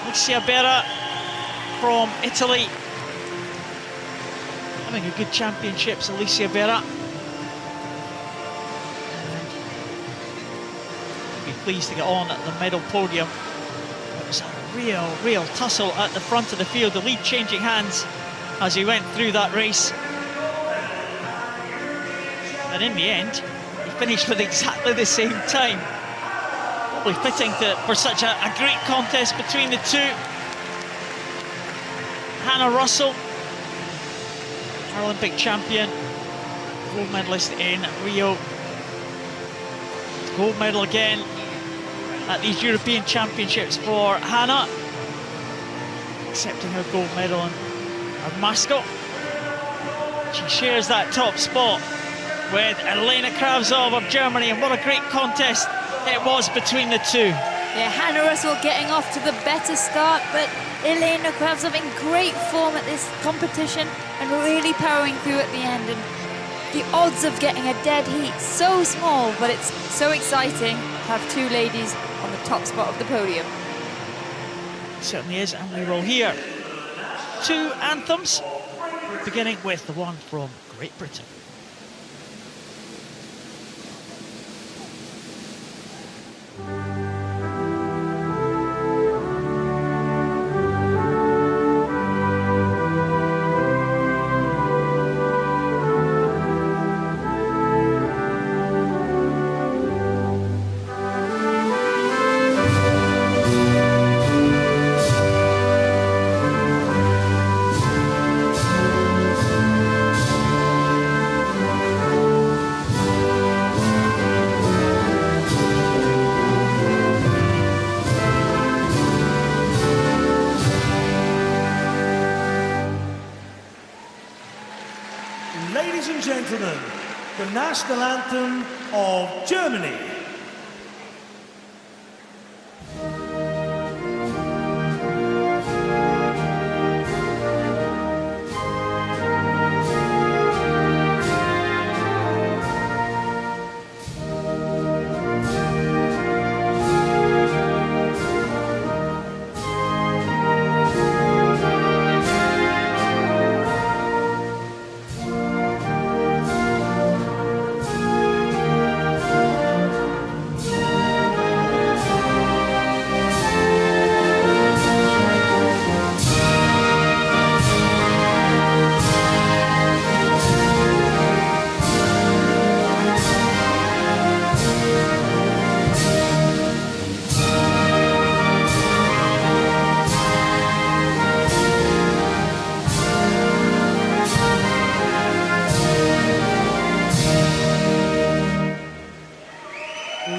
Alicia Berra from Italy, having a good championships. Alicia Berra, be pleased to get on at the medal podium. It was a real tussle at the front of the field, the lead changing hands as he went through that race. And in the end, he finished with exactly the same time. Probably fitting for such a great contest between the two. Hannah Russell, Paralympic champion, gold medalist in Rio. Gold medal again at these European Championships for Hannah, accepting her gold medal in her mascot. She shares that top spot with Elena Kravtsov of Germany, and what a great contest it was between the two. Yeah, Hannah Russell getting off to the better start, but Elena Kravtsov in great form at this competition and really powering through at the end. And the odds of getting a dead heat, so small, but it's so exciting to have two ladies on the top spot of the podium. It certainly is, and we will hear two anthems, beginning with the one from Great Britain. Ladies and gentlemen, the national anthem of Germany.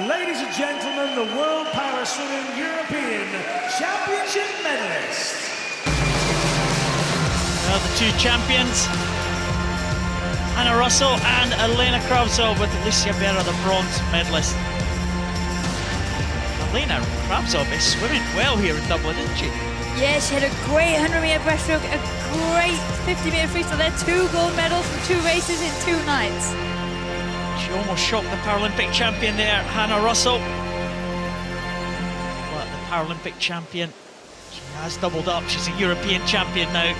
Ladies and gentlemen, the World Paraswimming European Championship medalists. Well, the two champions, Hannah Russell and Elena Kravtsov, with Alicia Berra, the bronze medalist. Elena Kravtsov is swimming well here in Dublin, isn't she? Yeah, she had a great 100-metre breaststroke, a great 50-metre freestyle. There, 2 gold medals from 2 races in 2 nights. She almost shocked the Paralympic champion there, Hannah Russell. But the Paralympic champion, she has doubled up. She's a European champion now.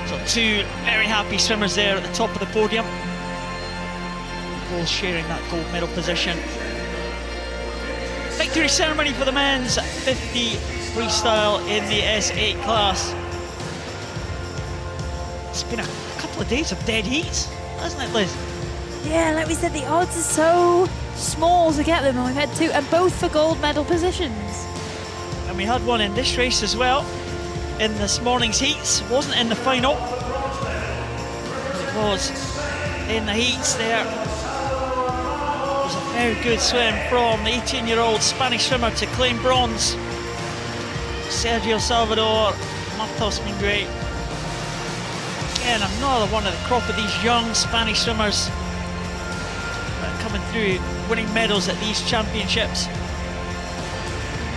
So 2 very happy swimmers there at the top of the podium, both sharing that gold medal position. Victory ceremony for the men's 50 freestyle in the S8 class. It's been a couple of days of dead heats, hasn't it, Liz? Yeah, like we said, the odds are so small to get them, and we've had 2, and both for gold medal positions. And we had one in this race as well, in this morning's heats. Wasn't in the final. It was in the heats there. It was a very good swim from the 18-year-old Spanish swimmer to claim bronze. Sergio Salvador Matos Mingre. Again, another one of the crop of these young Spanish swimmers coming through, winning medals at these championships.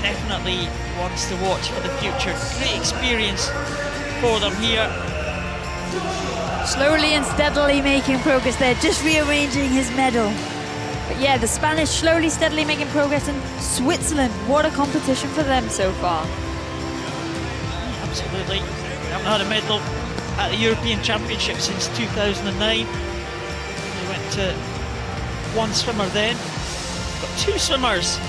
Definitely ones to watch for the future. Great experience for them here. Slowly and steadily making progress there, just rearranging his medal. But yeah, the Spanish slowly, steadily making progress, and Switzerland, what a competition for them so far. Absolutely. We haven't had a medal at the European Championship since 2009. We went to 1 swimmer then. Got 2 swimmers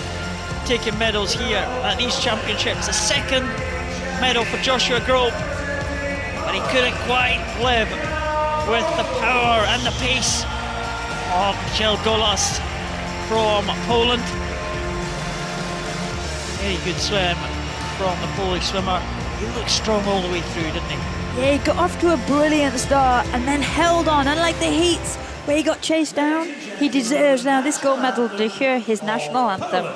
taking medals here at these championships. A 2nd medal for Joshua Grobe, but he couldn't quite live with the power and the pace of Michelle Golas from Poland. Very good swim from the Polish swimmer. he looked strong all the way through, didn't he? Yeah, he got off to a brilliant start and then held on. Unlike the heats where he got chased down, he deserves now this gold medal to hear his national anthem.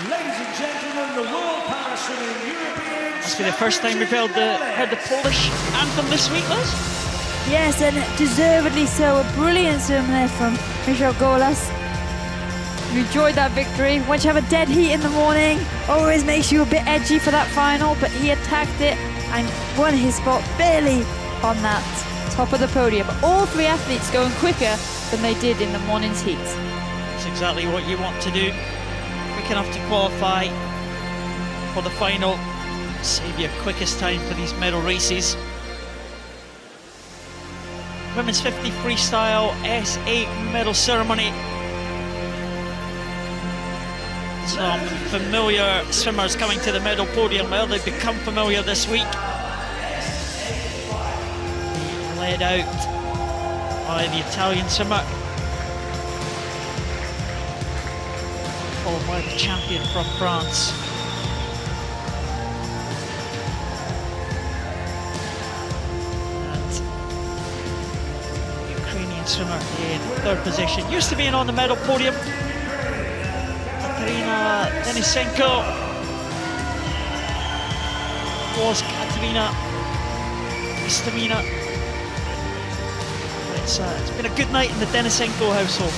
Ladies and gentlemen, the World Paraswimming European. Must be the first time we've heard the Polish anthem this week, Liz. Yes, and deservedly so. A brilliant swim there from Michał Golas. We enjoyed that victory. Once you have a dead heat in the morning, always makes you a bit edgy for that final, but he attacked it and won his spot barely on that top of the podium. All three athletes going quicker than they did in the morning's heat. That's exactly what you want to do. Quick enough to qualify for the final. Save your quickest time for these medal races. Women's 50 freestyle S8 medal ceremony. Some familiar swimmers coming to the medal podium. Well, they've become familiar this week. Led out by the Italian swimmer, followed by the champion from France. And Ukrainian swimmer in third position. Used to being on the medal podium, Katerina Denisenko. Was Katerina Istamina. It's been a good night in the Denisenko household.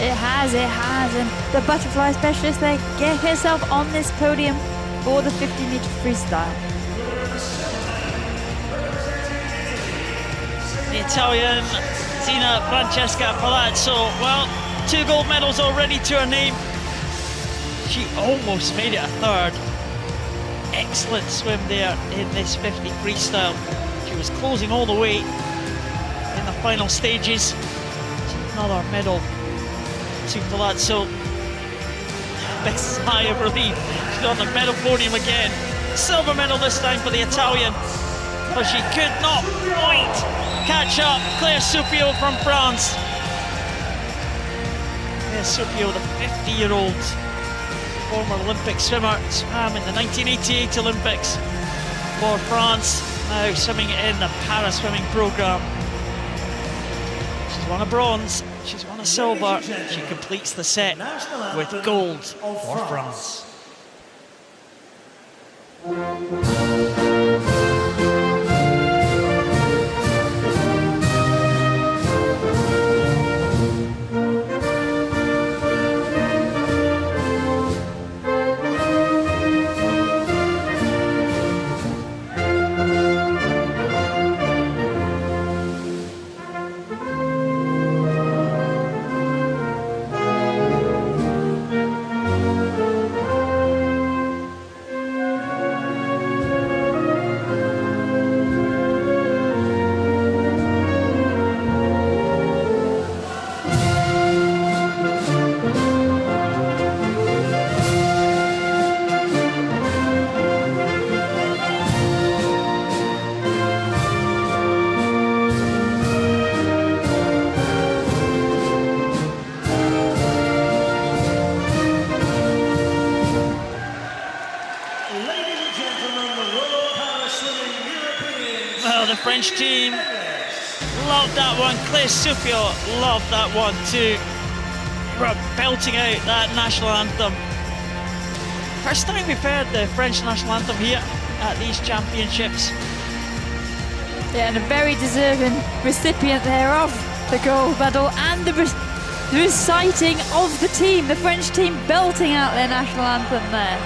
It has, and the butterfly specialist there get herself on this podium for the 50-meter freestyle. The Italian Zina Francesca Palazzo, well, 2 gold medals already to her name. She almost made it a third. Excellent swim there in this 50 freestyle. She was closing all the way in the final stages. Another medal to Palazzo. Big sigh of relief. She's on the medal podium again. Silver medal this time for the Italian, but she could not quite catch up. Claire Supio from France. Claire Supio, the 50-year-old former Olympic swimmer, swam in the 1988 Olympics for France, now swimming in the para-swimming programme. She's won a bronze, she's won a silver, she completes the set with gold for France. The French team loved that one. Claire Supio loved that one too. They were belting out that national anthem. First time we've heard the French national anthem here at these championships. Yeah, and a very deserving recipient there of the gold medal and the reciting of the team, the French team belting out their national anthem there.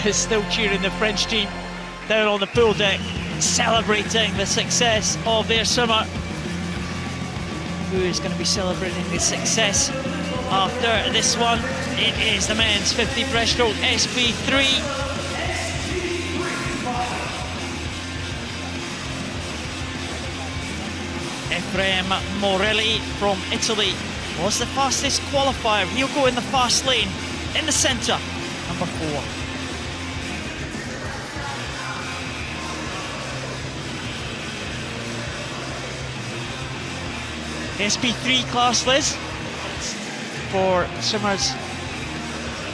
They're still cheering the French team down on the pool deck, celebrating the success of their swimmer. Who is going to be celebrating the success after this one? It is the men's 50 breaststroke SB3. Efrem Morelli from Italy was the fastest qualifier. He'll go in the fast lane in the centre, number 4. SB3 class, Liz, for swimmers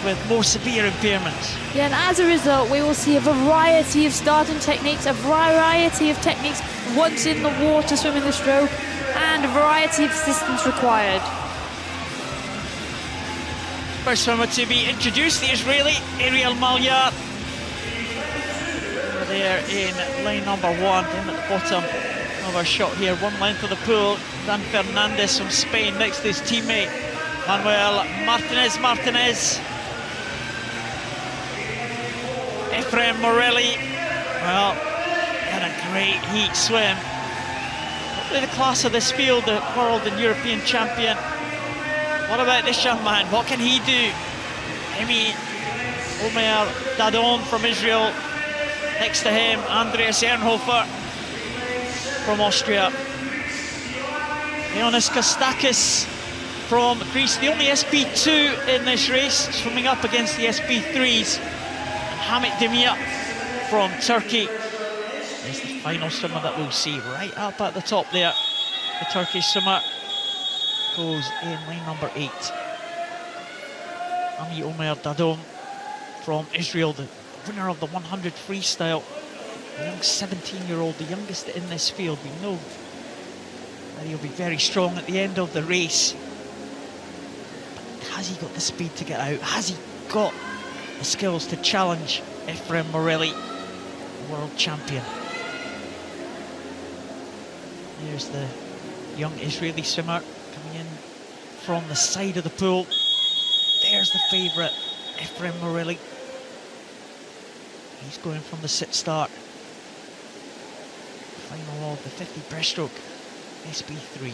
with more severe impairments. Yeah, and as a result, we will see a variety of starting techniques, a variety of techniques once in the water swimming the stroke, and a variety of systems required. First swimmer to be introduced, the Israeli Ariel Malyar. There in lane number 1, down at the bottom of our shot here, one length of the pool. Dan Fernandez from Spain next to his teammate Manuel Martinez. Efrem Morelli, well, had a great heat swim. Probably the class of this field, the world and European champion. What about this young man? What can he do? Emi Omer Dadon from Israel. Next to him, Andreas Ernhofer from Austria. Ioannis Kostakis from Greece, the only SB2 in this race, swimming up against the SB3s. And Hamit Demir from Turkey is the final swimmer that we'll see right up at the top there. The Turkish swimmer goes in lane number 8. Ami Omer Dadon from Israel, the winner of the 100 freestyle. A young 17-year-old, the youngest in this field. We know that he'll be very strong at the end of the race. But has he got the speed to get out? Has he got the skills to challenge Efrem Morelli, world champion? Here's the young Israeli swimmer coming in from the side of the pool. There's the favourite, Efrem Morelli. He's going from the sit start. Final of the 50 breaststroke SB3.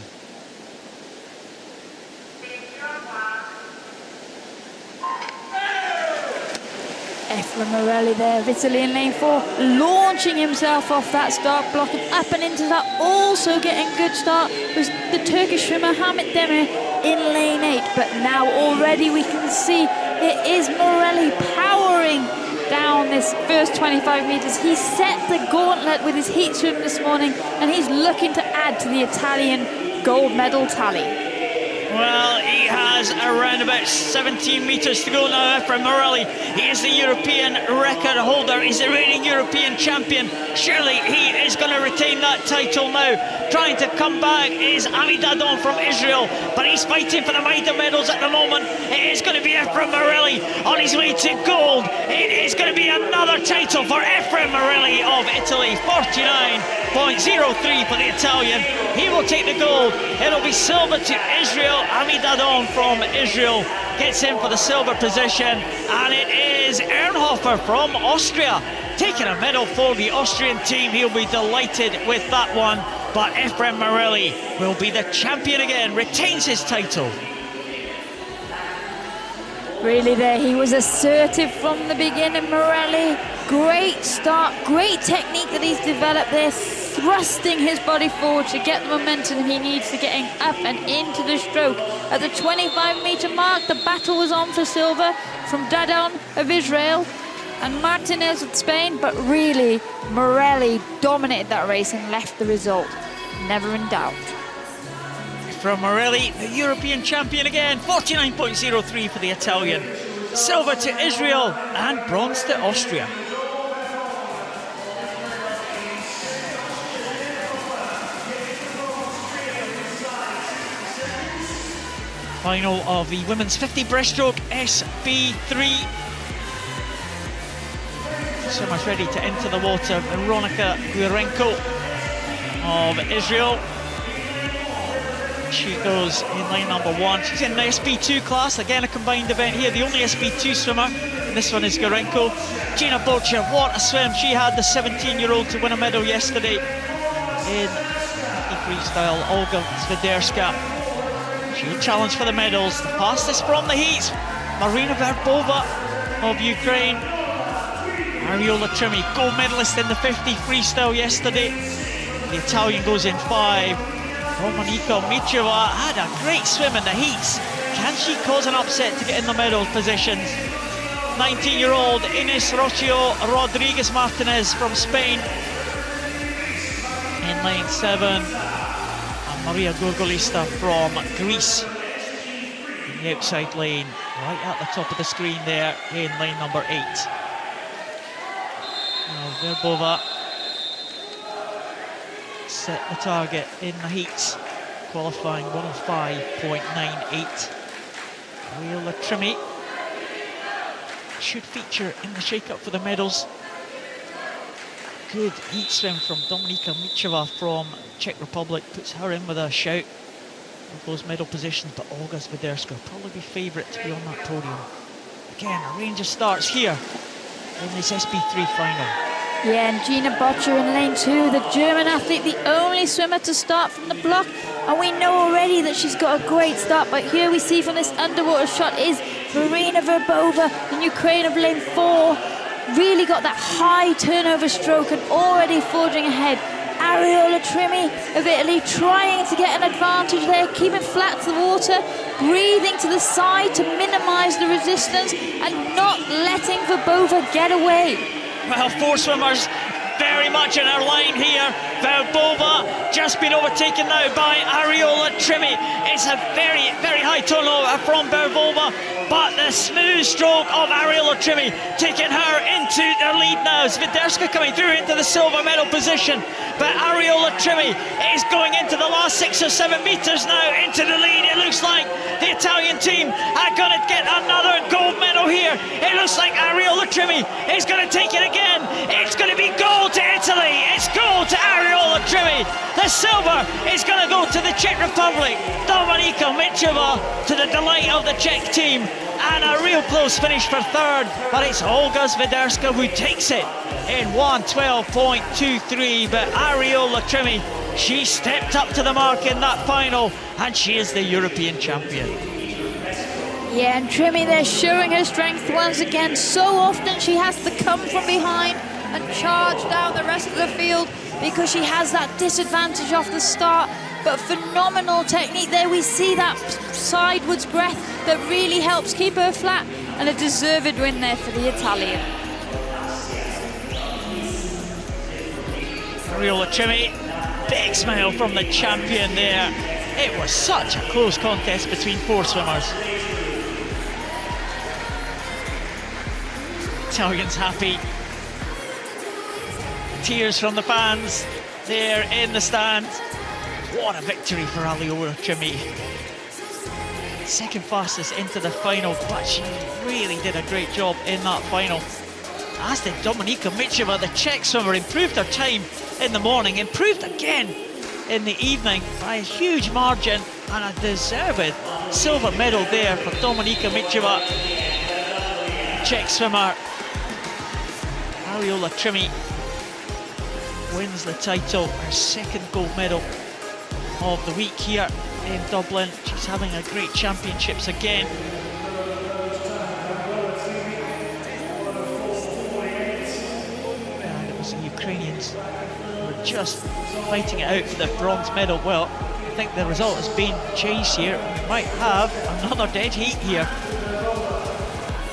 Efrem Morelli there of Italy in lane 4, launching himself off that start block and up and into that, also getting good start was the Turkish swimmer Hamit Demir in lane 8. But now already we can see it is Morelli powering down this first 25 metres. He set the gauntlet with his heat swim this morning, and he's looking to add to the Italian gold medal tally. Well, he has around about 17 metres to go now, Efrem Morelli. He is the European record holder. He's the reigning European champion. Surely he is going to retain that title now. Trying to come back is Ami Dadon from Israel, but he's fighting for the mitre medals at the moment. It is going to be Efrem Morelli on his way to gold. It is going to be another title for Efrem Morelli of Italy. 49.03 for the Italian. He will take the gold. It'll be silver to Israel. Ami Dadon from Israel gets in for the silver position, and it is Ernhofer from Austria taking a medal for the Austrian team. He'll be delighted with that one, but Efrem Morelli will be the champion again, retains his title. Really there, he was assertive from the beginning, Morelli. Great start, great technique that he's developed there, thrusting his body forward to get the momentum he needs to getting up and into the stroke. At the 25-metre mark, the battle was on for silver from Dadon of Israel and Martinez of Spain, but really, Morelli dominated that race and left the result never in doubt. From Morelli, the European champion again, 49.03 for the Italian. Silver to Israel and bronze to Austria. Final of the women's 50 breaststroke SB3. Swimmers ready to enter the water. Veronika Gurenko of Israel. She goes in lane number 1. She's in the SB2 class, again a combined event here, the only SB2 swimmer this one is Gorenko. Gina Bocher, what a swim. She had the 17-year-old to win a medal yesterday in freestyle. Olga Sviderska. She'll challenge for the medals. The fastest from the heats, Marina Verbova of Ukraine. Ariola Trimi, gold medalist in the 50 freestyle yesterday. The Italian goes in 5. Dominika Micheva had a great swim in the heats. Can she cause an upset to get in the medal positions? 19-year-old Ines Rocio Rodriguez Martinez from Spain in lane 7. And Maria Gurgolista from Greece in the outside lane, right at the top of the screen there in lane number 8. Now Verbova set the target in the heats, qualifying 105.98. Ariola Trimi should feature in the shake-up for the medals. Good heat swim from Dominika Micheva from Czech Republic, puts her in with a shout of those medal positions, but Olga Sviderska will probably be favourite to be on that podium. Again, a range of starts here in this SP3 final. Yeah, and Gina Bocher in lane 2, the German athlete, the only swimmer to start from the block. And we know already that she's got a great start, but here we see from this underwater shot is Marina Verbova, the Ukraine of lane 4. Really got that high turnover stroke and already forging ahead. Ariola Trimi of Italy trying to get an advantage there, keeping flat to the water, breathing to the side to minimise the resistance and not letting Verbova get away. Well, 4 swimmers very much in our line here. Verbova just been overtaken now by Ariola Trimi. It's a very, very high turnover from Verbova, but the smooth stroke of Ariola Trimi taking her into the lead now. Sviderska coming through into the silver medal position, but Ariola Trimi is going into the last 6 or 7 metres now into the lead. It looks like the Italian team are going to get another gold medal here. It looks like Ariola Trimi is going to take it again. It's going to be gold to Italy. It's gold to Ariola Trimi. The silver is going to go to the Czech Republic. Dominika Micheva, to the delight of the Czech team. And a real close finish for 3rd, but it's Olga Sviderska who takes it in 1:12.23. But Ariola Trimi, she stepped up to the mark in that final, and she is the European champion. Yeah, and Trimi there showing her strength once again. So often she has to come from behind and charge down the rest of the field because she has that disadvantage off the start. But phenomenal technique there. We see that sidewards breath that really helps keep her flat, and a deserved win there for the Italian. Ariola Trimi, big smile from the champion there. It was such a close contest between 4 swimmers. Italians happy. Tears from the fans there in the stands. What a victory for Ariola Trimi. 2nd fastest into the final, but she really did a great job in that final. As did Dominika Micheva, the Czech swimmer, improved her time in the morning, improved again in the evening by a huge margin, and a deserved silver medal there for Dominika Micheva. Czech swimmer Ariola Trimi wins the title, her 2nd gold medal of the week here in Dublin. She's having a great championships again. And it was the Ukrainians who were just fighting it out for the bronze medal. Well, I think the result has been changed here. We might have another dead heat here.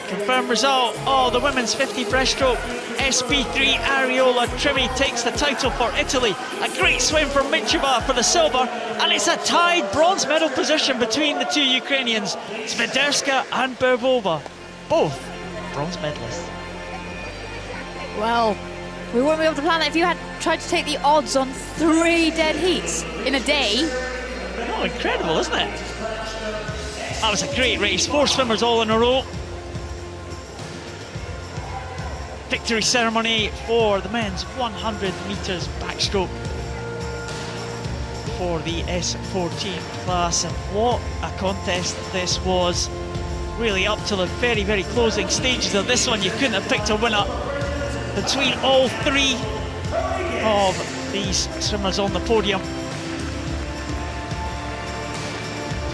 Confirmed result of the women's 50 breaststroke. SP3 Ariola Trimi takes the title for Italy. A great swim from Micheva for the silver, and it's a tied bronze medal position between the 2 Ukrainians, Sviderska and Verbova, both bronze medalists. Well, we wouldn't be able to plan that if you had tried to take the odds on 3 dead heats in a day. Oh, incredible, isn't it? That was a great race, 4 swimmers all in a row. Victory ceremony for the men's 100 metres backstroke for the S14 class, and what a contest this was. really up to the very, very closing stages of this one. You couldn't have picked a winner between all three of these swimmers on the podium.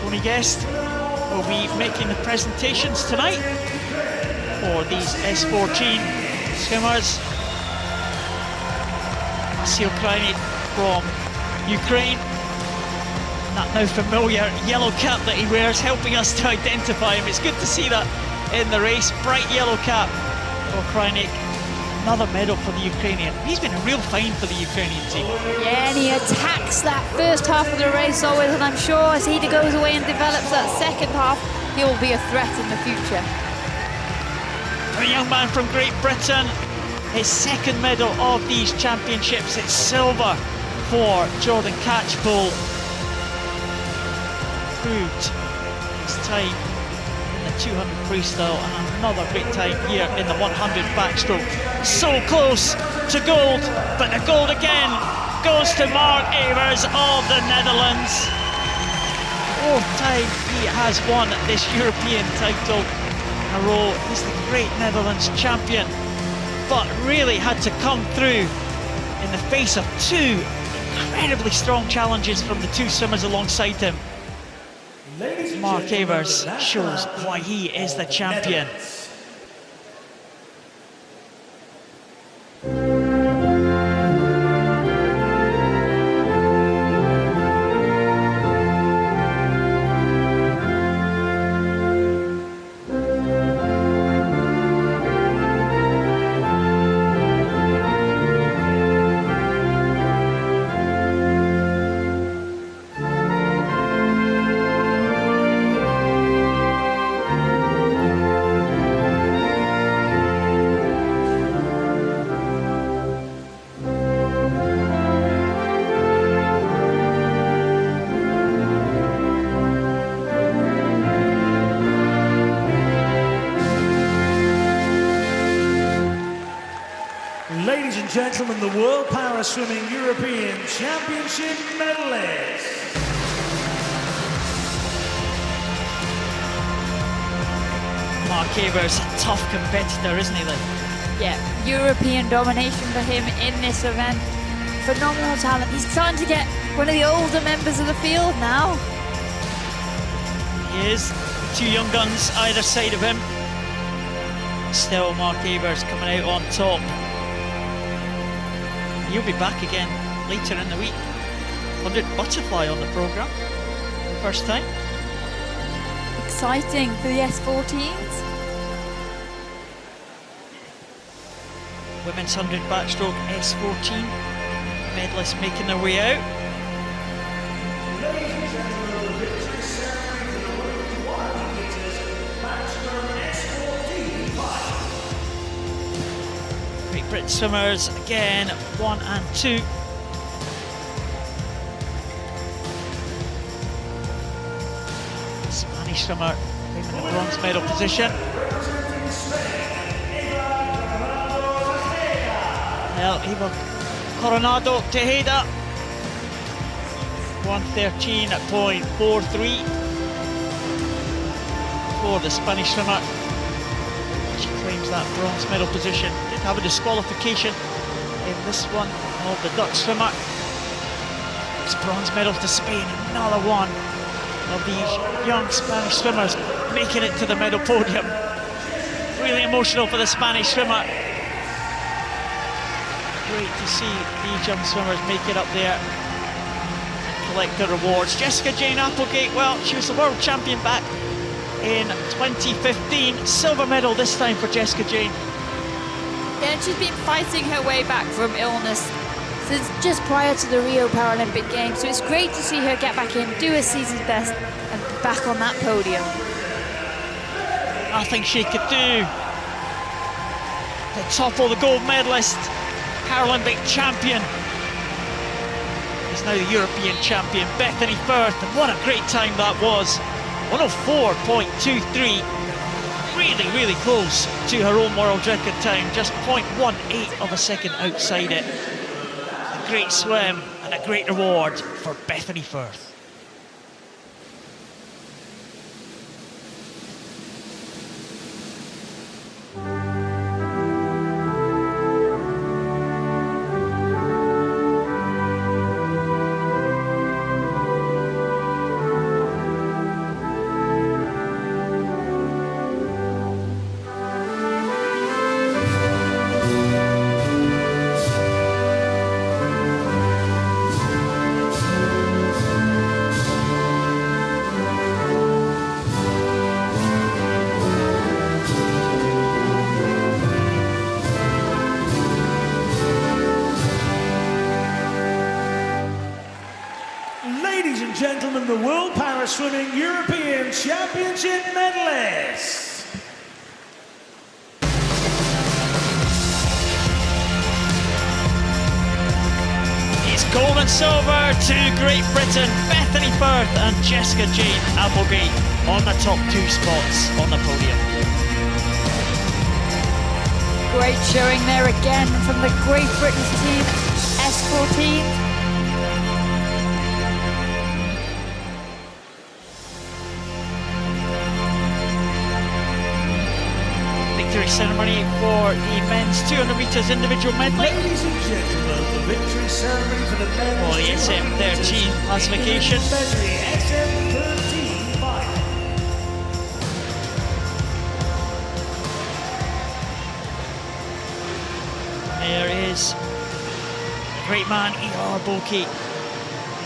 Tony Guest will be making the presentations tonight for these S14 swimmers. Vasyl Krajnik from Ukraine. That now familiar yellow cap that he wears, helping us to identify him. It's good to see that in the race. Bright yellow cap for Krajnik. Another medal for the Ukrainian. He's been a real find for the Ukrainian team. Yeah, and he attacks that first half of the race always, and I'm sure as he goes away and develops that second half, he will be a threat in the future. A young man from Great Britain, his second medal of these championships. It's silver for Jordan Catchpole. Proved his time in the 200 freestyle and another great time here in the 100 backstroke. So close to gold, but the gold again goes to Mark Evers of the Netherlands. Fourth time he has won this European title in a row. He's the great Netherlands champion, but really had to come through in the face of two incredibly strong challenges from the two swimmers alongside him. Mark Evers shows why he is the champion. Ladies and gentlemen, the World Para Swimming European Championship medalists. Mark Evers, a tough competitor, isn't he then? Yeah, European domination for him in this event. Phenomenal talent. He's trying to get one of the older members of the field now. He is. Two young guns either side of him. Still Mark Evers coming out on top. He'll be back again later in the week. 100 butterfly on the programme. First time. Exciting for the S14s. Women's 100 backstroke S14. Medalists making their way out. Ladies and gentlemen, the victory ceremony for the World 100 meters backstroke S14 fight. Great Britain swimmers again, 1 and 2. Spanish swimmer in the bronze medal position. Eva Coronado Tejeda, 113.43 for the Spanish swimmer. She claims that bronze medal position. Did have a disqualification in this one of the Dutch swimmer. It's bronze medal to Spain, another one of these young Spanish swimmers making it to the medal podium. Really emotional for the Spanish swimmer. Great to see these young swimmers make it up there and collect their rewards. Jessica Jane Applegate, well, she was the world champion back in 2015. Silver medal this time for Jessica Jane. Yeah, and she's been fighting her way back from illness since just prior to the Rio Paralympic Games. So it's great to see her get back in, do her season's best, and back on that podium. Nothing she could do to topple the gold medalist, Paralympic champion. Is now the European champion, Bethany Firth, and what a great time that was. 104.23, really close to her own world record time, just 0.18 of a second outside it. A great swim and a great reward for Bethany Firth. and gentlemen, the World Para Swimming European Championship medalists. Gold and silver to Great Britain, Bethany Firth and Jessica Jane Appleby on the top 2 spots on the podium. Great showing there again from the Great Britain's team, S14. Victory ceremony for the men's 200 metres individual medley. Ladies and gentlemen, the victory ceremony for the men's For the SM13 classification. medley, SM13 final. There is the great man E.R. Bulkey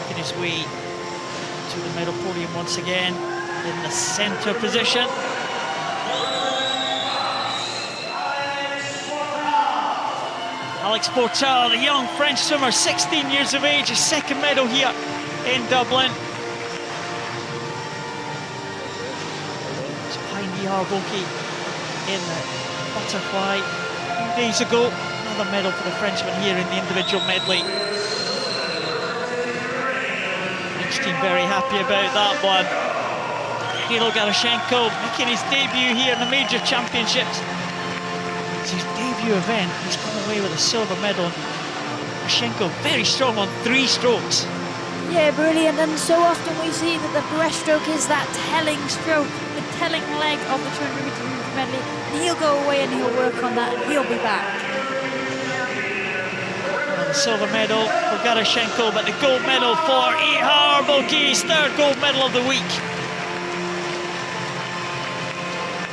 making his way to the medal podium once again in the centre position. Alex Portal, the young French swimmer, 16 years of age, his second medal here in Dublin. It's behind E.R. Bulkey in the butterfly a few days ago. Another medal for the Frenchman here in the individual medley. French team very happy about that one. Kirill Garashenko making his debut here in the major championships. It's his debut event. He's come away with a silver medal. Garashenko very strong on 3 strokes. Yeah, brilliant. And so often we see that the breaststroke is that telling stroke, the telling leg of the 200 meter medley. And he'll go away and he'll work on that and he'll be back. Well, the silver medal for Garashenko, but the gold medal for E.R. Bulkey, his 3rd gold medal of the week.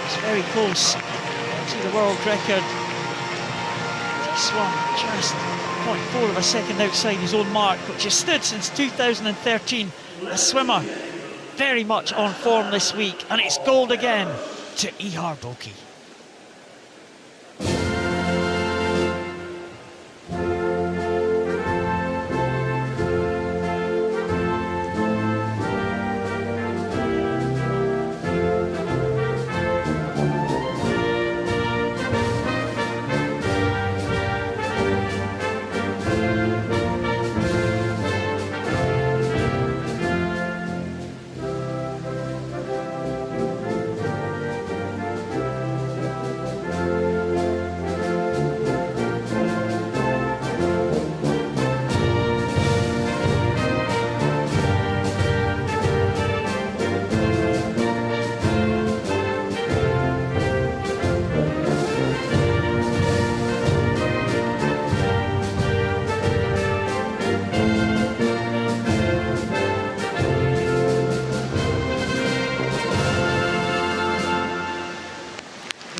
It's very close to the world record. He swam just 0.4 of a second outside his own mark, which has stood since 2013. A swimmer very much on form this week, and it's gold again to E.R. Bulkey.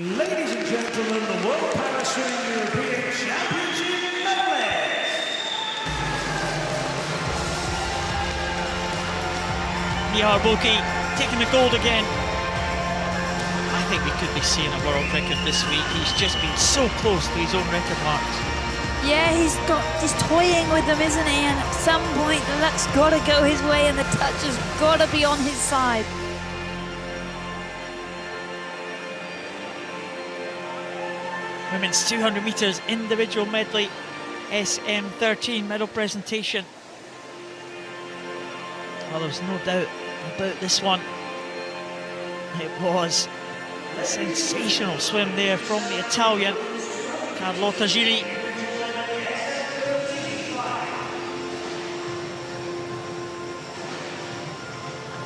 Ladies and gentlemen, the World Para Swimming European Championship medalists. E.R. Bulkey taking the gold again. I think we could be seeing a world record this week. He's just been so close to his own record marks. Yeah, he's toying with them, isn't he? And at some point, the luck's got to go his way and the touch has got to be on his side. Women's 200 metres individual medley, SM13 medal presentation. Well, there's no doubt about this one. It was a sensational swim there from the Italian, Carlotta Giri.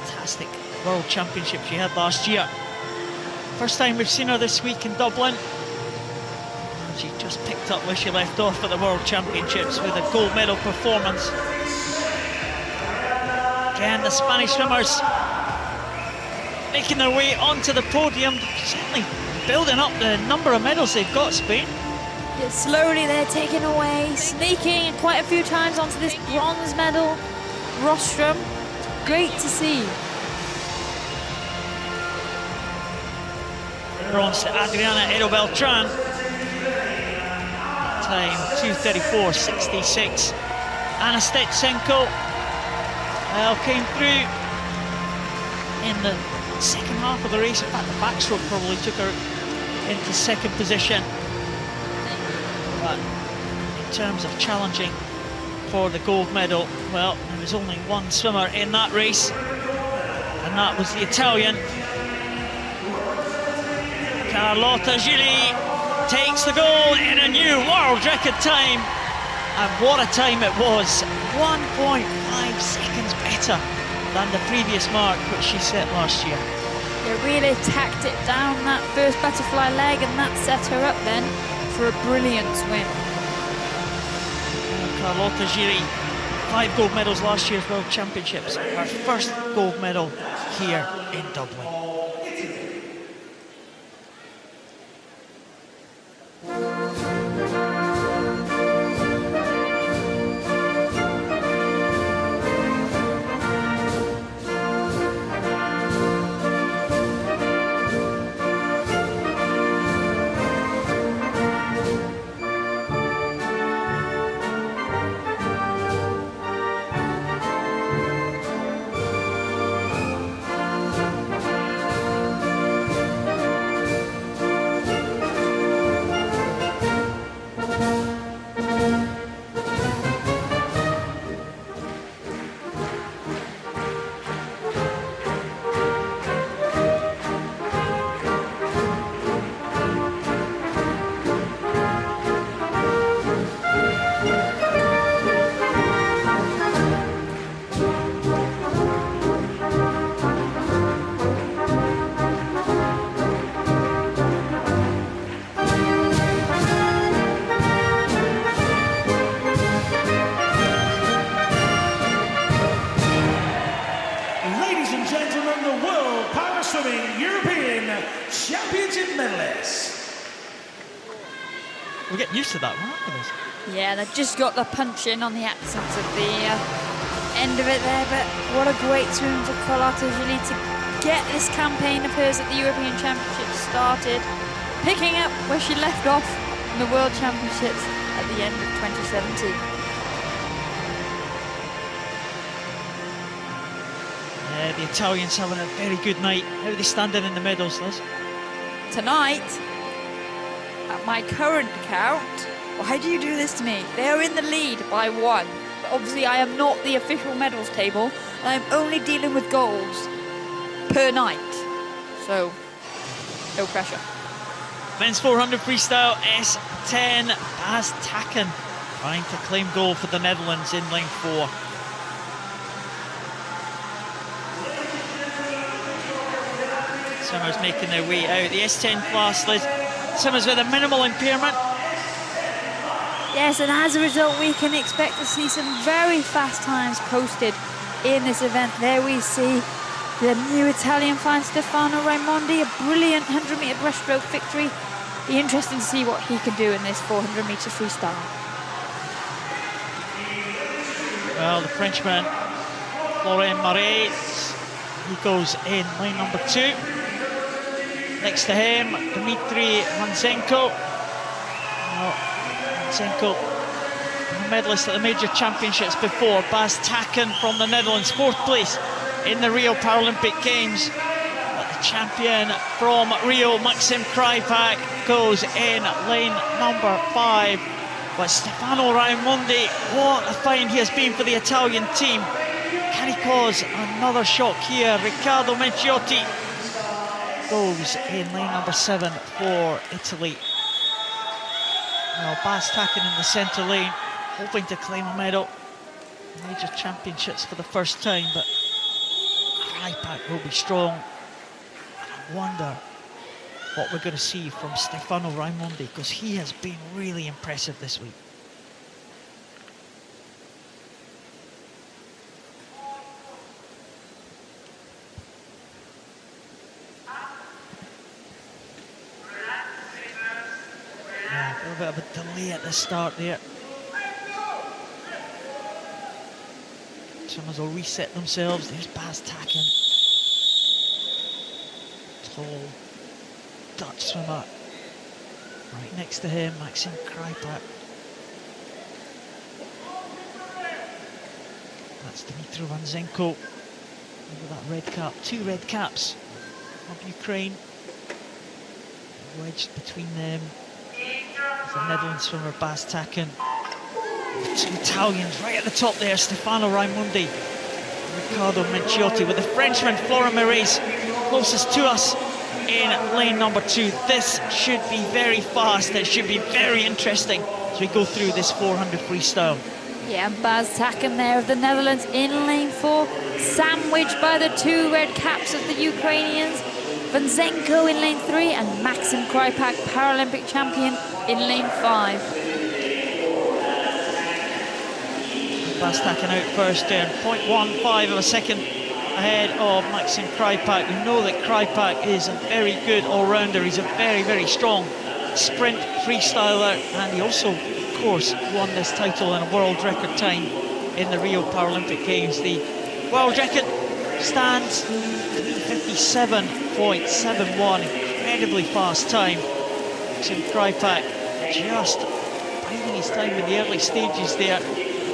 Fantastic World Championship she had last year. First time we've seen her this week in Dublin. She just picked up where she left off at the World Championships with a gold medal performance. Again, the Spanish swimmers making their way onto the podium, certainly building up the number of medals they've got, Spain. Yeah, slowly they're taking away, sneaking quite a few times onto this bronze medal rostrum. Great to see. Bronze to Adriana Ero Beltran. Time 2:34.66. Anna Stetsenko came through in the second half of the race. In fact, the backstroke probably took her into second position. But in terms of challenging for the gold medal, well, there was only one swimmer in that race, and that was the Italian. Carlotta Gili takes the gold in a new world record time. And what a time it was, 1.5 seconds better than the previous mark which she set last year. They really tacked it down that first butterfly leg, and that set her up then for a brilliant swim. Carlotta Giri, 5 gold medals last year's World Championships. Her first gold medal here in Dublin. We're getting used to that, aren't we? Yeah, they've just got the punch in on the accents at the end of it there, but what a great swim for Carlotta Gili to get this campaign of hers at the European Championships started, picking up where she left off in the World Championships at the end of 2017. Yeah, the Italians having a very good night. How are they standing in the medals, Liz? Tonight, at my current count, why do you do this to me? They are in the lead by 1. But obviously, I am not the official medals table, and I'm only dealing with goals per night. So, no pressure. Men's 400 freestyle S10, Bas Takken trying to claim gold for the Netherlands in lane 4. Swimmers making their way out. The S10 class, Liz, swimmers with a minimal impairment. Yes, and as a result, we can expect to see some very fast times posted in this event. There we see the new Italian finalist Stefano Raimondi, a brilliant 100-metre breaststroke victory. Be interesting to see what he can do in this 400-metre freestyle. Well, the Frenchman, Florent Marais, he goes in lane number 2. Next to him, Dmitry Hansenko. Hansenko, a medalist at the major championships before. Bas Takken from the Netherlands, 4th place in the Rio Paralympic Games. But the champion from Rio, Maxim Krypak, goes in lane number 5. But Stefano Raimondi, what a find he has been for the Italian team. Can he cause another shock here? Riccardo Menciotti goes in lane number 7 for Italy. Now Bas Takken in the centre lane, hoping to claim a medal. Major championships for the first time, but Krypak will be strong. And I wonder what we're going to see from Stefano Raimondi, because he has been really impressive this week. Yeah, a little bit of a delay at the start there. Swimmers will reset themselves. There's Bas Takken. Tall Dutch swimmer. Right next to him, Maxim Krypak. That's Dmitry Vanzenko over that red cap. 2 red caps of Ukraine. Wedged between them is the Netherlands swimmer Bas Taken. The 2 Italians right at the top there, Stefano Raimondi, Riccardo Menciotti, with the Frenchman Florent Marais closest to us in lane number 2. This should be very fast. It should be very interesting as we go through this 400 freestyle. Yeah, Bas Taken there of the Netherlands in lane 4, sandwiched by the 2 red caps of the Ukrainians. Vanzenko in lane 3 and Maxim Krypak, Paralympic champion, in lane 5. Bas Taken out first there, 0.15 of a second ahead of Maxim Krypak. We know that Krypak is a very good all-rounder. He's a very, very strong sprint freestyler, and he also, of course, won this title in a world record time in the Rio Paralympic Games. The world record stands 57.71, incredibly fast time. Maxim Krypak just biding his time in the early stages there.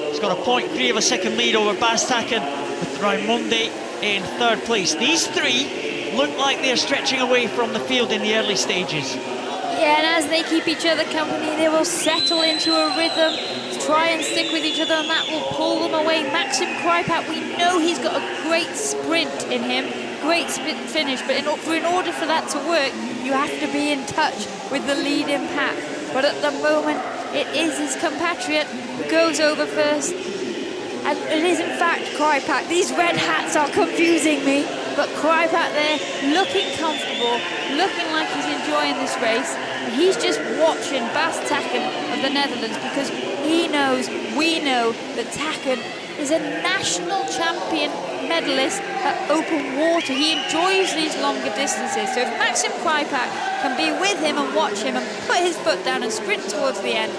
He's got a 0.3 of a second lead over Bas Taken, with Raimondi in 3rd place. These 3 look like they're stretching away from the field in the early stages. Yeah, and as they keep each other company, they will settle into a rhythm, try and stick with each other, and that will pull them away. Maxim Krypak, we know he's got a great sprint in him, great sprint finish, but in order for that to work, you have to be in touch with the leading pack. But at the moment, it is his compatriot who goes over first. And it is in fact Krypak. These red hats are confusing me, but Krypak there looking comfortable, looking like he's enjoying this race. And he's just watching Bas Taken of the Netherlands, because he knows, we know, that Taken is a national champion medalist at open water. He enjoys these longer distances. So if Maxim Krypak can be with him and watch him and put his foot down and sprint towards the end,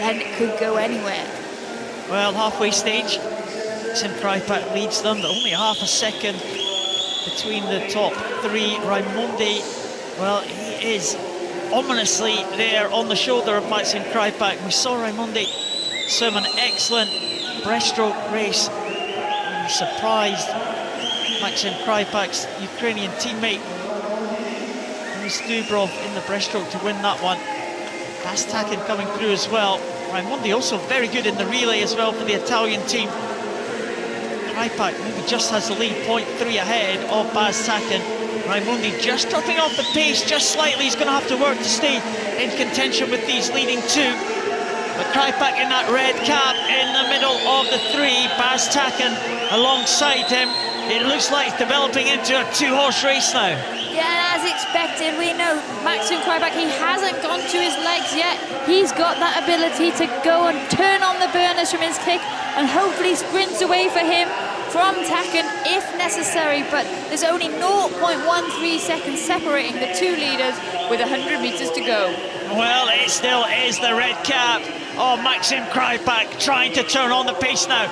then it could go anywhere. Well, halfway stage, Maxim Krypak leads them, but only half a second between the top 3. Raimondi, well, he is ominously there on the shoulder of Maxim Krypak. We saw Raimondi swim an excellent breaststroke race. He surprised Maxim Krypak's Ukrainian teammate, Dubrov, in the breaststroke to win that one. Bas Taken coming through as well. Raimondi also very good in the relay as well for the Italian team. Krypak maybe just has the lead, 0.3 ahead of Bas Taken. Raimondi just dropping off the pace just slightly. He's going to have to work to stay in contention with these leading 2. But Krypak in that red cap in the middle of the 3. Bas Taken alongside him. It looks like it's developing into a 2-horse race now. Yeah, as expected, we know Maxim Krypak, he hasn't gone to his legs yet. He's got that ability to go and turn on the burners from his kick and hopefully sprints away for him from Taken if necessary, but there's only 0.13 seconds separating the 2 leaders with 100 meters to go. Well, it still is the red cap of Maxim Krypak trying to turn on the pace now.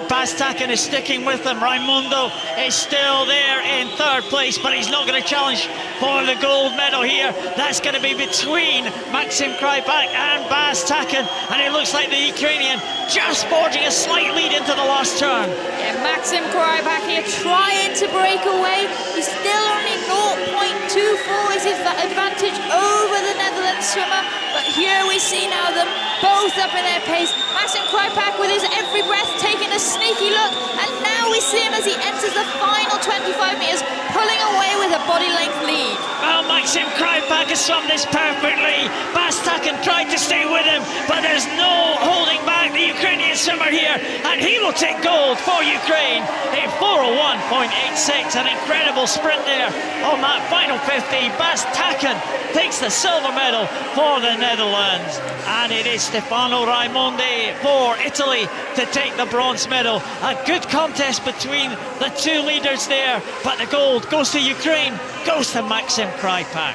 Bas Taken is sticking with them. Raimondo is still there in 3rd place, but he's not going to challenge for the gold medal here. That's going to be between Maxim Krypak and Bas Taken, and it looks like the Ukrainian just forging a slight lead into the last turn. Yeah, Maxim Krypak here trying to break away. He's still only 0.24 is his advantage over the Netherlands swimmer, but here we see now them both up in their pace. Maxim Krypak with his every breath taking a sneaky look, and now we see him as he enters the final 25 meters, pulling away with a body length lead. Well, Maxim Krypak has swum this perfectly. Bas Taken tried to stay with him, but there's no holding back the Ukrainian swimmer here, and he will take gold for Ukraine in 4:01.86. An incredible sprint there on that final 50. Bas Taken takes the silver medal for the Netherlands, and it is Stefano Raimondi for Italy to take the bronze medal. A good contest between the 2 leaders there, but the gold goes to Ukraine, goes to Maxim Krypak.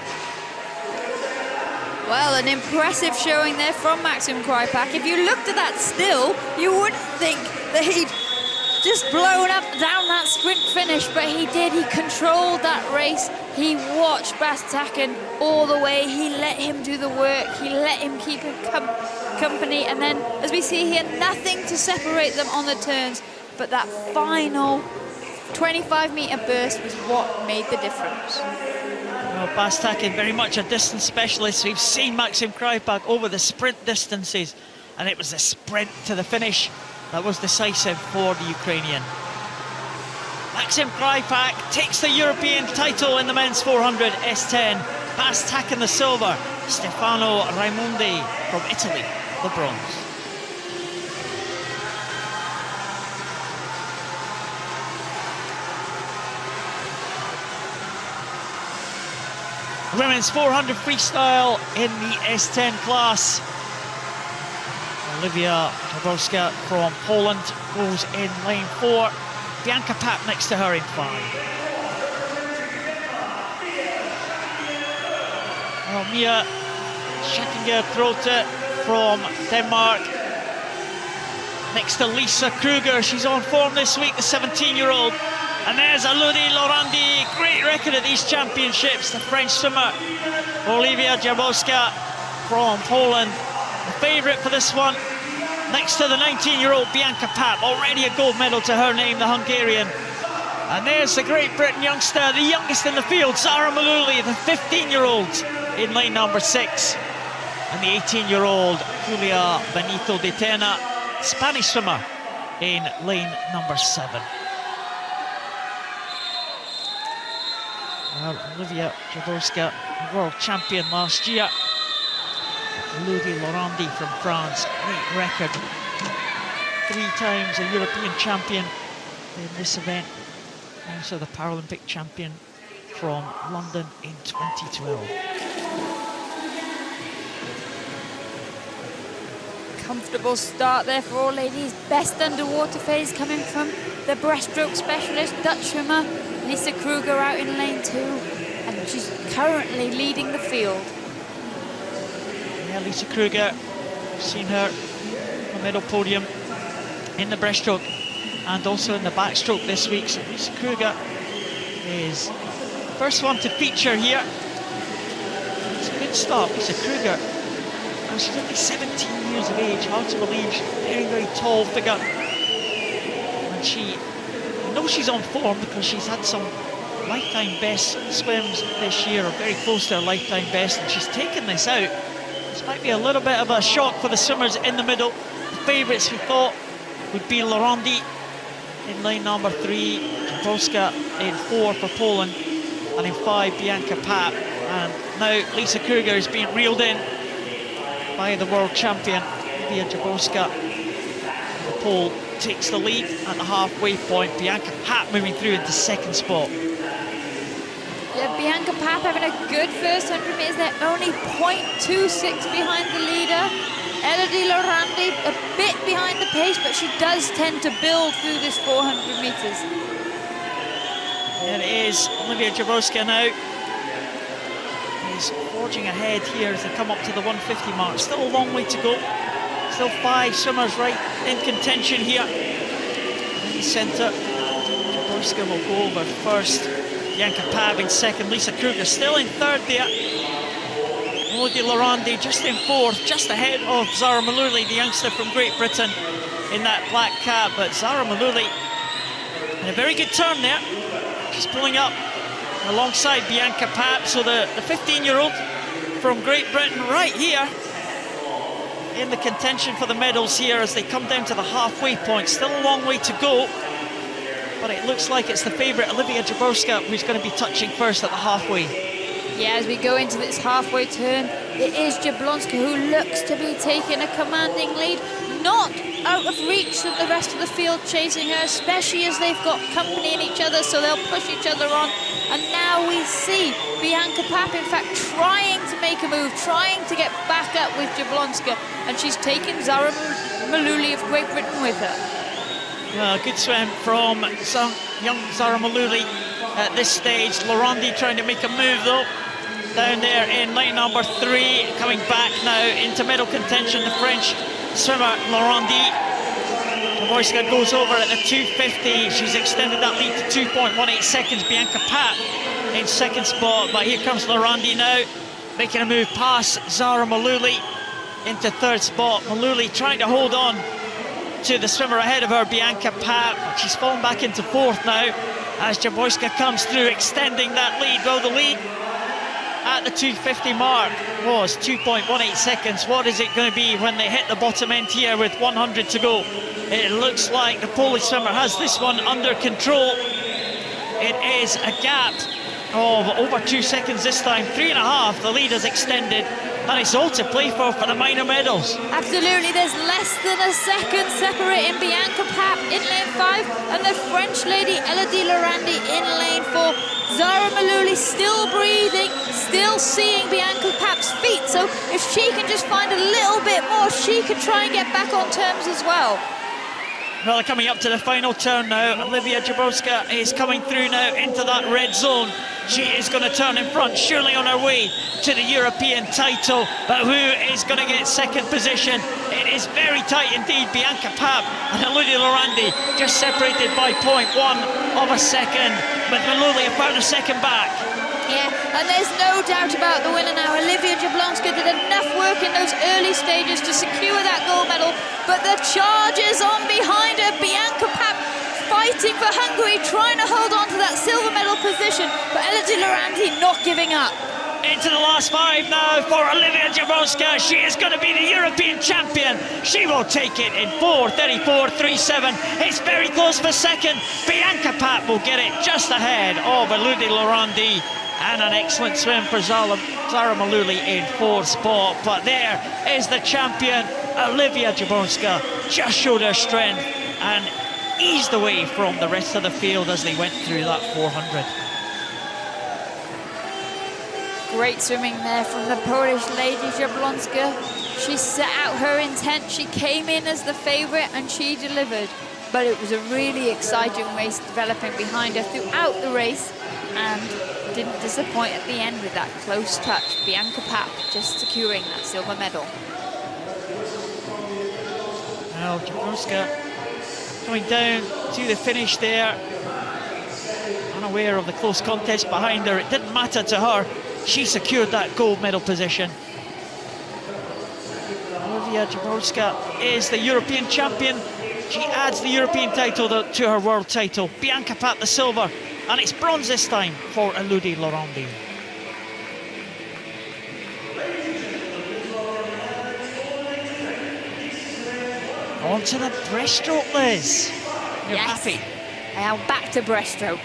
Well, an impressive showing there from Maxim Krypak. If you looked at that still, you wouldn't think that he'd just blown up down that sprint finish, but he did. He controlled that race. He watched Bas Taken all the way. He let him do the work. He let him keep him company. And then, as we see here, nothing to separate them on the turns. but that final 25-meter burst was what made the difference. Well, Bastakin, very much a distance specialist. We've seen Maxim Krypak over the sprint distances, and it was the sprint to the finish that was decisive for the Ukrainian. Maxim Krypak takes the European title in the men's 400 S10. Bastakin the silver. Stefano Raimondi from Italy, the bronze. Women's 400 freestyle in the S10 class. Olivia Jaworska from Poland goes in lane 4. Bianca Papp next to her in 5. Well, Mia Schackinger-Trote from Denmark next to Lisa Kruger. She's on form this week, the 17-year-old. And there's Elodie Laurandi, great record at these championships. The French swimmer, Olivia Jaworska from Poland. The favourite for this one, next to the 19-year-old Bianca Papp, already a gold medal to her name, the Hungarian. And there's the Great Britain youngster, the youngest in the field, Zara Maluli, the 15-year-old in lane number 6. And the 18-year-old Julia Benito de Tena, Spanish swimmer, in lane number 7. Well, Olivia Jaworska, world champion last year. Elodie Laurandi from France, great record. 3 times a European champion in this event. Also the Paralympic champion from London in 2012. Comfortable start there for all ladies. Best underwater phase coming from the breaststroke specialist, Dutch swimmer Lisa Kruger out in lane 2, and she's currently leading the field. Yeah, Lisa Kruger, seen her on the medal podium in the breaststroke and also in the backstroke this week. So Lisa Kruger is the first one to feature here. It's a good start, Lisa Kruger. And she's only 17 years of age, hard to believe. She's a very, very tall figure. And she, I know she's on form because she's had some lifetime best swims this year, or very close to her lifetime best, and she's taken this out. This might be a little bit of a shock for the swimmers in the middle. The favourites we thought would be Laurandi in lane number 3, Jaworska in 4 for Poland, and in 5 Bianca Papp. And now Lisa Kruger is being reeled in by the world champion, Olivia Jaworska. The pole takes the lead at the halfway point. Bianca Papp moving through into 2nd spot. Yeah, Bianca Papp having a good first 100 metres. They're only 0.26 behind the leader. Elodie Laurandi a bit behind the pace, but she does tend to build through this 400 metres. There it is, Olivia Jaworska now is forging ahead here as they come up to the 150 mark. Still a long way to go. Still 5 swimmers right in contention here. In the centre, Jaworska will go over first. Bianca Papp in 2nd, Lisa Kruger still in 3rd there. Elodie Laurandi just in 4th, just ahead of Zara Maluli, the youngster from Great Britain, in that black cap. But Zara Maluli in a very good turn there. She's pulling up alongside Bianca Papp, so the 15-year-old from Great Britain right here in the contention for the medals here as they come down to the halfway point. Still a long way to go, but it looks like it's the favourite Olivia Jaworska who's going to be touching first at the halfway. Yeah, as we go into this halfway turn, it is Jablonska who looks to be taking a commanding lead. Not out of reach of the rest of the field chasing her, especially as they've got company in each other, so they'll push each other on. And now we see Bianca Papp, in fact, trying to make a move, trying to get back up with Jablonska, and she's taken Zara Maluli of Great Britain with her. Well, good swim from young Zara Maluli at this stage. Laurandi trying to make a move though. Down there in lane number 3, coming back now into medal contention, the French swimmer Laurandi. Jaworska goes over at the 250. She's extended that lead to 2.18 seconds. Bianca Papp in 2nd spot, but here comes Laurandi now, making a move past Zara Maluli into 3rd spot. Maluli trying to hold on to the swimmer ahead of her, Bianca Papp. She's fallen back into fourth now as Jaworska comes through, extending that lead. Well, the lead at the 2:50 mark was 2.18 seconds. What is it going to be when they hit the bottom end here with 100 to go? It looks like the Polish swimmer has this one under control. It is a gap of over 2 seconds this time, 3.5. The lead is extended, and it's all to play for the minor medals. Absolutely, there's less than a second separating Bianca Papp in lane 5 and the French lady Elodie Lorandi in lane 4. Zara Malouli still breathing, still seeing Bianca Papp's feet, so if she can just find a little bit more, she could try and get back on terms as well. Well, they're coming up to the final turn now. Olivia Jaworska is coming through now into that red zone. She is going to turn in front, surely on her way to the European title. But who is going to get second position? It is very tight indeed. Bianca Papp and Elodie Lorandi just separated by 0.1 of a second. But Malouli about a second back. Yeah, and there's no doubt about the winner now. Olivia Jablonska did enough work in those early stages to secure that gold medal, but the charge is on behind her. Bianca Papp fighting for Hungary, trying to hold on to that silver medal position, but Elodie Lorandi not giving up. Into the last 5 now for Olivia Jaworska. She is going to be the European champion. She will take it in 4:34.37. It's very close for second. Bianca Papp will get it just ahead of Elodie Lorandi. And an excellent swim for Zara Malouli in 4th spot. But there is the champion, Olivia Jaworska. Just showed her strength and eased away from the rest of the field as they went through that 400. Great swimming there from the Polish lady Jablonska. She set out her intent. She came in as the favourite and she delivered. But it was a really exciting race developing behind her throughout the race, and didn't disappoint at the end with that close touch. Bianca Papp just securing that silver medal. Well, Jaworska coming down to the finish there, unaware of the close contest behind her. It didn't matter to her. She secured that gold medal position. Olivia Jaworska is the European champion. She adds the European title to her world title. Bianca Papp the silver, and it's bronze this time for Elodie Lorandi. On to the breaststroke, Liz. You're happy? I am back to breaststroke.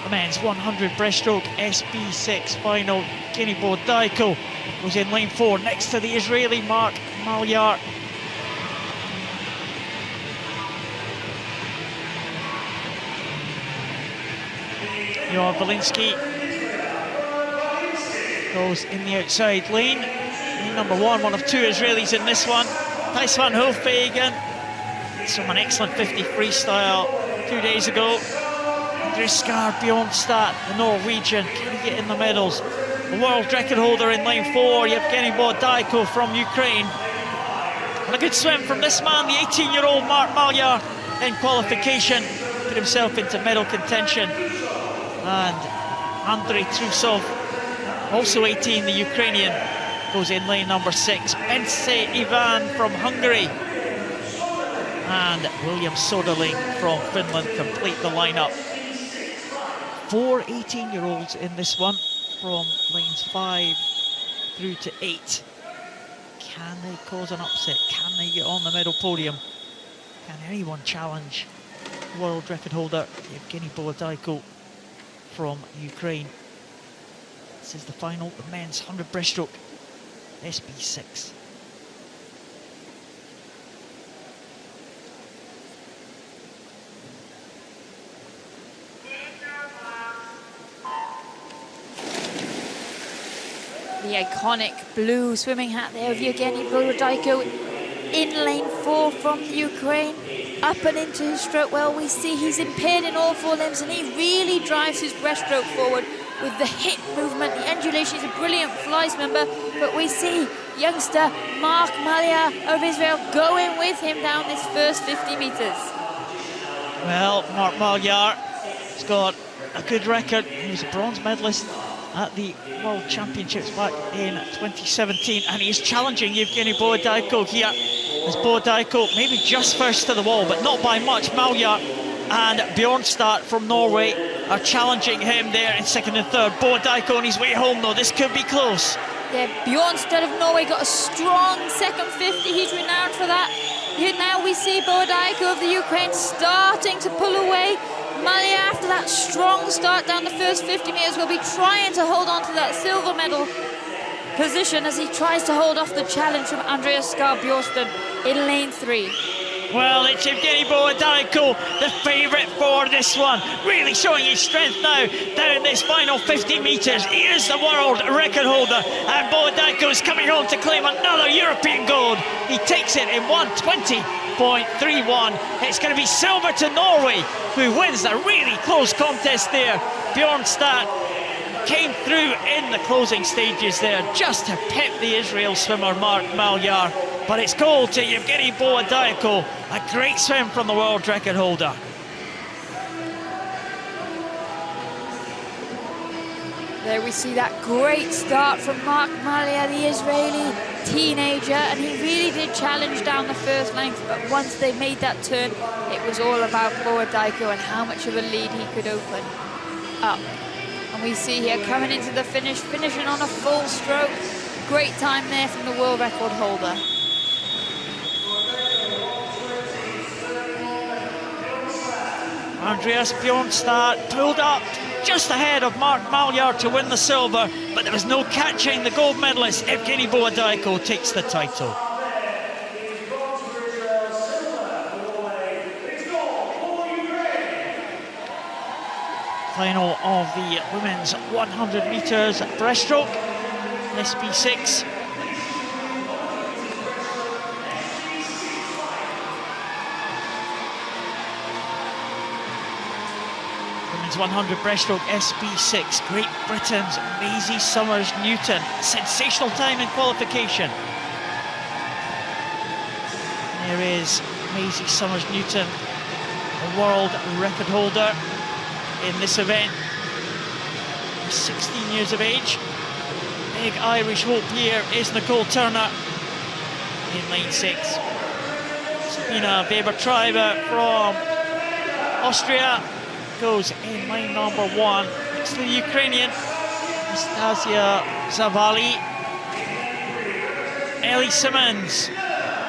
The men's 100 breaststroke SB6 final. Evgeny Bodaiko was in lane 4 next to the Israeli Mark Malyar. Johan Valinsky goes in the outside lane. Lane number 1, one of 2 Israelis in this one. Thijs van Hulvegen, from an excellent 50 freestyle 2 days ago. Driskar Bjornstad, the Norwegian, can he get in the medals? The world record holder in lane 4, Evgeny Bodaiko from Ukraine. And a good swim from this man, the 18-year-old Mark Malyar, in qualification, put himself into medal contention. And Andrei Trusov, also 18, the Ukrainian, goes in lane number 6. Bence Ivan from Hungary and William Soderling from Finland complete the lineup. 4 18-year-olds in this one, from lanes 5 through to 8. Can they cause an upset? Can they get on the medal podium? Can anyone challenge world record holder Evgeny Bodaiko from Ukraine? This is the final, the men's 100 breaststroke SB6. The iconic blue swimming hat there of Evgeny Bodaiko in lane 4 from Ukraine. Up and into his stroke. Well, we see he's impaired in all 4 limbs, and he really drives his breaststroke forward with the hip movement, the undulation. He's a brilliant fly swimmer, but we see youngster Mark Malyar of Israel going with him down this first 50 metres. Well, Mark Malyar has got a good record. He was a bronze medalist at the World Championships back in 2017, and he's challenging Evgeny Bohodajko here. As Bohodajko maybe just first to the wall, but not by much. Maljar and Bjornstad from Norway are challenging him there in second and third. Bohodajko on his way home though, this could be close. Yeah, Bjornstad of Norway got a strong second 50, he's renowned for that. Here now we see Bohodajko of the Ukraine starting to pull away. Maljar, after that strong start down the first 50 metres, will be trying to hold on to that silver medal position as he tries to hold off the challenge from Andreas Skar Bjornstad in lane 3. Well, it's Evgeny Bohodajko, the favourite for this one. Really showing his strength now down this final 50 metres. He is the world record holder, and Bohodajko is coming home to claim another European gold. He takes it in 1:20.31. It's going to be silver to Norway, who wins a really close contest there. Bjornstad came through in the closing stages there just to pip the Israel swimmer Mark Maljar. But it's gold to Evgeny Bohodajko, a great swim from the world record holder. There we see that great start from Mark Maljar, the Israeli teenager, and he really did challenge down the first length, but once they made that turn, it was all about Bohodajko and how much of a lead he could open up. And we see here coming into the finish, finishing on a full stroke. Great time there from the world record holder. Andreas Bjornstad pulled up just ahead of Mark Maljar to win the silver, but there was no catching the gold medalist. Evgeny Bohodajko takes the title. Final of the women's 100 metres breaststroke, SB6. Women's 100 breaststroke SB6. Great Britain's Maisie Summers-Newton. Sensational time in qualification. There is Maisie Summers-Newton, the world record holder in this event. 16 years of age. Big Irish hope here is Nicole Turner in lane 6. Sabina Weber-Treiber from Austria goes in lane number 1. Next to the Ukrainian, Nastasia Zavali. Ellie Simmons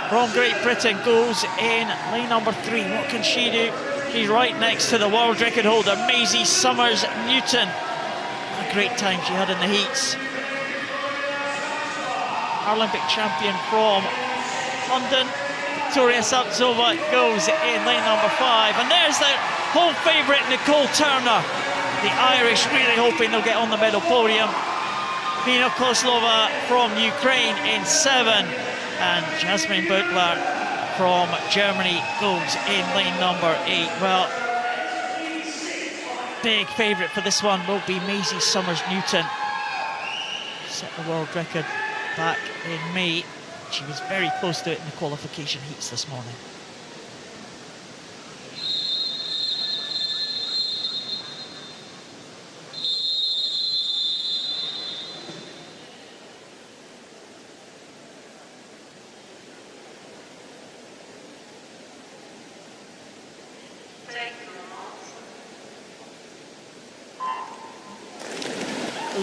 from Great Britain goes in lane number 3. What can she do? She's right next to the world record holder, Maisie Summers-Newton. A great time she had in the heats. Paralympic champion from London, Victoria Sapsova, goes in lane number 5. And there's the home favourite, Nicole Turner. The Irish really hoping they'll get on the medal podium. Mina Kozlova from Ukraine in 7. And Jasmine Butler from Germany goes in lane number 8. Well, big favourite for this one will be Maisie Summers-Newton. Set the world record back in May. She was very close to it in the qualification heats this morning.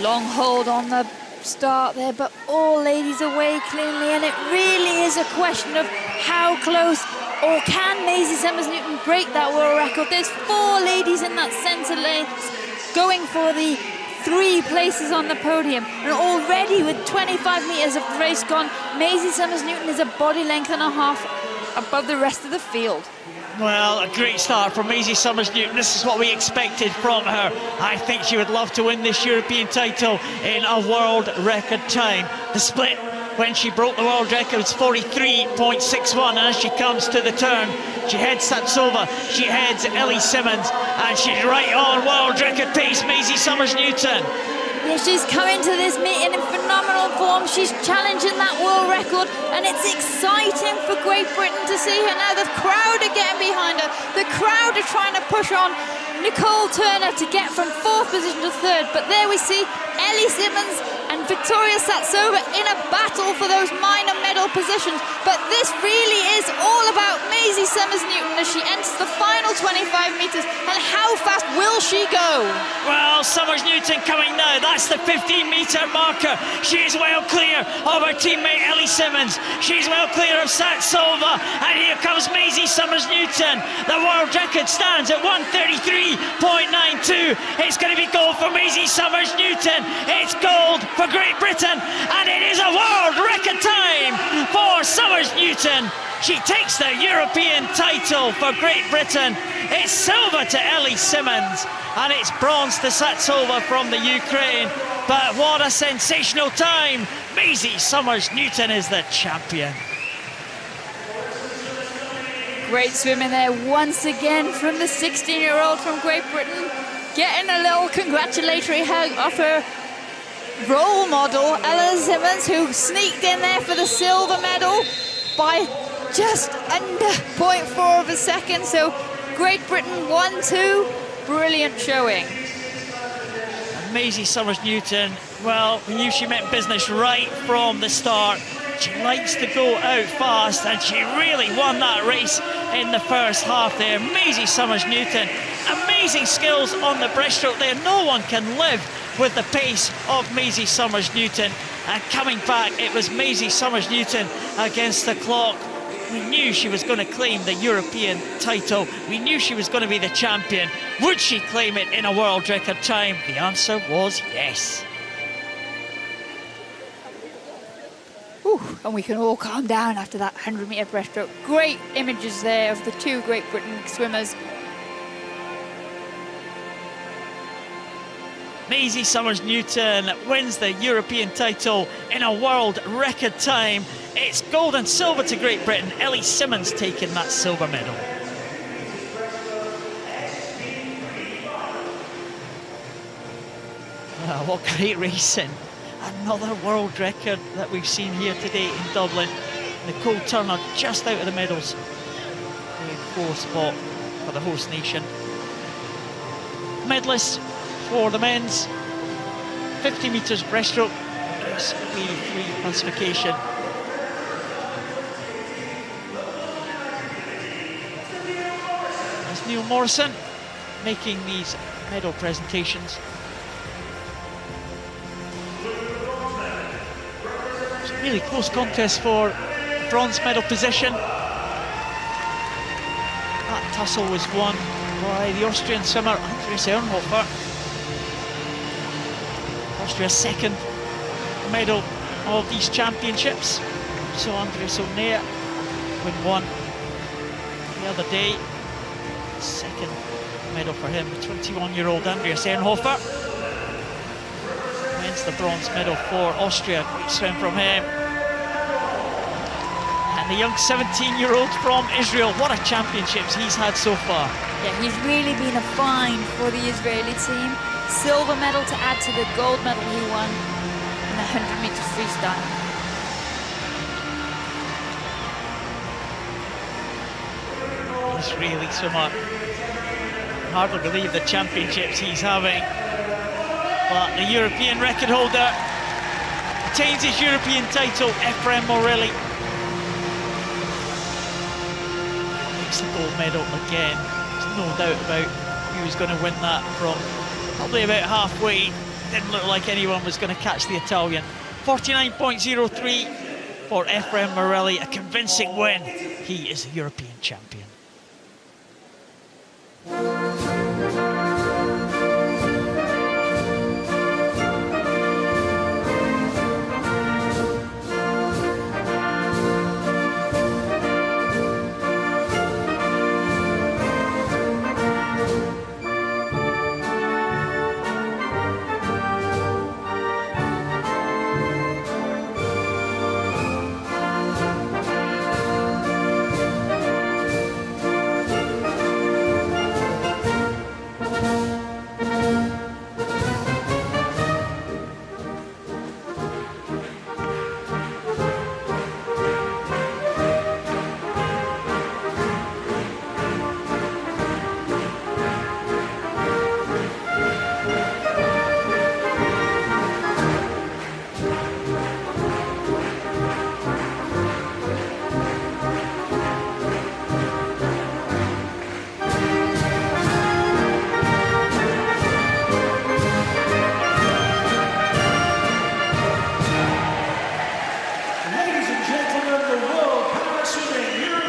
Long hold on the start there, but all ladies away cleanly, and it really is a question of how close, or can Maisie Summers-Newton break that world record. There's 4 ladies in that centre lane going for the 3 places on the podium, and already with 25 metres of the race gone, Maisie Summers-Newton is a body length and a half above the rest of the field. Well, a great start from Maisie Summers-Newton. This is what we expected from her. I think she would love to win this European title in a world record time. The split when she broke the world record was 43.61, and as she comes to the turn, she heads Sapsova, she heads Ellie Simmons, and she's right on world record pace, Maisie Summers-Newton. Yeah, she's coming to this meeting in phenomenal form. She's challenging that world record, and it's exciting for Great Britain to see her now. The crowd are getting behind her. The crowd are trying to push on Nicole Turner to get from 4th position to 3rd. But there we see Ellie Simmons and Victoria Satsova in a battle for those minor medal positions. But this really is all about Maisie Summers-Newton as she enters the final 25 metres. And how fast will she go? Well, Summers-Newton coming now. That's the 15-metre marker. She's well clear of her teammate Ellie Simmons. She's well clear of Satsova. And here comes Maisie Summers-Newton. The world record stands at 133.92. It's going to be gold for Maisie Summers-Newton. It's gold for Great Britain, and it is a world record time for Summers-Newton. She takes the European title for Great Britain. It's silver to Ellie Simmons, and it's bronze to Satsova from the Ukraine. But what a sensational time. Maisie Summers-Newton is the champion. Great swimming there once again from the 16-year-old from Great Britain, getting a little congratulatory hug off her role model, Ella Simmons, who sneaked in there for the silver medal by just under 0.4 of a second. So Great Britain 1-2, brilliant showing. And Maisie Summers-Newton, well, we knew she meant business right from the start. She likes to go out fast, and she really won that race in the first half there. Maisie Summers-Newton, amazing skills on the breaststroke there. No one can live with the pace of Maisie Summers-Newton. And coming back, it was Maisie Summers-Newton against the clock. We knew she was going to claim the European title. We knew she was going to be the champion. Would she claim it in a world record time? The answer was yes. Ooh, and we can all calm down after that 100-metre breaststroke. Great images there of the two Great Britain swimmers. Maisie Summers-Newton wins the European title in a world record time. It's gold and silver to Great Britain. Ellie Simmons taking that silver medal. What great racing. Another world record that we've seen here today in Dublin. Nicole Turner just out of the medals. In 4th spot for the host nation. Medalists for the men's 50 metres breaststroke. There's free classification. There's Neil Morrison making these medal presentations. It's a really close contest for bronze medal position. That tussle was won by the Austrian swimmer Andreas Ernhofer. Austria's second medal of these championships. So Andreas O'Neill win one the other day. Second medal for him, 21-year-old Andreas Ernhofer. Wins the bronze medal for Austria. Great swim from him. And the young 17-year-old from Israel. What a championships he's had so far. Yeah, he's really been a find for the Israeli team. Silver medal to add to the gold medal he won in the 100 metres freestyle. Israeli swimmer. Hardly believe the championships he's having. But the European record holder retains his European title, Efrem Morelli. Takes the gold medal again. There's no doubt about who was going to win that from probably about halfway. Didn't look like anyone was going to catch the Italian. 49.03 for Efrem Morelli, a convincing win. He is a European champion.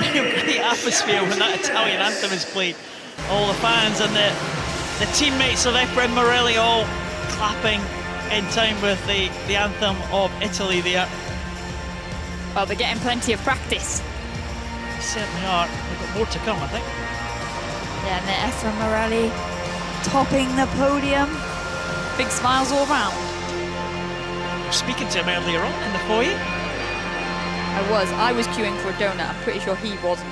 great atmosphere when that Italian anthem is played. All the fans and the teammates of Efrem Morelli all clapping in time with the anthem of Italy there. Well, they're getting plenty of practice. They certainly are. They've got more to come, I think. Yeah, and then Efrem Morelli topping the podium. Big smiles all round. I was speaking to him earlier on in the foyer. I was queuing for a donut. I'm pretty sure he wasn't.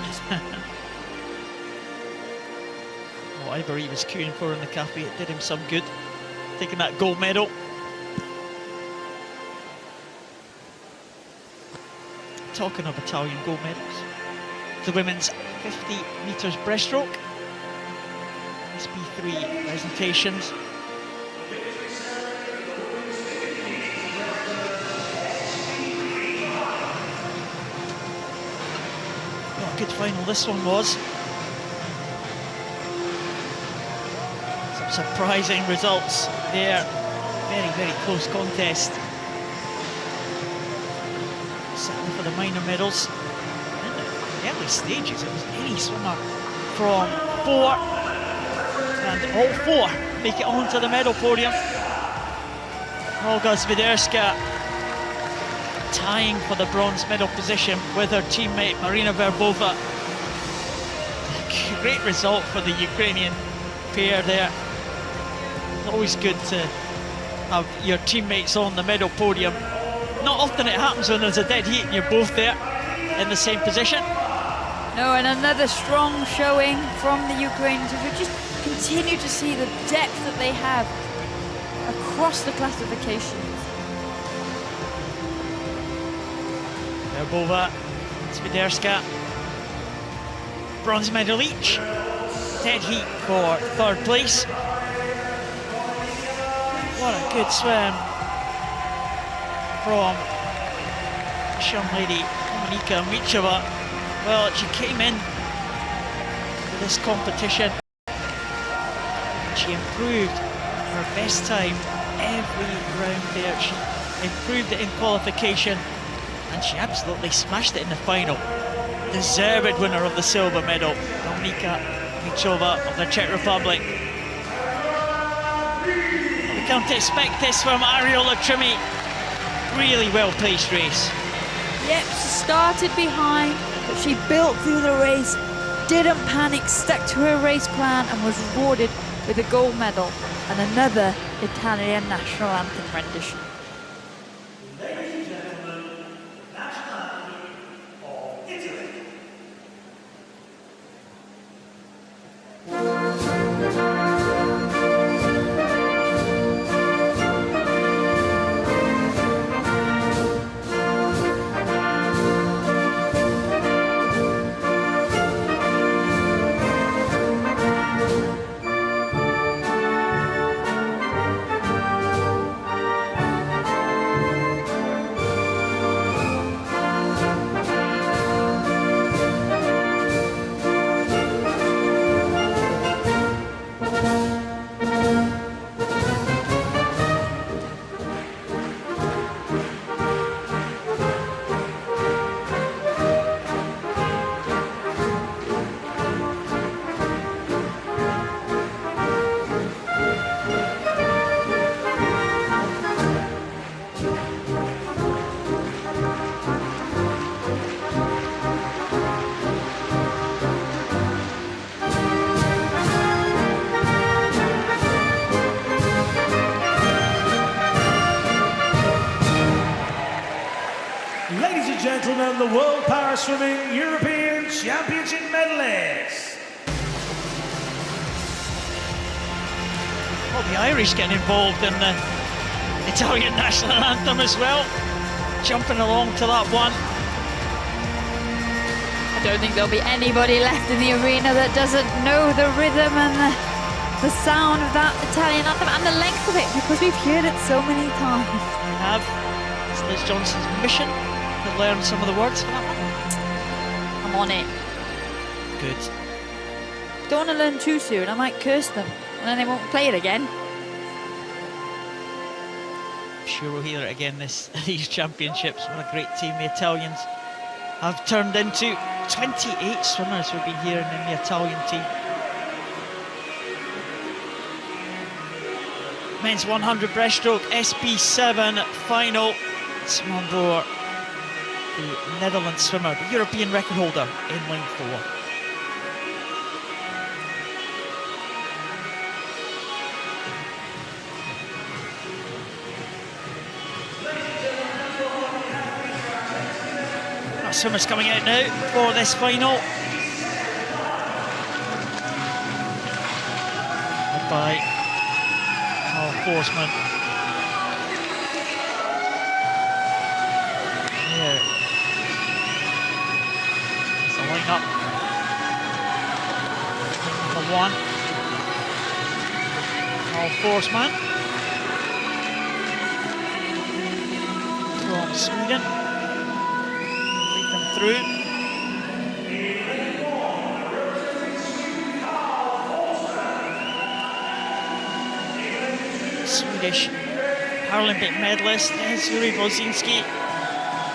Whatever he was queuing for in the cafe, it did him some good. Taking that gold medal. Talking of Italian gold medals, the women's 50 metres breaststroke. SB3 presentations. Oh, a good final this one was. Some surprising results there. Very, very close contest. Certainly for the minor medals. In the early stages, it was any swimmer from 4, and all 4 make it onto the medal podium. Olga Swiderska tying for the bronze medal position with her teammate Marina Verbova. Great result for the Ukrainian pair there. Always good to have your teammates on the medal podium. Not often it happens when there's a dead heat and you're both there in the same position. No, and another strong showing from the Ukrainians. We just continue to see the depth that they have across the classifications. Verbova, Swiderska, bronze medal each. Dead heat for 3rd place. What a good swim from this young lady, Monika Michova. Well, she came in to this competition and she improved her best time every round there. She improved it in qualification and she absolutely smashed it in the final. Deserved winner of the silver medal, Monika Michova of the Czech Republic. We come to expect this from Ariola Trimi. Really well-paced race. Yep, she started behind, but she built through the race, didn't panic, stuck to her race plan and was rewarded with a gold medal and another Italian national anthem rendition. Ladies and gentlemen, national anthem of Italy. Ladies and gentlemen, the World Para Swimming European Championship medalists. Well, the Irish getting involved in the Italian national anthem as well. Jumping along to that one. I don't think there'll be anybody left in the arena that doesn't know the rhythm and the sound of that Italian anthem and the length of it, because we've heard it so many times. We have. It's Liz Johnson's mission to learn some of the words for that one. I'm on it. Good. Don't want to learn too soon, I might curse them and then they won't play it again. I'm sure we'll hear it again these championships. What a great team the Italians have turned into. 28 swimmers we've been hearing in the Italian team. Men's 100 breaststroke SB7 final. Simon Boer, the Netherlands swimmer, the European record holder in lane 4. Our swimmers coming out now for this final. By Carl Forsman. Here is the lineup. Number 1, Carl Forsman from Sweden. Lead them through. Swedish Paralympic medalist Yuri Bozinski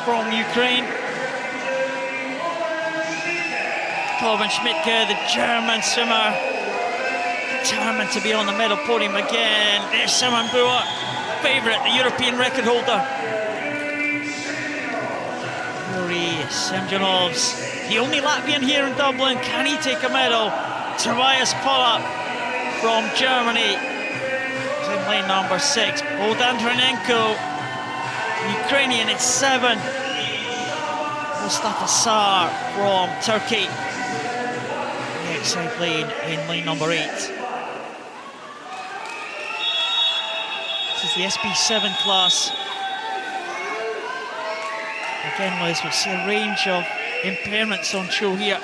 from Ukraine. Torben Schmidtke, the German swimmer, determined to be on the medal podium again. There's Simon Boer, favourite, the European record holder. Yuri Semjonovs, the only Latvian here in Dublin. Can he take a medal? Tobias Polak from Germany. In lane number 6, Bogdan Dranenko, Ukrainian at 7, Mustafa Sar from Turkey, the outside lane in lane number 8. This is the SB7 class. Again, Liz, we'll see a range of impairments on show here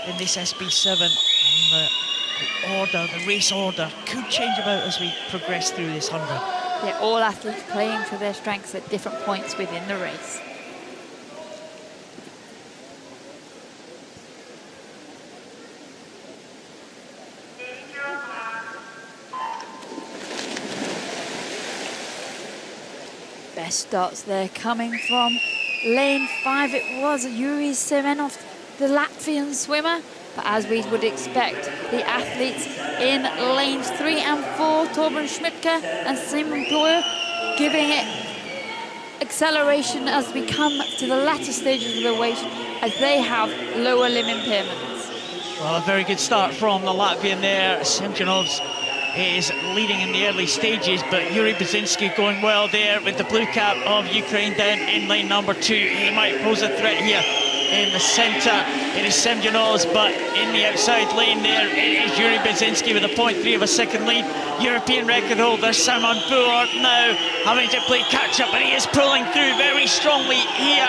in this SB7. The race order could change about as we progress through this 100. Yeah, all athletes playing to their strengths at different points within the race. Best starts there coming from lane 5. It was Yuri Semenov, the Latvian swimmer. But as we would expect, the athletes in lanes 3 and 4, Torben Schmidtke and Simon Boer, giving it acceleration as we come to the latter stages of the race, as they have lower limb impairments. Well, a very good start from the Latvian there. Semjonovs is leading in the early stages, but Yuri Bozinski going well there with the blue cap of Ukraine down in lane number 2. He might pose a threat here. In the centre, it is Semjonovs, but in the outside lane there, it is Yuri Bozinski with a 0.3 of a second lead. European record holder Simon Boer now having to play catch-up, and he is pulling through very strongly here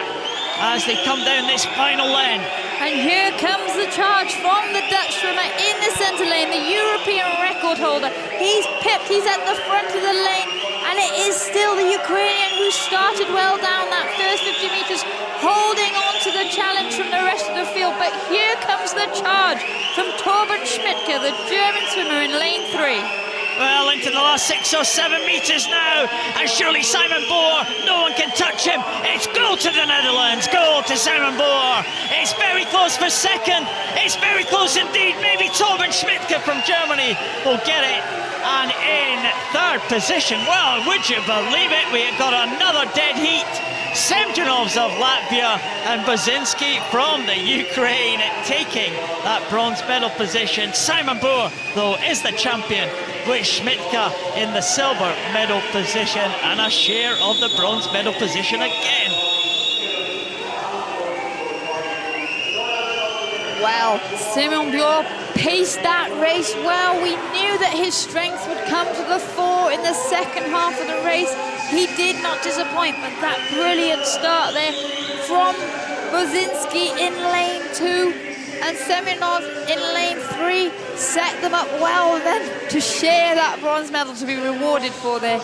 as they come down this final lane. And here comes the charge from the Dutch swimmer in the centre lane, the European record holder. He's pipped, he's at the front of the lane, and it is still the Ukrainian who started well down that first 50 metres, holding on to the challenge from the rest of the field. But here comes the charge from Torben Schmidtke, the German swimmer in lane 3. Well, into the last 6 or 7 metres now, and surely Simon Boer, no one can touch him. It's goal to the Netherlands, goal to Simon Boer. It's very close for second, it's very close indeed. Maybe Torben Schmidtke from Germany will get it. And in third position, well, would you believe it, we have got another dead heat. Semjonovs of Latvia and Bozinski from the Ukraine taking that bronze medal position. Simon Boer, though, is the champion, with Schmidtke in the silver medal position and a share of the bronze medal position again. Well, Simon Boer paced that race well. We knew that his strength would come to the fore in the second half of the race. He did not disappoint, but that brilliant start there from Bozinski in lane 2 and Semenov in lane 3 set them up well then to share that bronze medal, to be rewarded for their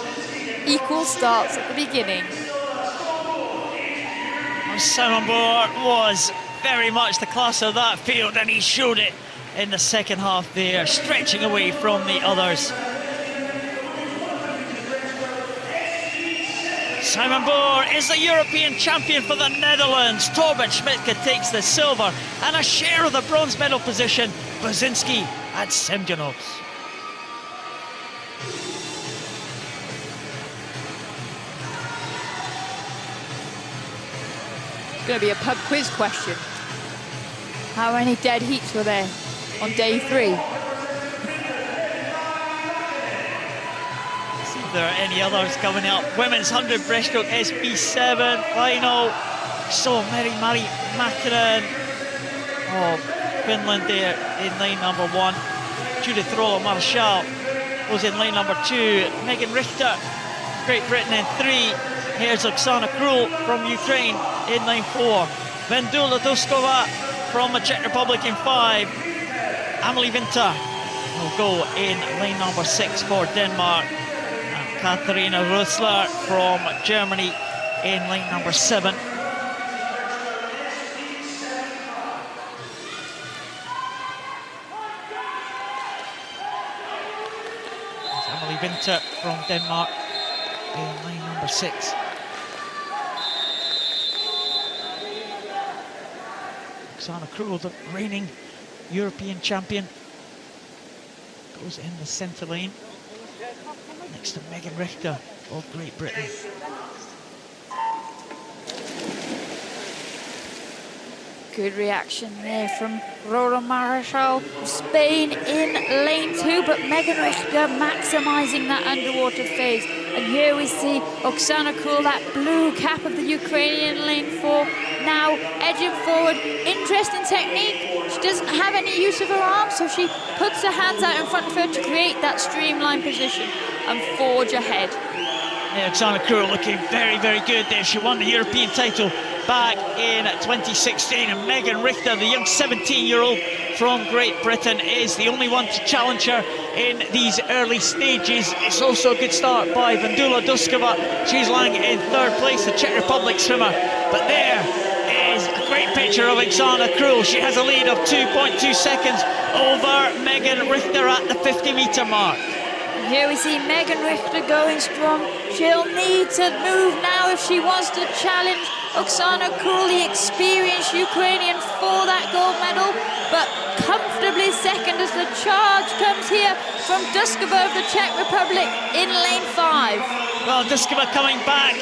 equal starts at the beginning. Simon Boer was very much the class of that field, and he showed it in the second half there, stretching away from the others. Simon Boer is the European champion for the Netherlands. Torben Schmidtke takes the silver, and a share of the bronze medal position, Brzezinski and Semjonovs. It's going to be a pub quiz question. How many dead heats were there on day 3? See if there are any others coming up. Women's 100 breaststroke SB7 final. So Mari Mäkinen of Finland there in lane number 1. Judith Roller Marshall was in lane number 2. Megan Richter, Great Britain in 3. Here's Oksana Krul from Ukraine in lane 4. Vendula Duskova from the Czech Republic in 5. Amelie Winter will go in lane number 6 for Denmark. And Katharina Rösler from Germany in lane number 7. Amelie Winter from Denmark in lane number 6. Oksana Krul, the reigning European champion, goes in the centre lane next to Megan Richter of Great Britain. Good reaction there from Roland Marechal of Spain in lane 2, but Megan Richter maximising that underwater phase. And here we see Oksana Krul, that blue cap of the Ukrainian, lane 4, now edging forward. Interesting technique. She doesn't have any use of her arms, so she puts her hands out in front of her to create that streamlined position and forge ahead. Yeah, Oksana Krul looking very, very good there. She won the European title back in 2016, and Megan Richter, the young 17-year-old from Great Britain, is the only one to challenge her in these early stages. It's also a good start by Vendula Duskova. She's lying in 3rd place, the Czech Republic swimmer. But there is a great picture of Oksana Krul. She has a lead of 2.2 seconds over Megan Richter at the 50-metre mark. Here we see Megan Richter going strong. She'll need to move now if she wants to challenge Oksana Krul, the experienced Ukrainian, for that gold medal. But comfortably second as the charge comes here from Duskova of the Czech Republic in lane 5. Well, Duskova coming back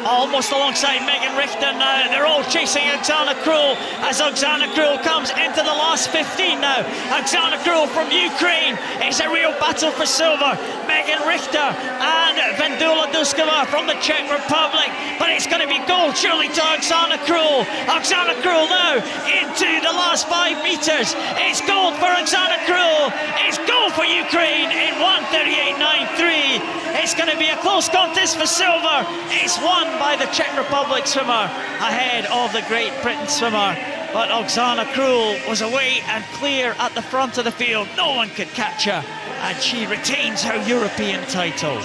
almost alongside Megan Richter now. They're all chasing Oksana Krul as Oksana Krul comes into the last 15 now. Oksana Krul from Ukraine. It's a real battle for silver. Megan Richter and Vendula Duskova from the Czech Republic. But it's going to be gold surely to Oksana Krul. Oksana Krul now into the last 5 metres. It's gold for Oksana Krul. It's gold for Ukraine in 1:38.93. It's going to be a close contest for silver. It's won by the Czech Republic swimmer ahead of the Great Britain swimmer. But Oksana Krul was away and clear at the front of the field. No one could catch her, and she retains her European title.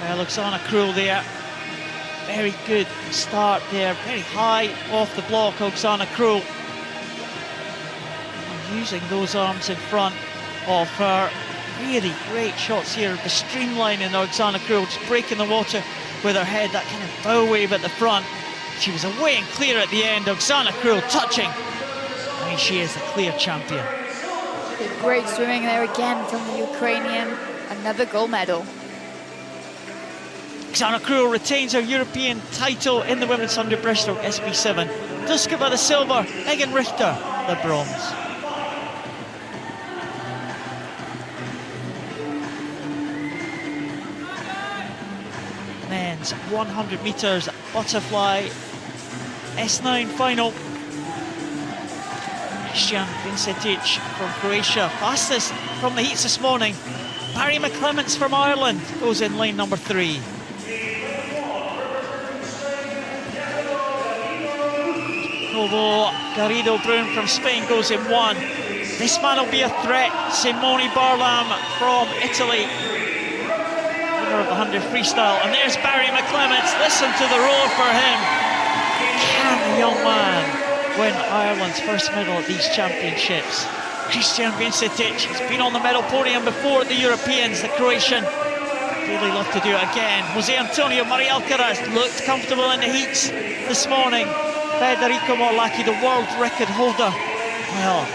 Well, Oksana Krul there. Very good start there, very high off the block, Oksana Krul. Using those arms in front of her. Really great shots here, the streamlining of Oksana Krul, just breaking the water with her head, that kind of bow wave at the front. She was away and clear at the end. Oksana Krul touching. I mean, she is the clear champion. Great swimming there again from the Ukrainian. Another gold medal. Oksana Krul retains her European title in the women's 100 breaststroke SB7. Duskova the silver, Megan Richter the bronze. Men's 100 metres butterfly S9 final. Christian Vincetic from Croatia, fastest from the heats this morning. Barry McClements from Ireland goes in lane number 3. Although Garrido Brun from Spain goes in 1. This man will be a threat. Simone Barlam from Italy, winner of the 100 freestyle. And there's Barry McClements. Listen to the roar for him. Can the young man win Ireland's first medal at these championships. Christian Vincetic has been on the medal podium before at the Europeans, the Croatian. Really love to do it again. Jose Antonio Maria Alcaraz looked comfortable in the heats this morning. Federico Morlacchi, the world record holder. Well,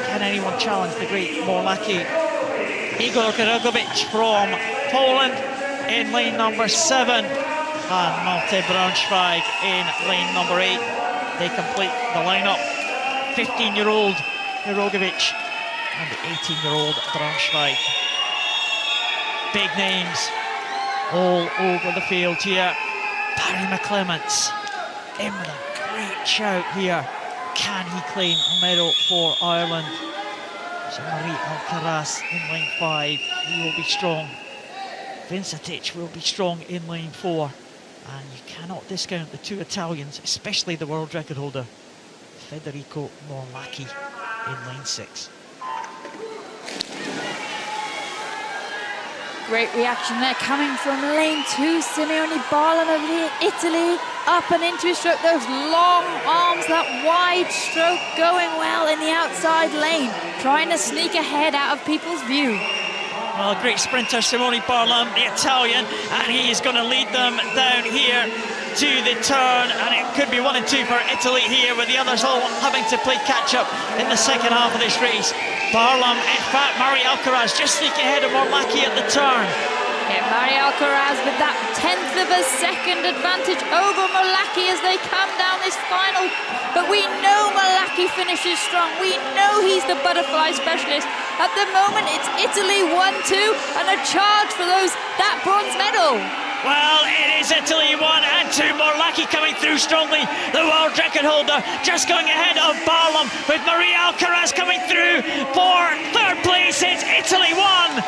can anyone challenge the great Morlacchi? Igor Gerogovic from Poland in lane number 7. And Malte Braunschweig in lane number 8. They complete the lineup. 15-year-old Gerogovic and the 18-year-old Braunschweig. Big names all over the field here. Barry McClements in with a great shout here. Can he claim a medal for Ireland? Jean-Marie Alcaraz in lane 5. He will be strong. Vincetic will be strong in lane 4. And you cannot discount the two Italians, especially the world record holder, Federico Morlacchi in lane 6. Great reaction there coming from lane 2. Simeone Barlam of Italy up and into his stroke. Those long arms, that wide stroke going well in the outside lane, trying to sneak ahead out of people's view. Well, a great sprinter, Simeone Barlam, the Italian, and he is going to lead them down here to the turn, and it could be 1 and 2 for Italy here, with the others all having to play catch-up in the second half of this race. Barlam, in fact, Mari Alcaraz just sneaking ahead of Morlacchi at the turn. Yeah, Mari Alcaraz with that 1/10 of a second advantage over Morlacchi as they come down this final. But we know Morlacchi finishes strong. We know he's the butterfly specialist. At the moment, it's Italy 1-2 and a charge for that bronze medal. Well, it is Italy 1 and 2. Morlacchi coming through strongly. The world record holder just going ahead of Barlam, with Maria Alcaraz coming through for 3rd place. It's Italy 1.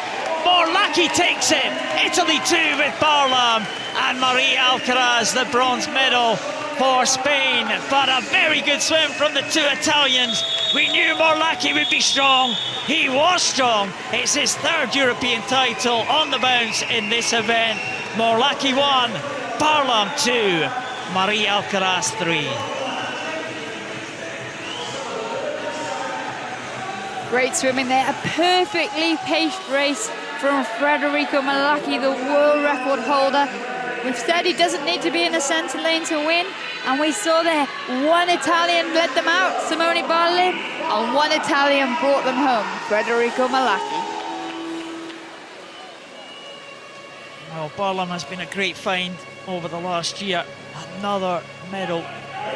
Morlacchi takes it. Italy 2 with Barlam, and Maria Alcaraz the bronze medal for Spain. But a very good swim from the two Italians. We knew Morlacchi would be strong. He was strong. It's his 3rd European title on the bounce in this event. Morlacchi 1, Barlam 2, Maria Alcaraz 3. Great swimming there, a perfectly paced race from Federico Morlacchi, the world record holder. We've said he doesn't need to be in the centre lane to win, and we saw there one Italian led them out, Simeone Barlam, and one Italian brought them home, Federico Morlacchi. Well, Barlam has been a great find over the last year. Another medal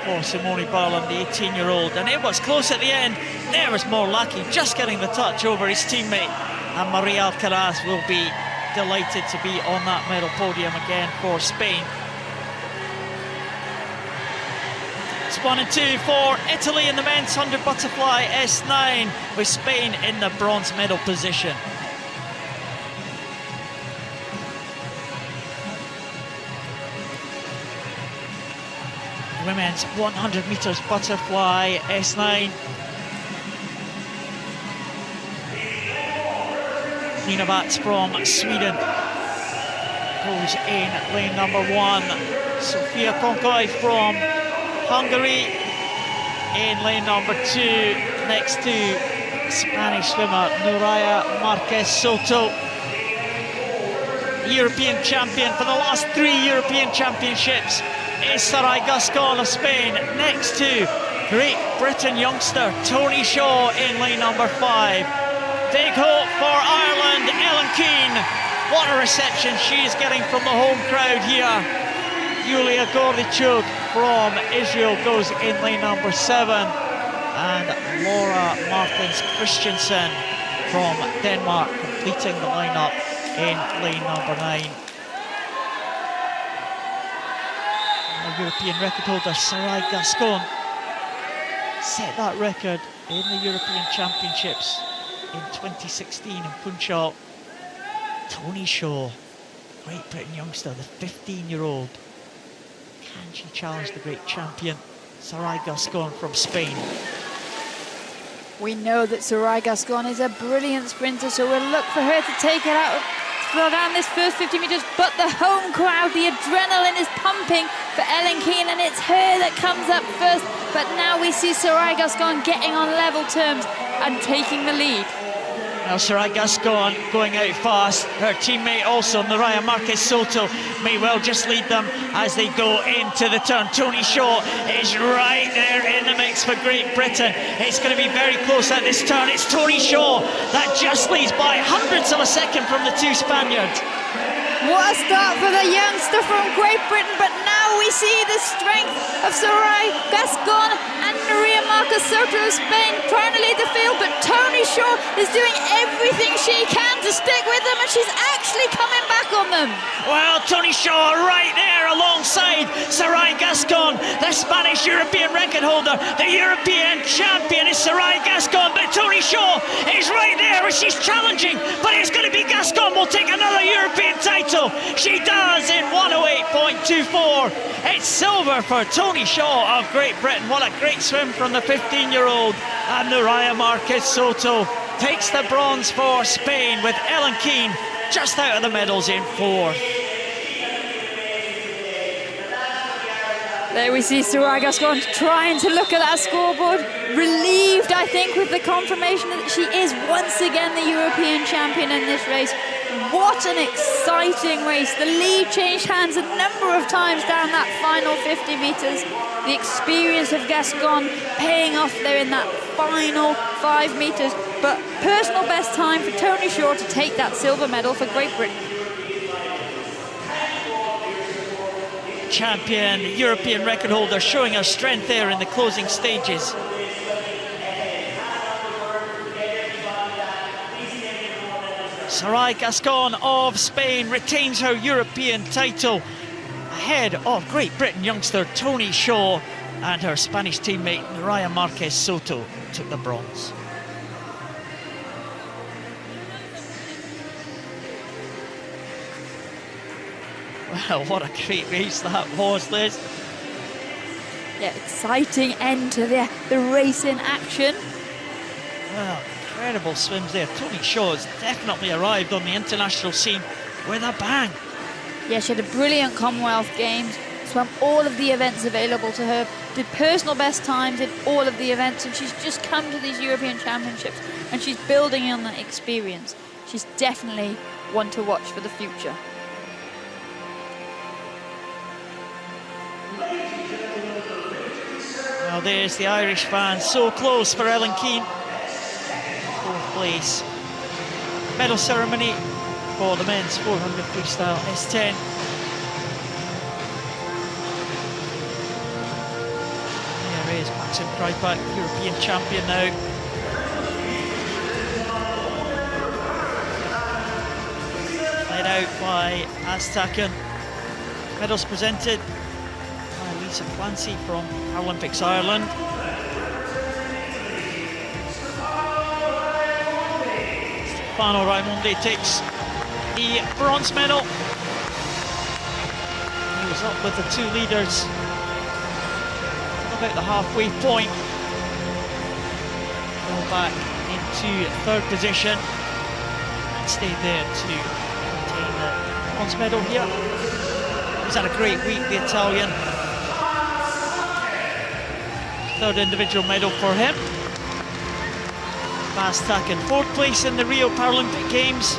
for Simeone Barlam, the 18-year-old. And it was close at the end. There was Morlacchi just getting the touch over his teammate. And Maria Alcaraz will be delighted to be on that medal podium again for Spain. It's 1 and 2 for Italy in the men's 100 butterfly S9, with Spain in the bronze medal position. Women's 100 metres butterfly S9. Nina Batz from Sweden goes in lane number 1. Sofia Konkoy from Hungary in lane number 2, next to Spanish swimmer Nuria Marquez Soto. European champion for the last 3 European championships is Sarai Gascon of Spain, next to Great Britain youngster Tony Shaw in lane number 5. Big hope for Ireland, Ellen Keane. What a reception she is getting from the home crowd here. Yulia Gordichuk from Israel goes in lane number 7. And Laura Martins Christensen from Denmark completing the lineup in lane number 9. The European record holder Sarai Gascon set that record in the European Championships in 2016 in Funchal. Tony Shaw, Great Britain youngster, the 15-year-old. Can she challenge the great champion Sarai Gascon from Spain? We know that Sarai Gascon is a brilliant sprinter, so we'll look for her to take it out, throw down this first 50 metres, but the home crowd, the adrenaline is pumping for Ellen Keane, and it's her that comes up first. but now we see Sarai Gascon getting on level terms and taking the lead. Now Sarai Gascon going out fast. Her teammate also, Naraya Marquez Soto, may well just lead them as they go into the turn. Tony Shaw is right there in the mix for Great Britain. It's going to be very close at this turn. It's Tony Shaw that just leads by hundredths of a second from the two Spaniards. What a start for the youngster from Great Britain, but now we see the strength of Sarai Gascon and Maria Marquez Soto of Spain trying to lead the field, but Tony Shaw is doing everything she can to stick with them, and she's actually coming back on them. Well, Tony Shaw right there alongside Sarai Gascon, the Spanish European record holder. The European champion is Sarai Gascon, but Tony Shaw is right there as she's challenging, but it's going to be Gascon will take another European title. She does in 108.24. It's silver for Tony Shaw of Great Britain. What a great swim from the 15-year-old. And Naraya Marquez Soto takes the bronze for Spain, with Ellen Keane just out of the medals in fourth. There we see Sarai Gascon trying to look at that scoreboard, relieved, I think, with the confirmation that she is once again the European champion in this race. What an exciting race. The lead changed hands a number of times down that final 50 metres. The experience of Gascon paying off there in that final 5 metres. But personal best time for Tony Shaw to take that silver medal for Great Britain. Champion, European record holder, showing her strength there in the closing stages. Sarai Gascon of Spain retains her European title ahead of Great Britain youngster Tony Shaw, and her Spanish teammate Naraya Marquez Soto took the bronze. Well, what a great race that was, Liz. Yeah, exciting end to the race in action. Well, incredible swims there. Tony Shaw has definitely arrived on the international scene with a bang. Yeah, she had a brilliant Commonwealth Games, swam all of the events available to her, did personal best times in all of the events, and she's just come to these European Championships and she's building on that experience. She's definitely one to watch for the future. Well, there's the Irish fans, so close for Ellen Keane. Fourth place. Medal ceremony for the men's 400 freestyle S10. There is Maxim Krypak, European champion now. Led out by Aztakan. Medals presented by Lisa Clancy from Paralympics Ireland. Stefano Raimondi takes the bronze medal. He was up with the two leaders about the halfway point. Fell back into third position and stayed there to obtain the bronze medal here. He's had a great week, the Italian. Third individual medal for him. Aztakan in fourth place in the Rio Paralympic Games.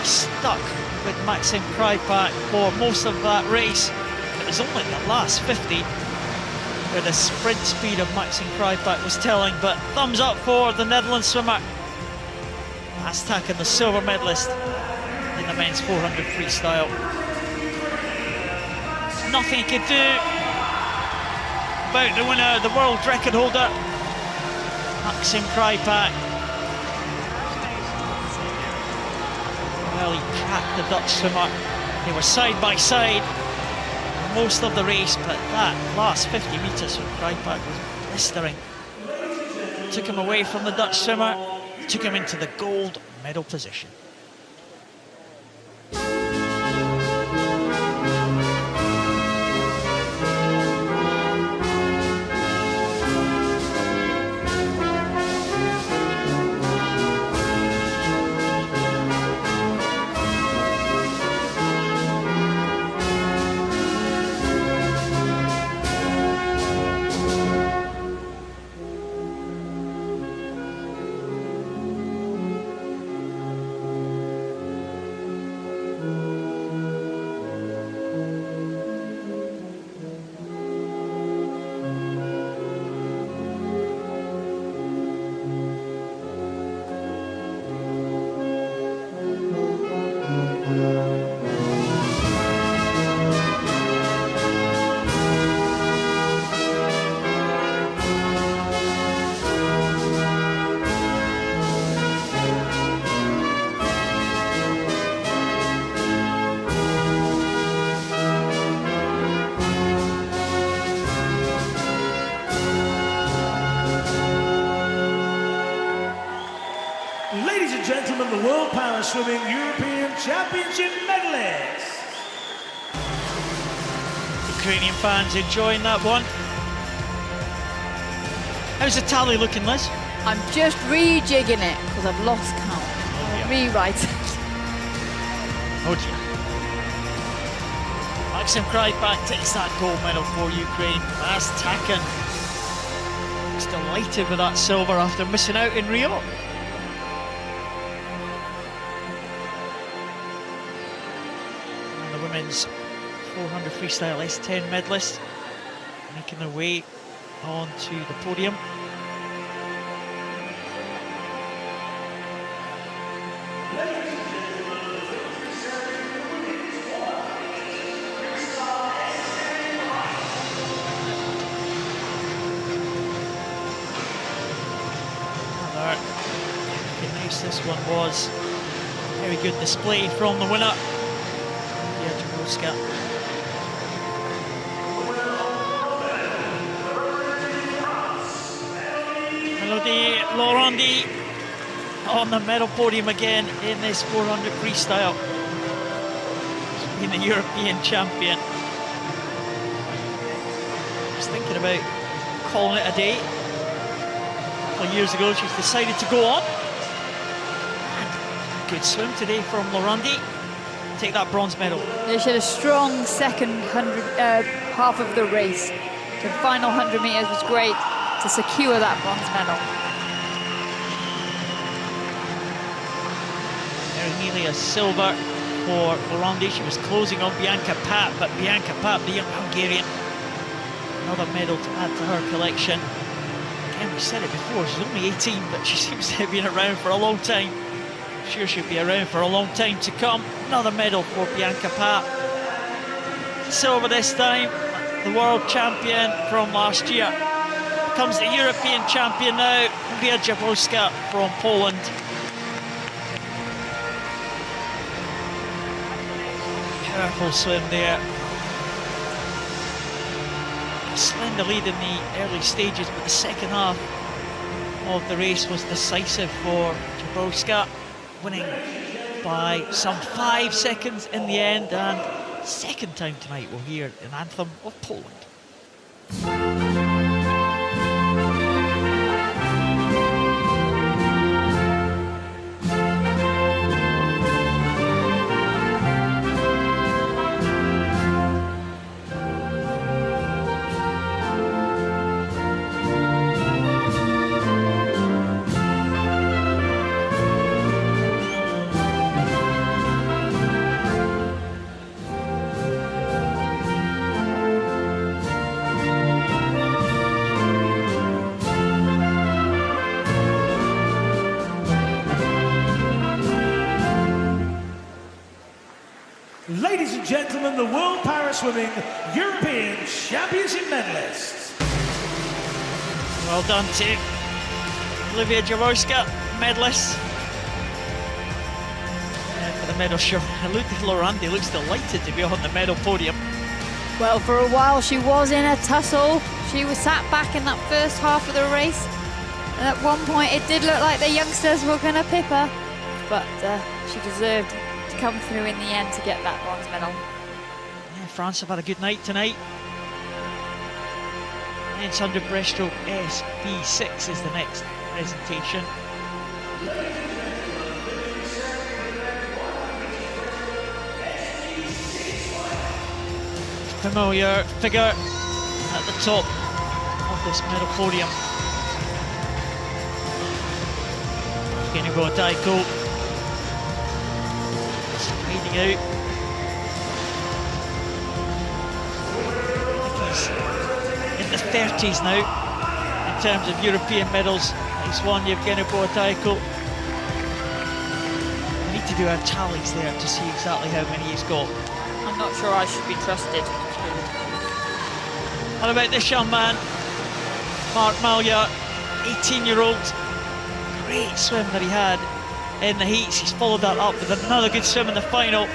Stuck with Maxim Krypak for most of that race. It was only the last 50 where the sprint speed of Maxim Krypak was telling, but thumbs up for the Netherlands swimmer. Aztakan, the silver medalist in the men's 400 freestyle. Nothing he could do about the winner, the world record holder, Maxim Krypak. Well, he trapped the Dutch swimmer. They were side by side most of the race, but that last 50 metres from Krypak was blistering. Took him away from the Dutch swimmer, took him into the gold medal position. Ladies and gentlemen, the World Power Swimming European Championship medalists. Ukrainian fans enjoying that one. How's the tally looking, Liz? I'm just rejigging it because I've lost count. I'll rewrite it. Oh dear. Maxim Krypek takes that gold medal for Ukraine. That's Taken. He's delighted with that silver after missing out in Rio. And the women's 400 freestyle S10 medalists making their way onto the podium. This one was a very good display from the winner, Jaworska. Melody Laurandi on the medal podium again in this 400 freestyle. She's been the European champion. I was thinking about calling it a day. A couple of years ago, she's decided to go on. Good swim today from Laurandi. Take that bronze medal. Yeah, she had a strong second half of the race. The final 100 meters was great to secure that bronze medal. Very nearly a silver for Laurandi. She was closing on Bianca Papp, but Bianca Papp, the young Hungarian, another medal to add to her collection. Again, we said it before, she's only 18, but she seems to have been around for a long time. Sure she'll be around for a long time to come. Another medal for Bianca Papp. Silver this time, the world champion from last year. Comes the European champion now, Jaworska from Poland. Powerful swim there. A slender lead in the early stages, but the second half of the race was decisive for Jaworska, winning by some 5 seconds in the end, and second time tonight we'll hear an anthem of Poland. Ladies and gentlemen, the World Power Swimming European Championship medalists. Well done to Jaworska, medalist. And for the medal show, Laurandi looks delighted to be on the medal podium. Well, for a while she was in a tussle. She was sat back in that first half of the race. And at one point it did look like the youngsters were going to pip her, but she deserved to come through in the end to get that bronze medal. Yeah, France have had a good night tonight. Men's 100 breaststroke SB6 is the next presentation. Familiar figure at the top of this medal podium. Kenny Daiko leading out. I think he's in the 30s now in terms of European medals. Next one, Yevgeny Boataiko. We need to do our tallies there to see exactly how many he's got. I'm not sure I should be trusted. What about this young man, Mark Malya, 18-year-old. Great swim that he had in the heats. He's followed that up with another good swim in the final.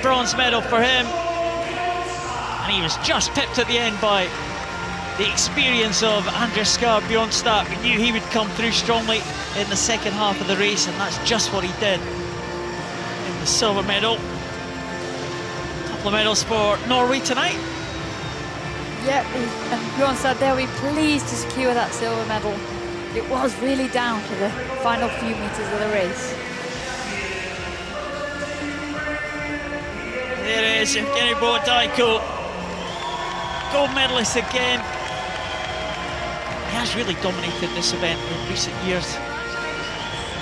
Bronze medal for him. And he was just pipped at the end by the experience of Andreas Skar Bjornstad. We knew he would come through strongly in the second half of the race, and that's just what he did in the silver medal. A couple of medals for Norway tonight. Yep, and Bjornstad there will be pleased to secure that silver medal. It was really down to the final few meters of the race. There it is, Evgeny Bohodaiko, gold medalist again. He has really dominated this event in recent years.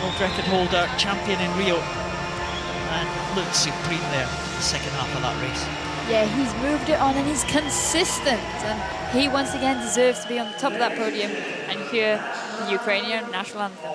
World record holder, champion in Rio, and looked supreme there in the second half of that race. Yeah, he's moved it on and he's consistent, and he once again deserves to be on the top of that podium and hear the Ukrainian national anthem.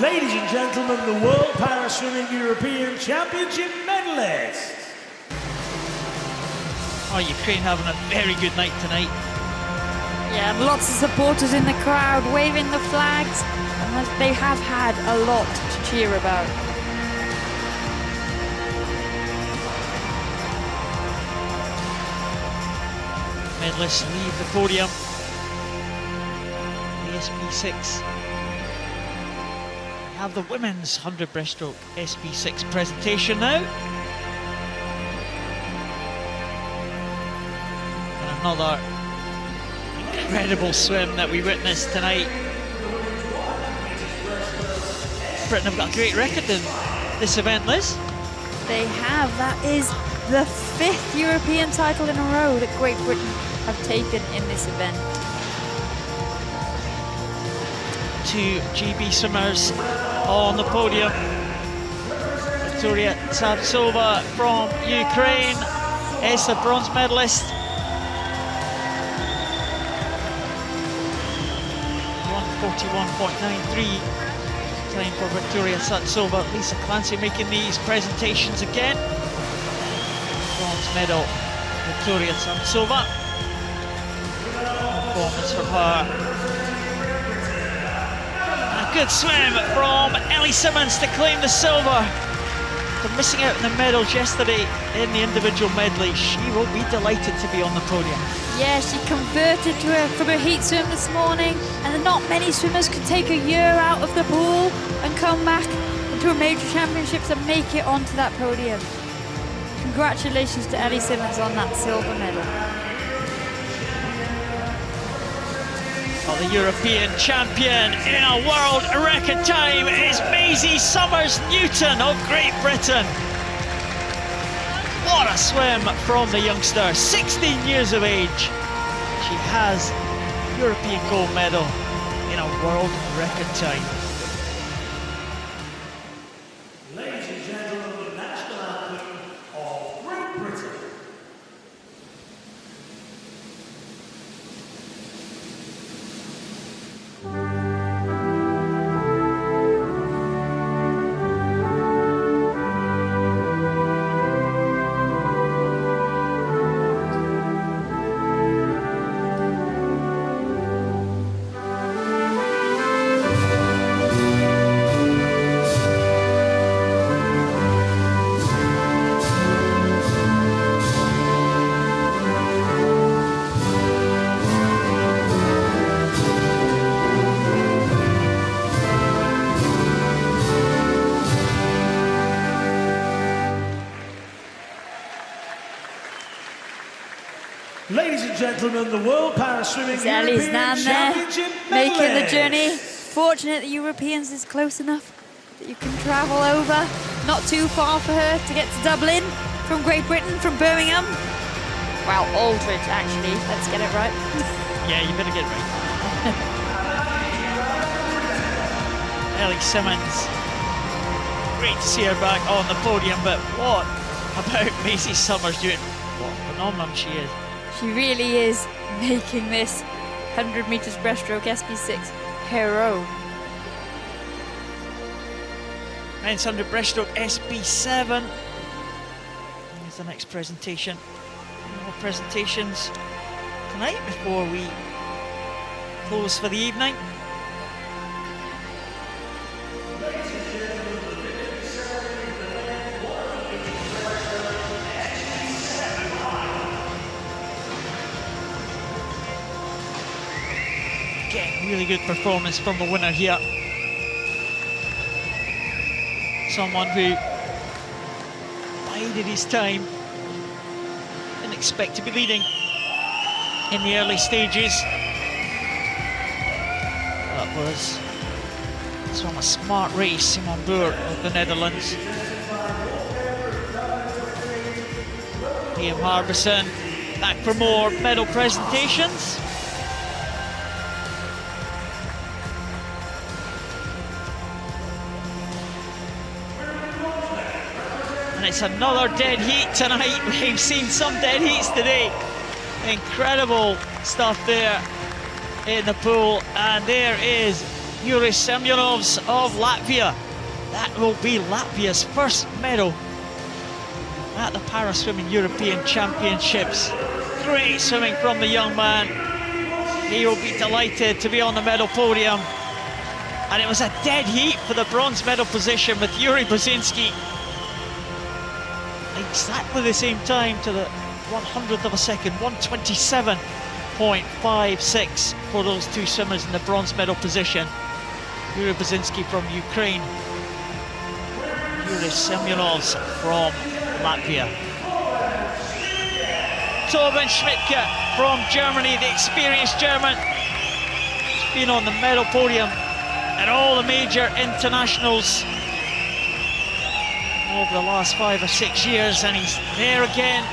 Ladies and gentlemen, the World Paraswimming European Championship medalists. Oh, Ukraine having a very good night tonight. Yeah, and lots of supporters in the crowd waving the flags, and they have had a lot to cheer about. Medalists leave the podium. The SB6. We have the women's 100 breaststroke SB6 presentation now. And another incredible swim that we witnessed tonight. Britain have got a great record in this event, Liz. They have. That is the 5th European title in a row that Great Britain have taken in this event. 2 GB swimmers on the podium. Victoria Tsavtsova from Ukraine is the bronze medalist. 1:41.93 time for Victoria Tsavtsova. Lisa Clancy making these presentations again. Bronze medal, Victoria Tsavtsova. Performance from her. A good swim from Ellie Simmons to claim the silver. After missing out on the medals yesterday in the individual medley, she will be delighted to be on the podium. Yeah, she converted from her heat swim this morning, and not many swimmers could take a year out of the pool and come back into a major championships and make it onto that podium. Congratulations to Ellie Simmons on that silver medal. Well, the European champion in a world record time is Maisie Summers-Newton of Great Britain. What a swim from the youngster, 16 years of age. She has a European gold medal in a world record time. Ladies and gentlemen, the national anthem of Great Britain. Ladies and gentlemen, the World Para Swimming Ellie's European down there, Championship making the medley. journey. Fortunate the Europeans is close enough that you can travel over. Not too far for her to get to Dublin from Great Britain, from Birmingham. Well, Aldridge, actually. Let's get it right. Yeah, you better get it right. Ellie Simmons. Great to see her back on the podium, but what about Maisie Summers doing? What a phenomenon she is. She really is making this 100 meters breaststroke SB6 her own. Men's 100 breaststroke SB7. Here's the next presentation. More presentations tonight before we close for the evening. Again, really good performance from the winner here. Someone who bided his time. Didn't expect to be leading in the early stages. That was from a smart race, Simon Boer of the Netherlands. Ian Harbison back for more medal presentations. And it's another dead heat tonight. We've seen some dead heats today. Incredible stuff there in the pool. And there is Yuri Semyonovs of Latvia. That will be Latvia's first medal at the Para Swimming European Championships. Great swimming from the young man. He will be delighted to be on the medal podium. And it was a dead heat for the bronze medal position with Yuri Brzezinski. Exactly the same time to the 100th of a second, 127.56 for those two swimmers in the bronze medal position. Yuri Brzezinski from Ukraine, Yuri Semyonovs from Latvia. Torben Schmidtke from Germany, the experienced German. He's been on the medal podium at all the major internationals over the last 5 or 6 years, and he's there again.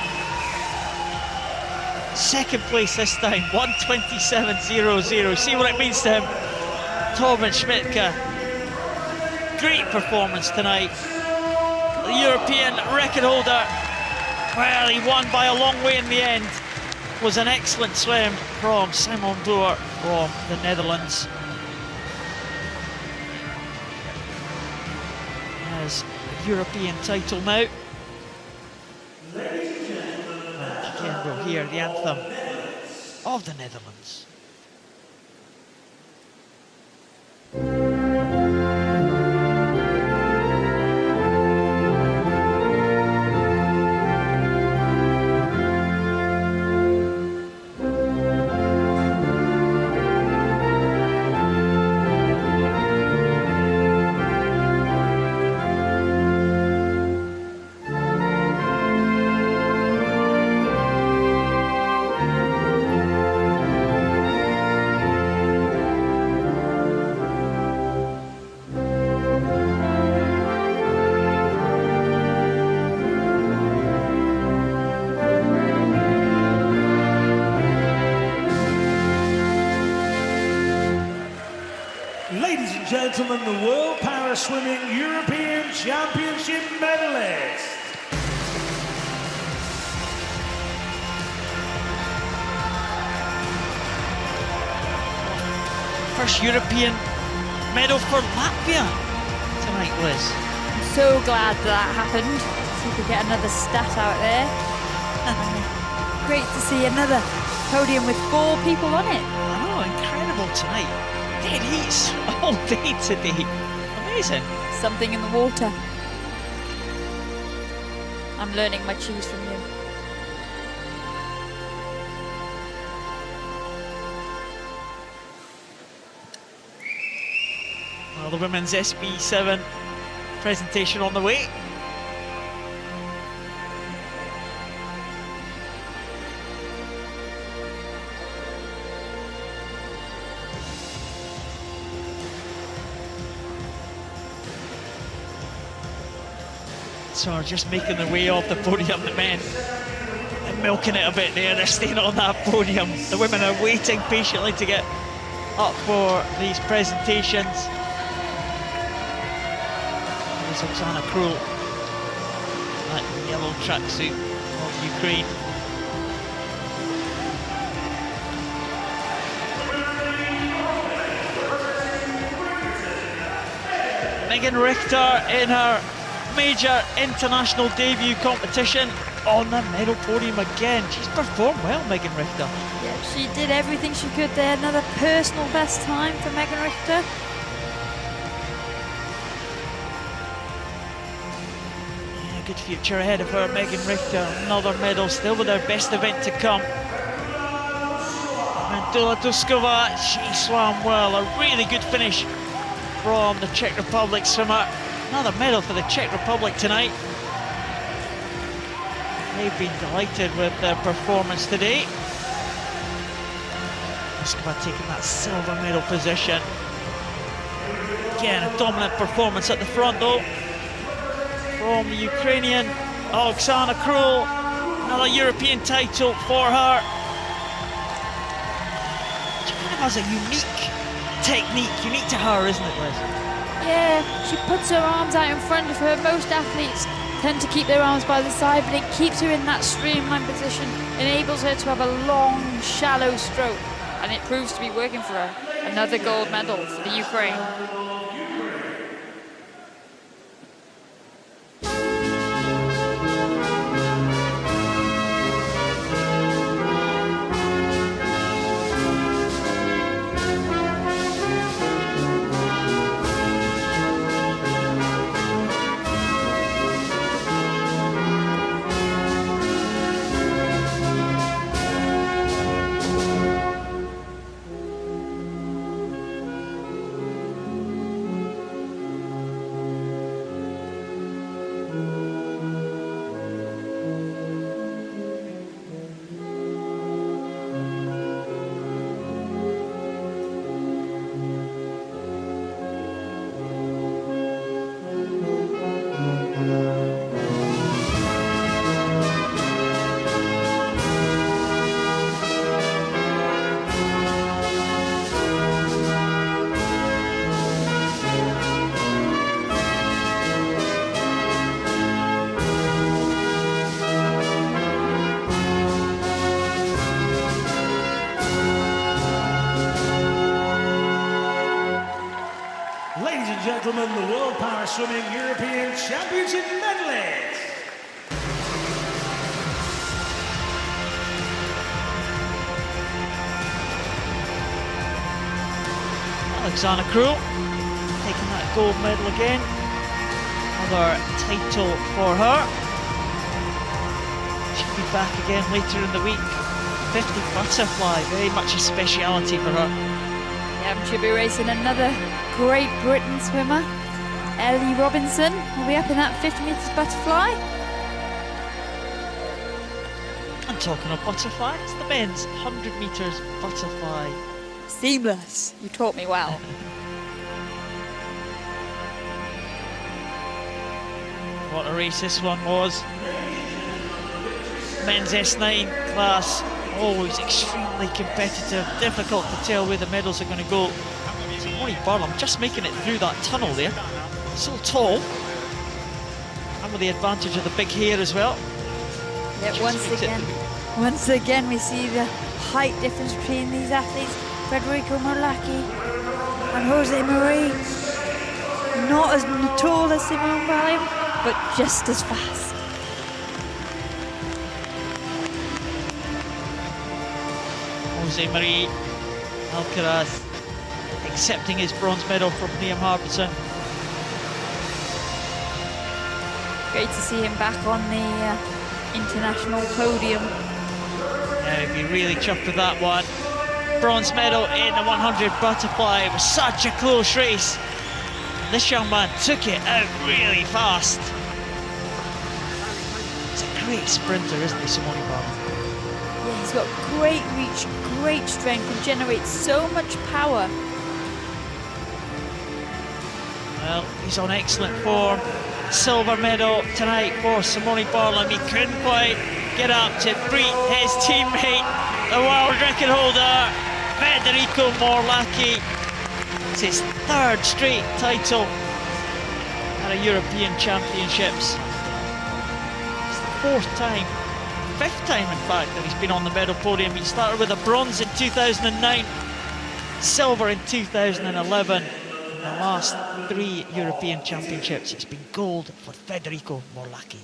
Second place this time, 127.00. See what it means to him. Torben Schmidtke. Great performance tonight. The European record holder, well, he won by a long way in the end. It was an excellent swim from Simon Boer from the Netherlands. As European title now. And again we'll hear the anthem of the Netherlands. Ladies and gentlemen, the World Para Swimming European Championship medalist. First European medal for Latvia tonight, Liz. I'm so glad that happened. See if we get another stat out there. Great to see another podium with 4 people on it. I know, incredible tonight. Dead heats all day today. Amazing. Something in the water. I'm learning my cheese from you. Well, the women's SB7 presentation on the way. are just making their way off the podium. The men are milking it a bit there. They're staying on that podium. The women are waiting patiently to get up for these presentations. There's Oksana Krul, that yellow tracksuit of Ukraine. Megan Richter in her major international debut competition on the medal podium again. She's performed well, Megan Richter. Yeah, she did everything she could there. Another personal best time for Megan Richter. Yeah, good future ahead of her, Megan Richter. Another medal still with her best event to come. And Dula Duskova, she swam well. A really good finish from the Czech Republic swimmer. Another medal for the Czech Republic tonight. They've been delighted with their performance today. Duskova taking that silver medal position. Again, a dominant performance at the front though from the Ukrainian Oksana Krul. Another European title for her. She kind of has a unique technique, unique to her, isn't it, Liz? Yeah, she puts her arms out in front of her. Most athletes tend to keep their arms by the side, but it keeps her in that streamlined position, enables her to have a long, shallow stroke, and it proves to be working for her. Another gold medal for the Ukraine. Ladies and gentlemen, the World Power Swimming European Championship medleys. Oksana Krul taking that gold medal again. Another title for her. She'll be back again later in the week. 50 butterfly, very much a speciality for her. Yeah, she'll be racing another Great Britain swimmer. Ellie Robinson will be up in that 50 metres butterfly. And talking of butterfly, it's the men's 100 metres butterfly. Seamless. You taught me well. What a race this one was. Men's S9 class, always extremely competitive. Difficult to tell where the medals are going to go. Simone Barlam just making it through that tunnel there. So tall. And with the advantage of the big hair as well. Yeah, once again we see the height difference between these athletes. Federico Molacchi and Jose Marie. Not as tall as Simone Barlam, but just as fast. Jose Marie Alcaraz accepting his bronze medal from Liam Harbison. Great to see him back on the international podium. Yeah, he'd be really chuffed with that one. Bronze medal in the 100 butterfly. It was such a close race. And this young man took it out really fast. He's a great sprinter, isn't he, Simone Barlam? Yeah, he's got great reach, great strength, and generates so much power. Well, he's on excellent form. silver medal tonight for Simone Barlam. He couldn't quite get up to beat his teammate, the world record holder, Federico Morlacchi. It's his third straight title at a European Championships. It's the fifth time in fact, that he's been on the medal podium. He started with a bronze in 2009, silver in 2011. The last 3 European Championships, it's been gold for Federico Morlacchi.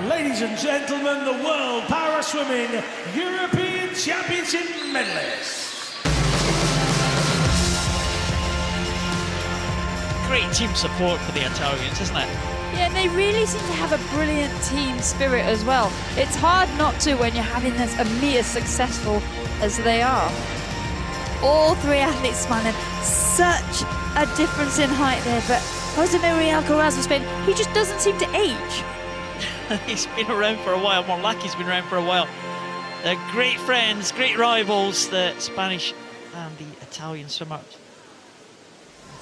Ladies and gentlemen, the World Paraswimming European Championship medalists. Great team support for the Italians, isn't it? Yeah, and they really seem to have a brilliant team spirit as well. It's hard not to when you're having a meet as successful as they are. All 3 athletes smiling. Such a difference in height there, but Jose Maria Alcaraz of Spain, he just doesn't seem to age. He's been around for a while. Morlacchi's been around for a while. They're great friends, great rivals, the Spanish and the Italian swimmers.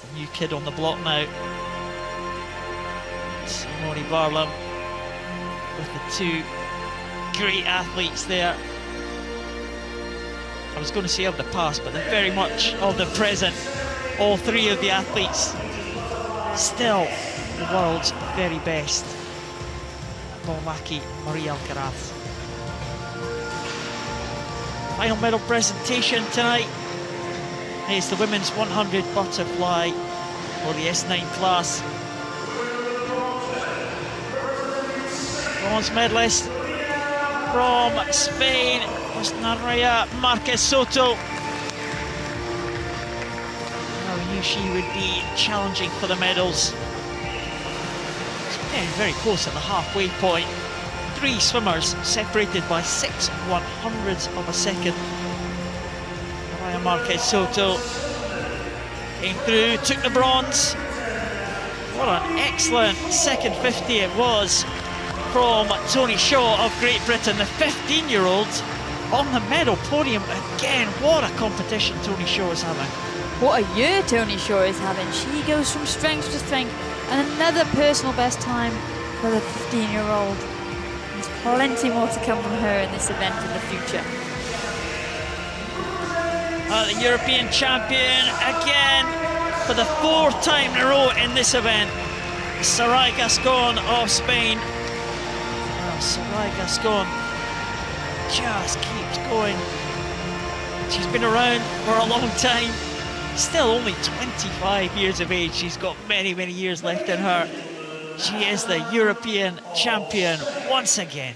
The new kid on the block now, Simone Barlam, with the 2 great athletes there. I was going to say of the past, but they're very much of the present. All 3 of the athletes still the world's very best. Morlacchi, Maria Alcaraz. Final medal presentation tonight is the women's 100 butterfly for the S9 class. Bronze medalist from Spain was Maria Marquez Soto. I knew she would be challenging for the medals. Very close at the halfway point. 3 swimmers separated by 6/100ths of a second. Maria Marquez Soto came through, took the bronze. What an excellent second 50 it was from Tony Shaw of Great Britain, the 15-year-old on the medal podium again. What a competition Tony Shaw is having. What a year Tony Shaw is having. She goes from strength to strength, and another personal best time for the 15-year-old. There's plenty more to come from her in this event in the future. The European champion again for the 4th time in a row in this event. Sarai Gascon of Spain. Sarai Gascon just keeps going. She's been around for a long time. Still only 25 years of age. She's got many, many years left in her. She is the European champion once again.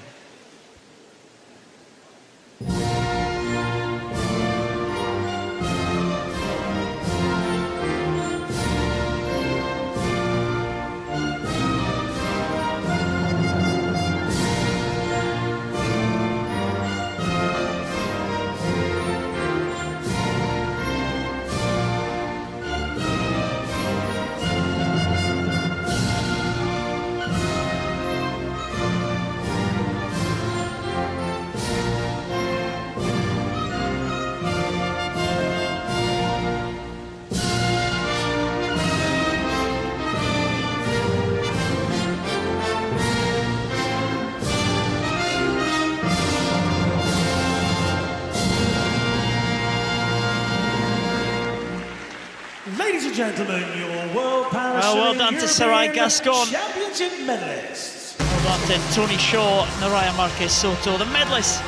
Ladies and gentlemen, your World Parasailing well done to Sarai European Gascon. Championship medalists. Well done to Tony Shaw, Naraya Marquez Soto, the medalists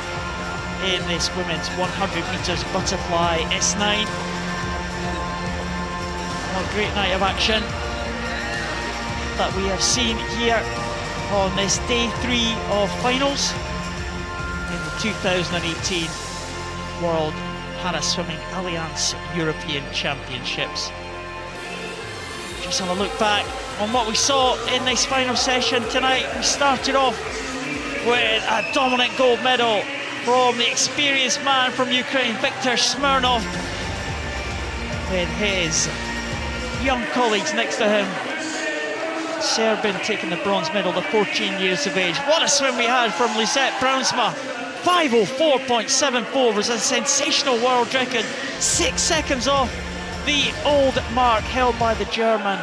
in this women's 100 metres butterfly S9. What a great night of action that we have seen here on this day 3 of finals in the 2018 World Paraswimming Allianz European Championships. Just have a look back on what we saw in this final session tonight. We started off with a dominant gold medal from the experienced man from Ukraine, Viktor Smirnov, with his young colleagues next to him. Serbin taking the bronze medal at 14 years of age. What a swim we had from Lisette Brownsma. 5:04.74 was a sensational world record, 6 seconds off the old mark held by the German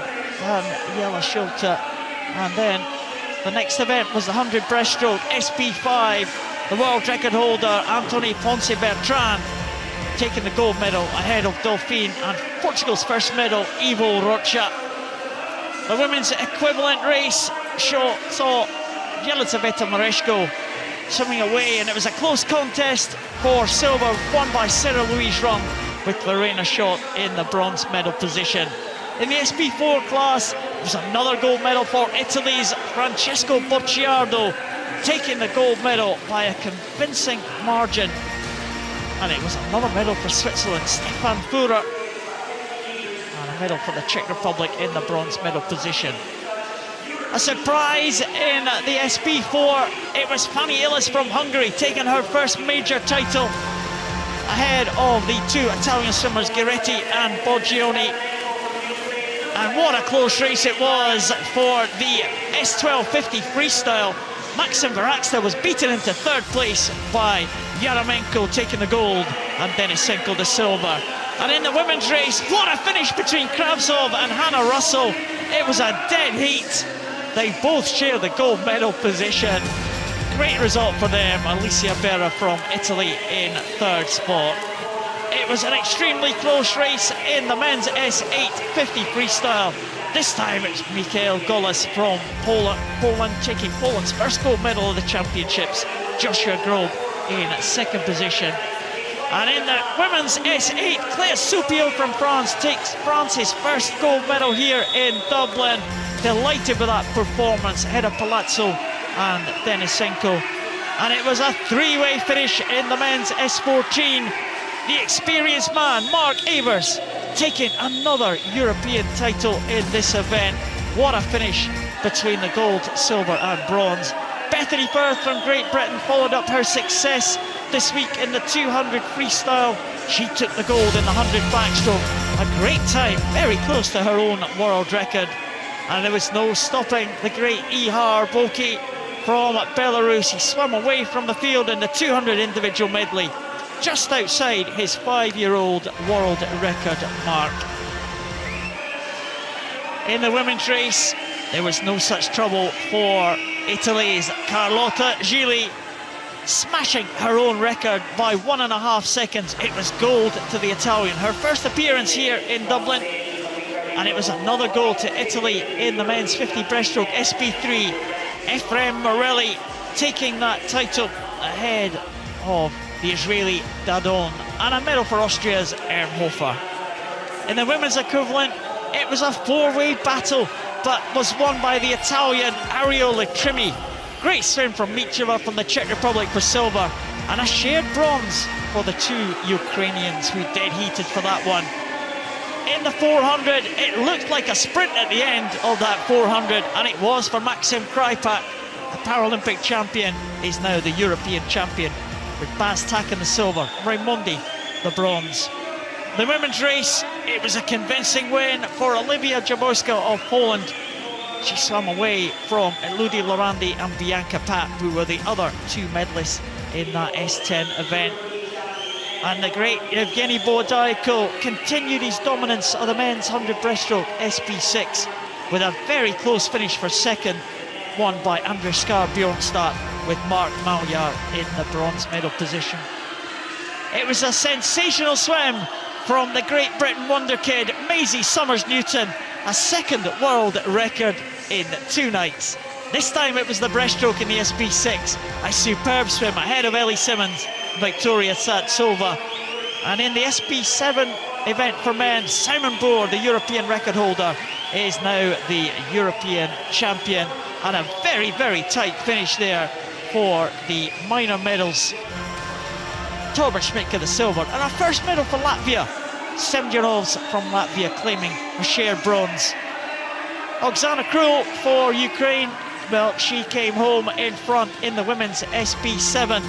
Jella Schulte. And then the next event was the 100 breaststroke SP5. The world record holder Anthony Ponce Bertrand taking the gold medal ahead of Dauphine and Portugal's first medal, Ivo Rocha. The women's equivalent race saw Jelizaveta Mareshko swimming away, and it was a close contest for silver, won by Sarah Louise Rung, with Lorena Schott in the bronze medal position. In the SP4 class, there was another gold medal for Italy's Francesco Bocciardo, taking the gold medal by a convincing margin. And it was another medal for Switzerland, Stefan Führer, and a medal for the Czech Republic in the bronze medal position. A surprise in the SP4, it was Fanny Illes from Hungary taking her first major title ahead of the two Italian swimmers Giretti and Boggioni. And what a close race it was for the S1250 freestyle. Maxim Varaksta was beaten into third place by Yaramenko taking the gold and Denisenko the silver. And in the women's race, what a finish between Kravtsov and Hannah Russell. It was a dead heat. They both share the gold medal position. Great result for them. Alicia Berra from Italy in third spot. It was an extremely close race in the men's S850 freestyle. This time it's Mikael Golas from Poland taking Poland's first gold medal of the championships. Joshua Grobe in second position. And in the women's S8, Claire Soupio from France takes France's first gold medal here in Dublin. Delighted with that performance ahead of Palazzo and Denisenko. And it was a three-way finish in the men's S14. The experienced man, Mark Avers, taking another European title in this event. What a finish between the gold, silver and bronze. Bethany Firth from Great Britain followed up her success this week in the 200 freestyle. She took the gold in the 100 backstroke. A great time, very close to her own world record. And there was no stopping the great Ihar Boki from Belarus. He swam away from the field in the 200 individual medley, just outside his 5-year-old world record mark. In the women's race, there was no such trouble for Italy's Carlotta Gili, smashing her own record by 1.5 seconds. It was gold to the Italian, her first appearance here in Dublin. And it was another gold to Italy in the men's 50 breaststroke SP3. Efrem Morelli taking that title ahead of the Israeli Dadon, and a medal for Austria's Ernhofer. In the women's equivalent, it was a 4-way battle, but was won by the Italian Ariel Letrimi. Great swim from Micheva from the Czech Republic for silver, and a shared bronze for the two Ukrainians who dead heated for that one. In the 400, it looked like a sprint at the end of that 400, and it was for Maxim Krypak. The Paralympic champion is now the European champion, with Bas taking the silver, Raimondi the bronze. The women's race, it was a convincing win for Olivia Jaborska of Poland. She swam away from Elodie Lorandi and Bianca Pat, who were the other two medalists in that S10 event. And the great Evgeny Bodaiko continued his dominance of the men's 100 breaststroke SP6 with a very close finish for second, won by Andreas Skar Bjornstad, with Mark Malyar in the bronze medal position. It was a sensational swim from the Great Britain wonder kid, Maisie Summers-Newton, a second world record in 2 nights. This time it was the breaststroke in the SP6, a superb swim ahead of Ellie Simmons, Victoria Satsova. And in the SP7 event for men, Simon Bohr, the European record holder, is now the European champion. And a very, very tight finish there for the minor medals. Torbert Schmidtke the silver, and our first medal for Latvia. 7-year-olds from Latvia claiming a shared bronze. Oksana Krul for Ukraine, well, she came home in front in the women's SP7.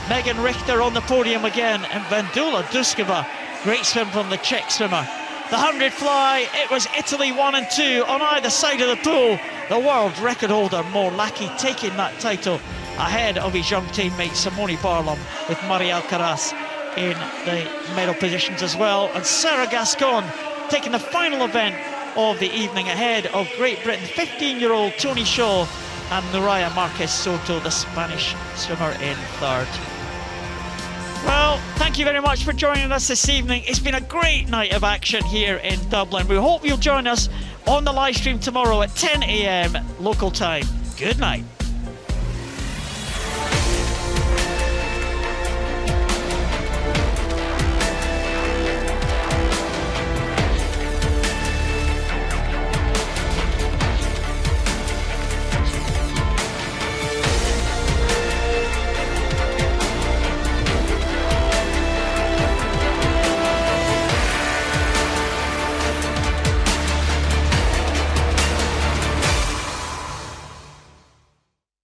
Megan Richter on the podium again, and Vendula Duskova, great swim from the Czech swimmer. The 100 fly, it was Italy 1 and 2 on either side of the pool. The world record holder Morlacchi taking that title ahead of his young teammate Simone Barlam, with Marie Alcaraz in the medal positions as well. And Sarah Gascon taking the final event of the evening ahead of Great Britain 15-year-old Tony Shaw and Nuria Marquez Soto, the Spanish swimmer, in third. Well, thank you very much for joining us this evening. It's been a great night of action here in Dublin. We hope you'll join us on the live stream tomorrow at 10 AM local time. Good night.